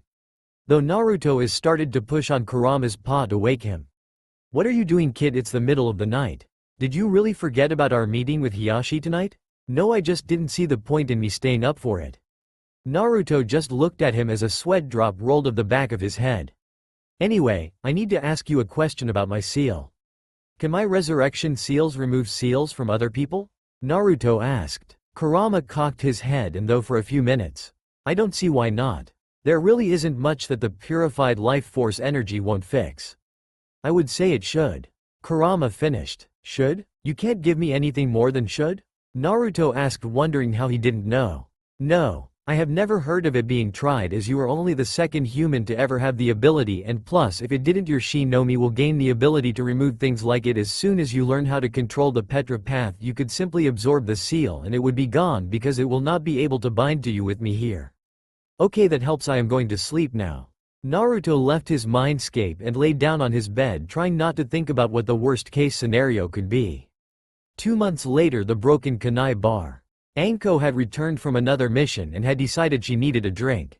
Though Naruto has started to push on Kurama's paw to wake him. What are you doing, kid? It's the middle of the night. Did you really forget about our meeting with Hiyashi tonight? No, I just didn't see the point in me staying up for it. Naruto just looked at him as a sweat drop rolled off the back of his head. Anyway, I need to ask you a question about my seal. Can my resurrection seals remove seals from other people? Naruto asked. Kurama cocked his head, and though for a few minutes, I don't see why not. There really isn't much that the purified life force energy won't fix. I would say it should. Kurama finished. Should? You can't give me anything more than should? Naruto asked, wondering how he didn't know. No, I have never heard of it being tried, as you are only the second human to ever have the ability, and plus if it didn't, your Shinomi will gain the ability to remove things like it as soon as you learn how to control the Petra path. You could simply absorb the seal and it would be gone because it will not be able to bind to you with me here. Okay, that helps. I am going to sleep now. Naruto left his mindscape and laid down on his bed, trying not to think about what the worst case scenario could be. 2 months later, the broken Kanai bar. Anko had returned from another mission and had decided she needed a drink.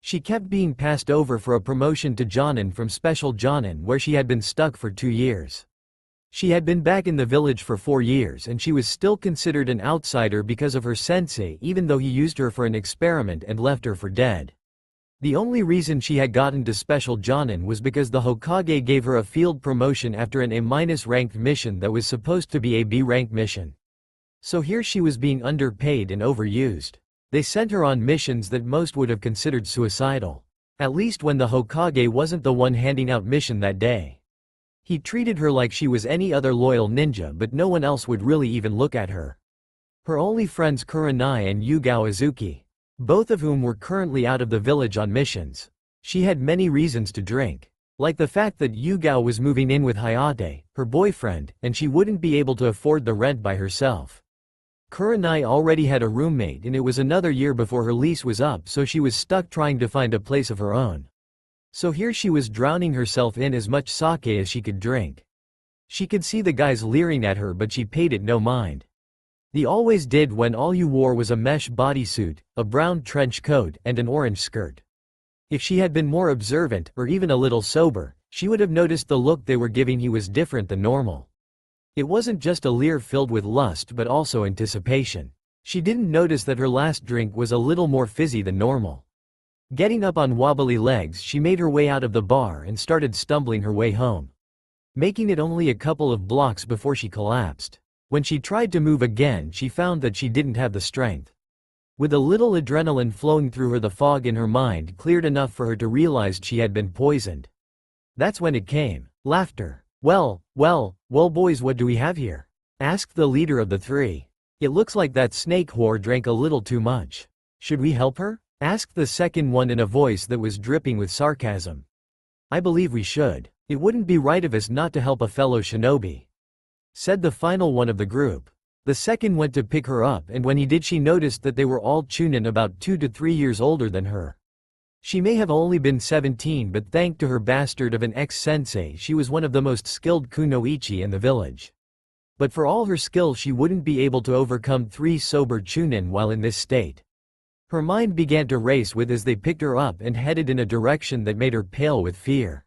She kept being passed over for a promotion to Jonin from Special Jonin, where she had been stuck for 2 years. She had been back in the village for 4 years and she was still considered an outsider because of her sensei, even though he used her for an experiment and left her for dead. The only reason she had gotten to Special Jonin was because the Hokage gave her a field promotion after an A- ranked mission that was supposed to be a B rank mission. So here she was being underpaid and overused. They sent her on missions that most would have considered suicidal. At least when the Hokage wasn't the one handing out mission that day. He treated her like she was any other loyal ninja, but no one else would really even look at her. Her only friends Kurenai and Yugao Azuki, both of whom were currently out of the village on missions. She had many reasons to drink. Like the fact that Yugao was moving in with Hayate, her boyfriend, and she wouldn't be able to afford the rent by herself. Kurenai already had a roommate and it was another year before her lease was up, so she was stuck trying to find a place of her own. So here she was drowning herself in as much sake as she could drink. She could see the guys leering at her, but she paid it no mind. They always did when all you wore was a mesh bodysuit, a brown trench coat, and an orange skirt. If she had been more observant, or even a little sober, she would have noticed the look they were giving he was different than normal. It wasn't just a leer filled with lust but also anticipation. She didn't notice that her last drink was a little more fizzy than normal. Getting up on wobbly legs, she made her way out of the bar and started stumbling her way home, making it only a couple of blocks before she collapsed. When she tried to move again, she found that she didn't have the strength. With a little adrenaline flowing through her, the fog in her mind cleared enough for her to realize she had been poisoned. That's when it came. Laughter. Well, boys, what do we have here?" asked the leader of the three. "It looks like that snake whore drank a little too much. Should we help her?" asked the second one in a voice that was dripping with sarcasm. "I believe we should. It wouldn't be right of us not to help a fellow shinobi," said the final one of the group. The second went to pick her up, and when he did, she noticed that they were all chunin about 2 to 3 years older than her. She may have only been 17, but thanks to her bastard of an ex-sensei, she was one of the most skilled kunoichi in the village. But for all her skill, she wouldn't be able to overcome 3 sober chunin while in this state. Her mind began to race as they picked her up and headed in a direction that made her pale with fear.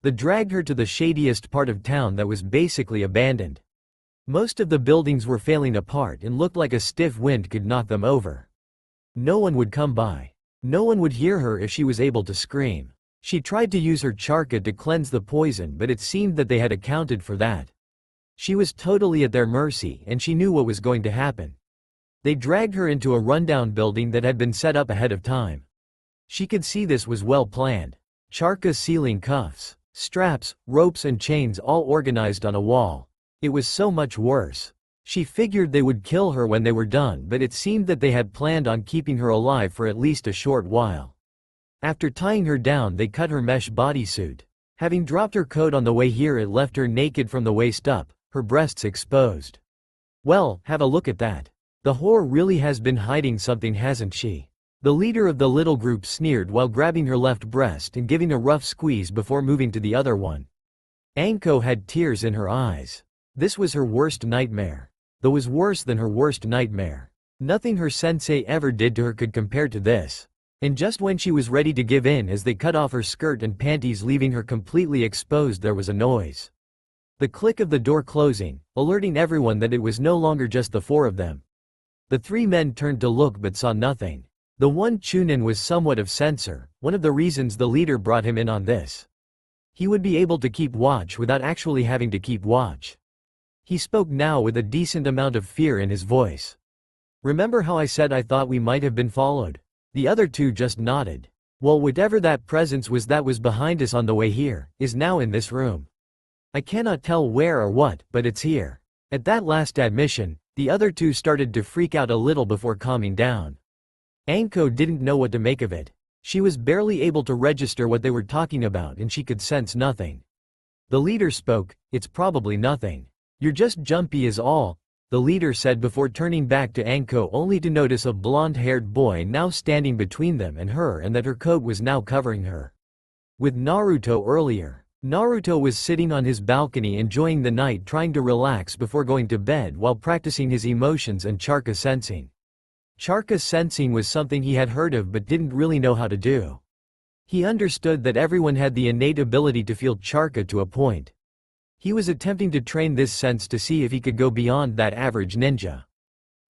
They dragged her to the shadiest part of town that was basically abandoned. Most of the buildings were falling apart and looked like a stiff wind could knock them over. No one would come by. No one would hear her if she was able to scream. She tried to use her charka to cleanse the poison, but it seemed that they had accounted for that. She was totally at their mercy, and she knew what was going to happen. They dragged her into a rundown building that had been set up ahead of time. She could see this was well planned. Charka ceiling cuffs, straps, ropes and chains all organized on a wall. It was so much worse. She figured they would kill her when they were done, but it seemed that they had planned on keeping her alive for at least a short while. After tying her down, they cut her mesh bodysuit. Having dropped her coat on the way here, it left her naked from the waist up, her breasts exposed. "Well, have a look at that. The whore really has been hiding something, hasn't she?" The leader of the little group sneered while grabbing her left breast and giving a rough squeeze before moving to the other one. Anko had tears in her eyes. This was her worst nightmare. Though was worse than her worst nightmare. Nothing her sensei ever did to her could compare to this. And just when she was ready to give in as they cut off her skirt and panties, leaving her completely exposed, there was a noise. The click of the door closing, alerting everyone that it was no longer just the 4 of them. The 3 men turned to look but saw nothing. The one chunin was somewhat of censor, one of the reasons the leader brought him in on this. He would be able to keep watch without actually having to keep watch. He spoke now with a decent amount of fear in his voice. "Remember how I said I thought we might have been followed?" The other 2 just nodded. "Well, whatever that presence was that was behind us on the way here, is now in this room. I cannot tell where or what, but it's here." At that last admission, the other 2 started to freak out a little before calming down. Anko didn't know what to make of it. She was barely able to register what they were talking about and she could sense nothing. The leader spoke. "It's probably nothing. You're just jumpy is all," the leader said before turning back to Anko, only to notice a blonde-haired boy now standing between them and her, and that her coat was now covering her. With Naruto earlier. Naruto was sitting on his balcony enjoying the night, trying to relax before going to bed while practicing his emotions and charka sensing. Charka sensing was something he had heard of but didn't really know how to do. He understood that everyone had the innate ability to feel charka to a point. He was attempting to train this sense to see if he could go beyond that average ninja.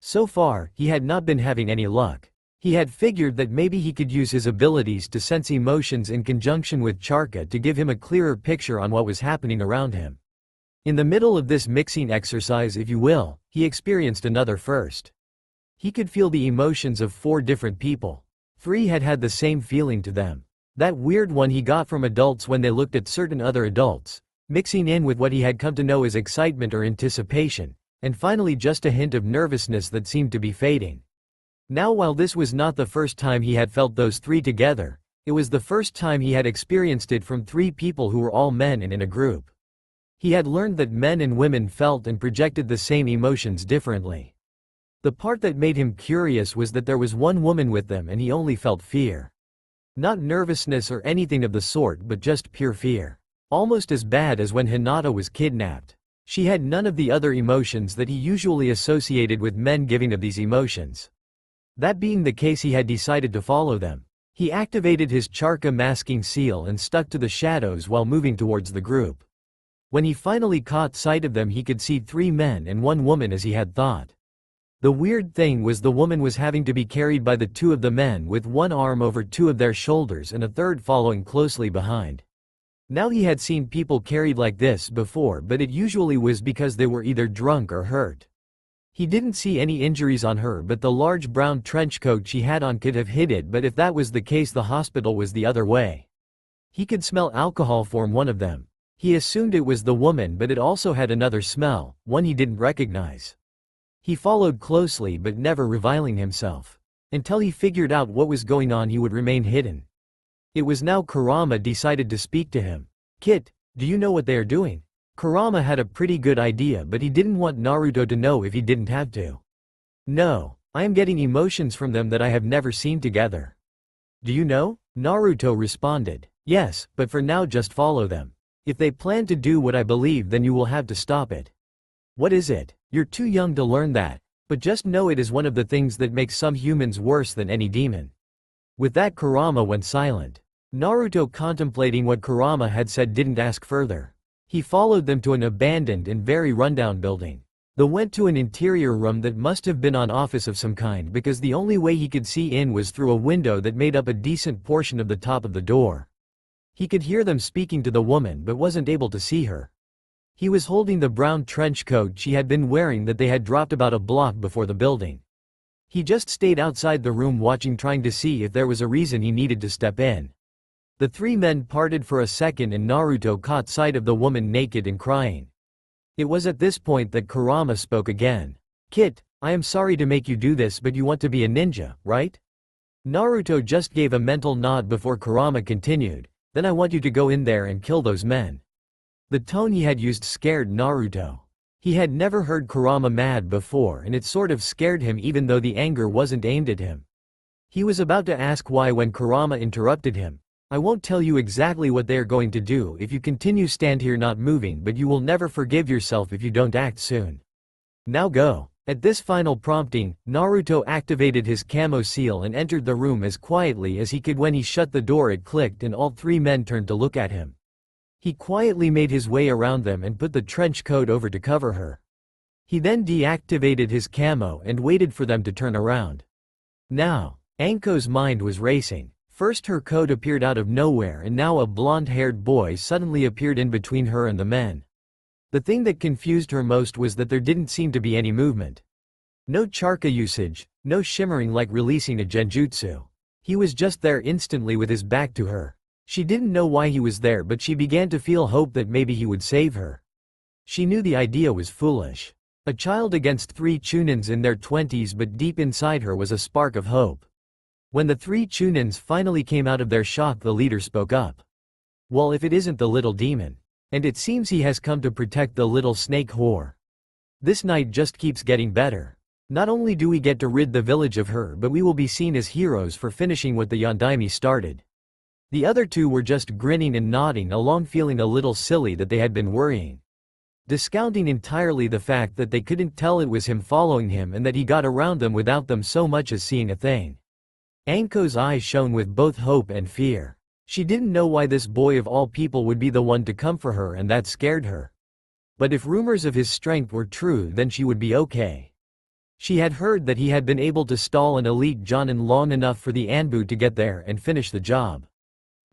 So far, he had not been having any luck. He had figured that maybe he could use his abilities to sense emotions in conjunction with charka to give him a clearer picture on what was happening around him. In the middle of this mixing exercise, if you will, he experienced another first. He could feel the emotions of 4 different people. 3 had had the same feeling to them. That weird one he got from adults when they looked at certain other adults, mixing in with what he had come to know as excitement or anticipation, and finally just a hint of nervousness that seemed to be fading. Now, while this was not the first time he had felt those 3 together, It was the first time he had experienced it from three people who were all men and in a group. He had learned that men and women felt and projected the same emotions differently. The part that made him curious was that there was one woman with them and he only felt fear. Not nervousness or anything of the sort, but just pure fear. Almost as bad as when Hinata was kidnapped. She had none of the other emotions that he usually associated with men giving of these emotions. That being the case, he had decided to follow them. He activated his Charka masking seal and stuck to the shadows while moving towards the group. When he finally caught sight of them, he could see three men and one woman as he had thought. The weird thing was the woman was having to be carried by the two of the men with one arm over two of their shoulders and a third following closely behind. Now he had seen people carried like this before, but it usually was because they were either drunk or hurt. He didn't see any injuries on her, but the large brown trench coat she had on could have hid it, but if that was the case, the hospital was the other way. He could smell alcohol from one of them. He assumed it was the woman, but it also had another smell, one he didn't recognize. He followed closely but never reviling himself. Until he figured out what was going on, he would remain hidden. It was now Kurama decided to speak to him. "Kit, do you know what they are doing?" Kurama had a pretty good idea, but he didn't want Naruto to know if he didn't have to. "No, I am getting emotions from them that I have never seen together." "Do you know?" Naruto responded. "Yes, but for now just follow them. If they plan to do what I believe, then you will have to stop it." "What is it?" "You're too young to learn that. But just know it is one of the things that makes some humans worse than any demon." With that, Kurama went silent. Naruto, contemplating what Kurama had said, didn't ask further. He followed them to an abandoned and very rundown building. They went to an interior room that must have been an office of some kind, because the only way he could see in was through a window that made up a decent portion of the top of the door. He could hear them speaking to the woman but wasn't able to see her. He was holding the brown trench coat she had been wearing that they had dropped about a block before the building. He just stayed outside the room watching, trying to see if there was a reason he needed to step in. The three men parted for a second and Naruto caught sight of the woman naked and crying. It was at this point that Kurama spoke again. "Kit, I am sorry to make you do this, but you want to be a ninja, right?" Naruto just gave a mental nod before Kurama continued. "Then I want you to go in there and kill those men." The tone he had used scared Naruto. He had never heard Kurama mad before, and it sort of scared him, even though the anger wasn't aimed at him. He was about to ask why when Kurama interrupted him. "I won't tell you exactly what they are going to do if you continue stand here not moving, but you will never forgive yourself if you don't act soon. Now go." At this final prompting, Naruto activated his camo seal and entered the room as quietly as he could. When he shut the door, it clicked and all three men turned to look at him. He quietly made his way around them and put the trench coat over to cover her. He then deactivated his camo and waited for them to turn around. Now, Anko's mind was racing. First her coat appeared out of nowhere, and now a blonde-haired boy suddenly appeared in between her and the men. The thing that confused her most was that there didn't seem to be any movement. No Charka usage, no shimmering like releasing a genjutsu. He was just there instantly with his back to her. She didn't know why he was there, but she began to feel hope that maybe he would save her. She knew the idea was foolish. A child against three chunins in their 20s, but deep inside her was a spark of hope. When the three chunins finally came out of their shock, the leader spoke up. "Well, if it isn't the little demon. And it seems he has come to protect the little snake whore. This night just keeps getting better. Not only do we get to rid the village of her, but we will be seen as heroes for finishing what the Yondaime started." The other two were just grinning and nodding along, feeling a little silly that they had been worrying. Discounting entirely the fact that they couldn't tell it was him following him and that he got around them without them so much as seeing a thing. Anko's eyes shone with both hope and fear. She didn't know why this boy of all people would be the one to come for her, and that scared her. But if rumors of his strength were true, then she would be okay. She had heard that he had been able to stall an elite Jonin long enough for the Anbu to get there and finish the job.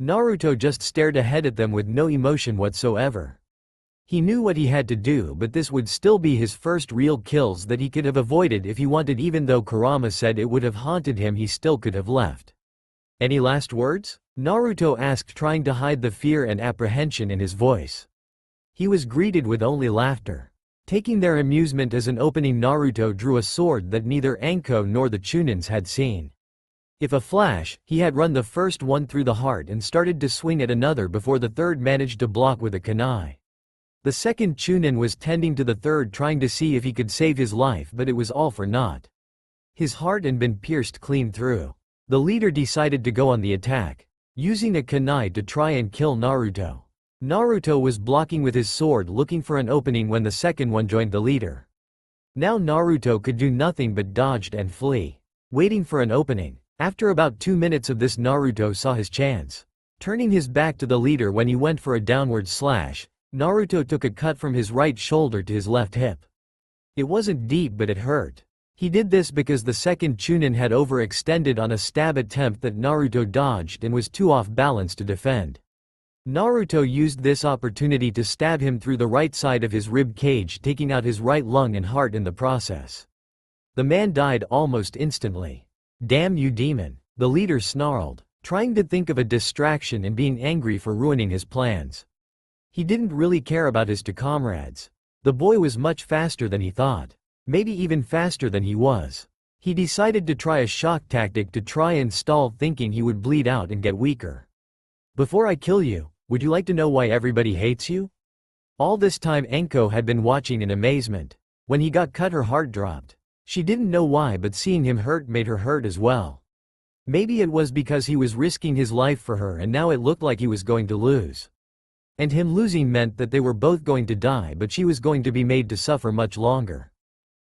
Naruto just stared ahead at them with no emotion whatsoever. He knew what he had to do, but this would still be his first real kills that he could have avoided if he wanted. Even though Kurama said it would have haunted him, he still could have left. "Any last words?" Naruto asked, trying to hide the fear and apprehension in his voice. He was greeted with only laughter. Taking their amusement as an opening, Naruto drew a sword that neither Anko nor the chunins had seen. If a flash, he had run the first one through the heart and started to swing at another before the third managed to block with a kunai. The second Chunin was tending to the third, trying to see if he could save his life, but it was all for naught. His heart had been pierced clean through. The leader decided to go on the attack, using a kunai to try and kill Naruto. Naruto was blocking with his sword, looking for an opening when the second one joined the leader. Now Naruto could do nothing but dodged and flee, waiting for an opening. After about 2 minutes of this, Naruto saw his chance. Turning his back to the leader when he went for a downward slash, Naruto took a cut from his right shoulder to his left hip. It wasn't deep, but it hurt. He did this because the second Chunin had overextended on a stab attempt that Naruto dodged and was too off balance to defend. Naruto used this opportunity to stab him through the right side of his rib cage, taking out his right lung and heart in the process. The man died almost instantly. "Damn you, demon," the leader snarled, trying to think of a distraction and being angry for ruining his plans. He didn't really care about his two comrades. The boy was much faster than he thought. Maybe even faster than he was. He decided to try a shock tactic to try and stall, thinking he would bleed out and get weaker. "Before I kill you, would you like to know why everybody hates you?" All this time Anko had been watching in amazement. When he got cut, her heart dropped. She didn't know why, but seeing him hurt made her hurt as well. Maybe it was because he was risking his life for her and now it looked like he was going to lose. And him losing meant that they were both going to die, but she was going to be made to suffer much longer.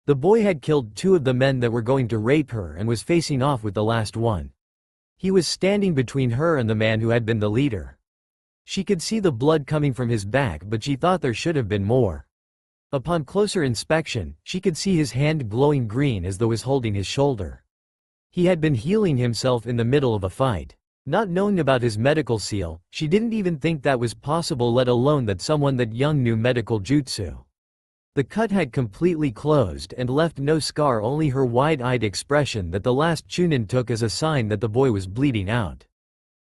The boy had killed 2 of the men that were going to rape her and was facing off with the last one. He was standing between her and the man who had been the leader. She could see the blood coming from his back, but she thought there should have been more. Upon closer inspection, she could see his hand glowing green as though he was holding his shoulder. He had been healing himself in the middle of a fight. Not knowing about his medical seal, she didn't even think that was possible, let alone that someone that young knew medical jutsu. The cut had completely closed and left no scar, only her wide-eyed expression that the last Chunin took as a sign that the boy was bleeding out.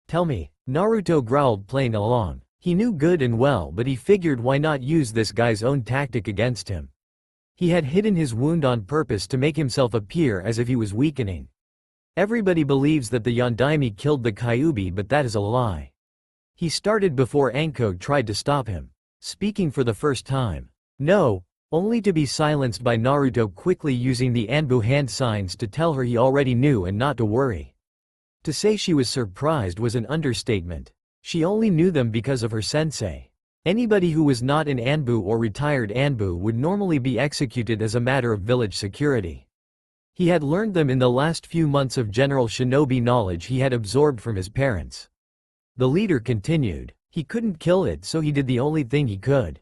"Tell me," Naruto growled, playing along. He knew good and well, but he figured why not use this guy's own tactic against him. He had hidden his wound on purpose to make himself appear as if he was weakening. Everybody believes that the Yondaime killed the Kyuubi, but that is a lie. He started before Anko tried to stop him, speaking for the first time. "No," only to be silenced by Naruto quickly using the Anbu hand signs to tell her he already knew and not to worry. To say she was surprised was an understatement. She only knew them because of her sensei. Anybody who was not an Anbu or retired Anbu would normally be executed as a matter of village security. He had learned them in the last few months of general shinobi knowledge he had absorbed from his parents. The leader continued. He couldn't kill it, so he did the only thing he could.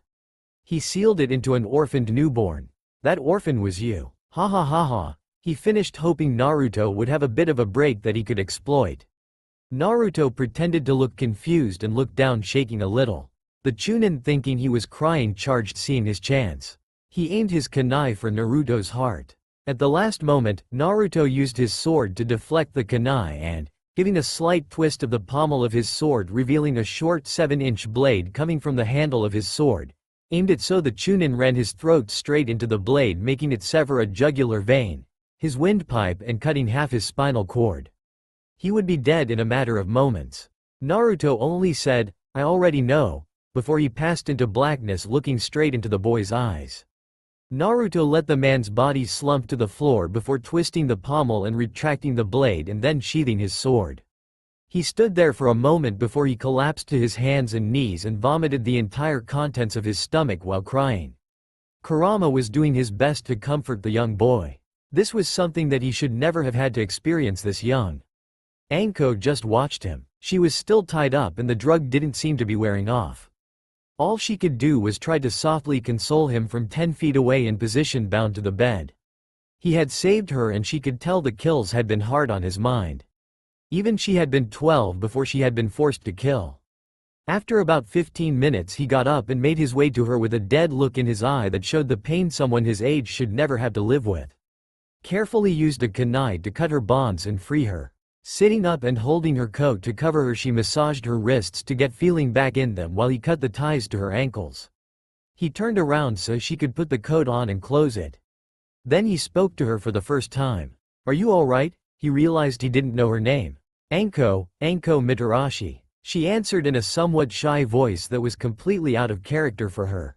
He sealed it into an orphaned newborn. That orphan was you. Ha ha ha ha. He finished, hoping Naruto would have a bit of a break that he could exploit. Naruto pretended to look confused and looked down, shaking a little. The Chunin, thinking he was crying, charged, seeing his chance. He aimed his kunai for Naruto's heart. At the last moment, Naruto used his sword to deflect the kunai and, giving a slight twist of the pommel of his sword, revealing a short 7-inch blade coming from the handle of his sword, aimed it so the Chunin ran his throat straight into the blade, making it sever a jugular vein, his windpipe, and cutting half his spinal cord. He would be dead in a matter of moments. Naruto only said, "I already know," before he passed into blackness, looking straight into the boy's eyes. Naruto let the man's body slump to the floor before twisting the pommel and retracting the blade and then sheathing his sword. He stood there for a moment before he collapsed to his hands and knees and vomited the entire contents of his stomach while crying. Kurama was doing his best to comfort the young boy. This was something that he should never have had to experience this young. Anko just watched him. She was still tied up and the drug didn't seem to be wearing off. All she could do was try to softly console him from 10 feet away in position, bound to the bed. He had saved her and she could tell the kills had been hard on his mind. Even she had been 12 before she had been forced to kill. After about 15 minutes he got up and made his way to her with a dead look in his eye that showed the pain someone his age should never have to live with. Carefully used a kunai to cut her bonds and free her. Sitting up and holding her coat to cover her, she massaged her wrists to get feeling back in them while he cut the ties to her ankles. He turned around so she could put the coat on and close it. Then he spoke to her for the first time. "Are you all right?" He realized he didn't know her name. Anko Mitarashi. She answered in a somewhat shy voice that was completely out of character for her.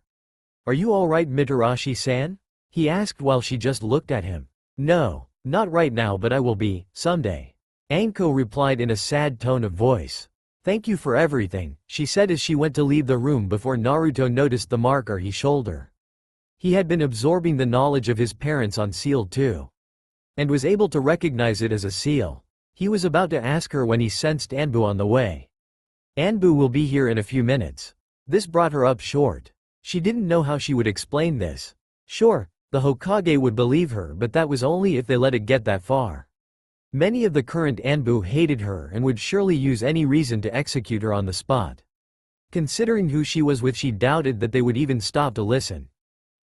Are you alright, Mitarashi-san? He asked while she just looked at him. No, not right now, but I will be, someday. Anko replied in a sad tone of voice. Thank you for everything, she said as she went to leave the room before Naruto noticed the mark on his shoulder. He had been absorbing the knowledge of his parents on Seal 2. And was able to recognize it as a seal. He was about to ask her when he sensed Anbu on the way. Anbu will be here in a few minutes. This brought her up short. She didn't know how she would explain this. Sure, the Hokage would believe her, but that was only if they let it get that far. Many of the current Anbu hated her and would surely use any reason to execute her on the spot. Considering who she was with, she doubted that they would even stop to listen.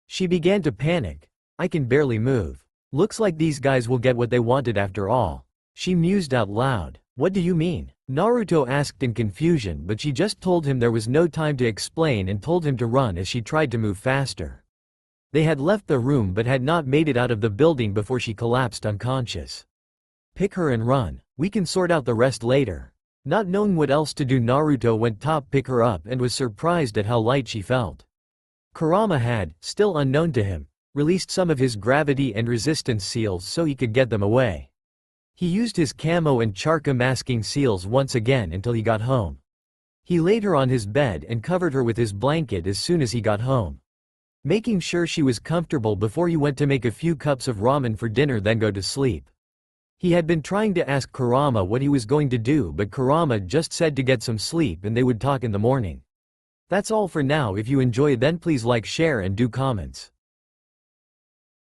She began to panic. I can barely move. Looks like these guys will get what they wanted after all. She mused out loud. What do you mean? Naruto asked in confusion, but she just told him there was no time to explain and told him to run as she tried to move faster. They had left the room but had not made it out of the building before she collapsed unconscious. Pick her and run. We can sort out the rest later. Not knowing what else to do, Naruto went top pick her up and was surprised at how light she felt. Kurama had, still unknown to him, released some of his gravity and resistance seals so he could get them away. He used his camo and charka masking seals once again until he got home. He laid her on his bed and covered her with his blanket as soon as he got home. Making sure she was comfortable before he went to make a few cups of ramen for dinner then go to sleep. He had been trying to ask Kurama what he was going to do, but Kurama just said to get some sleep and they would talk in the morning. That's all for now. If you enjoy, then please like, share and do comments.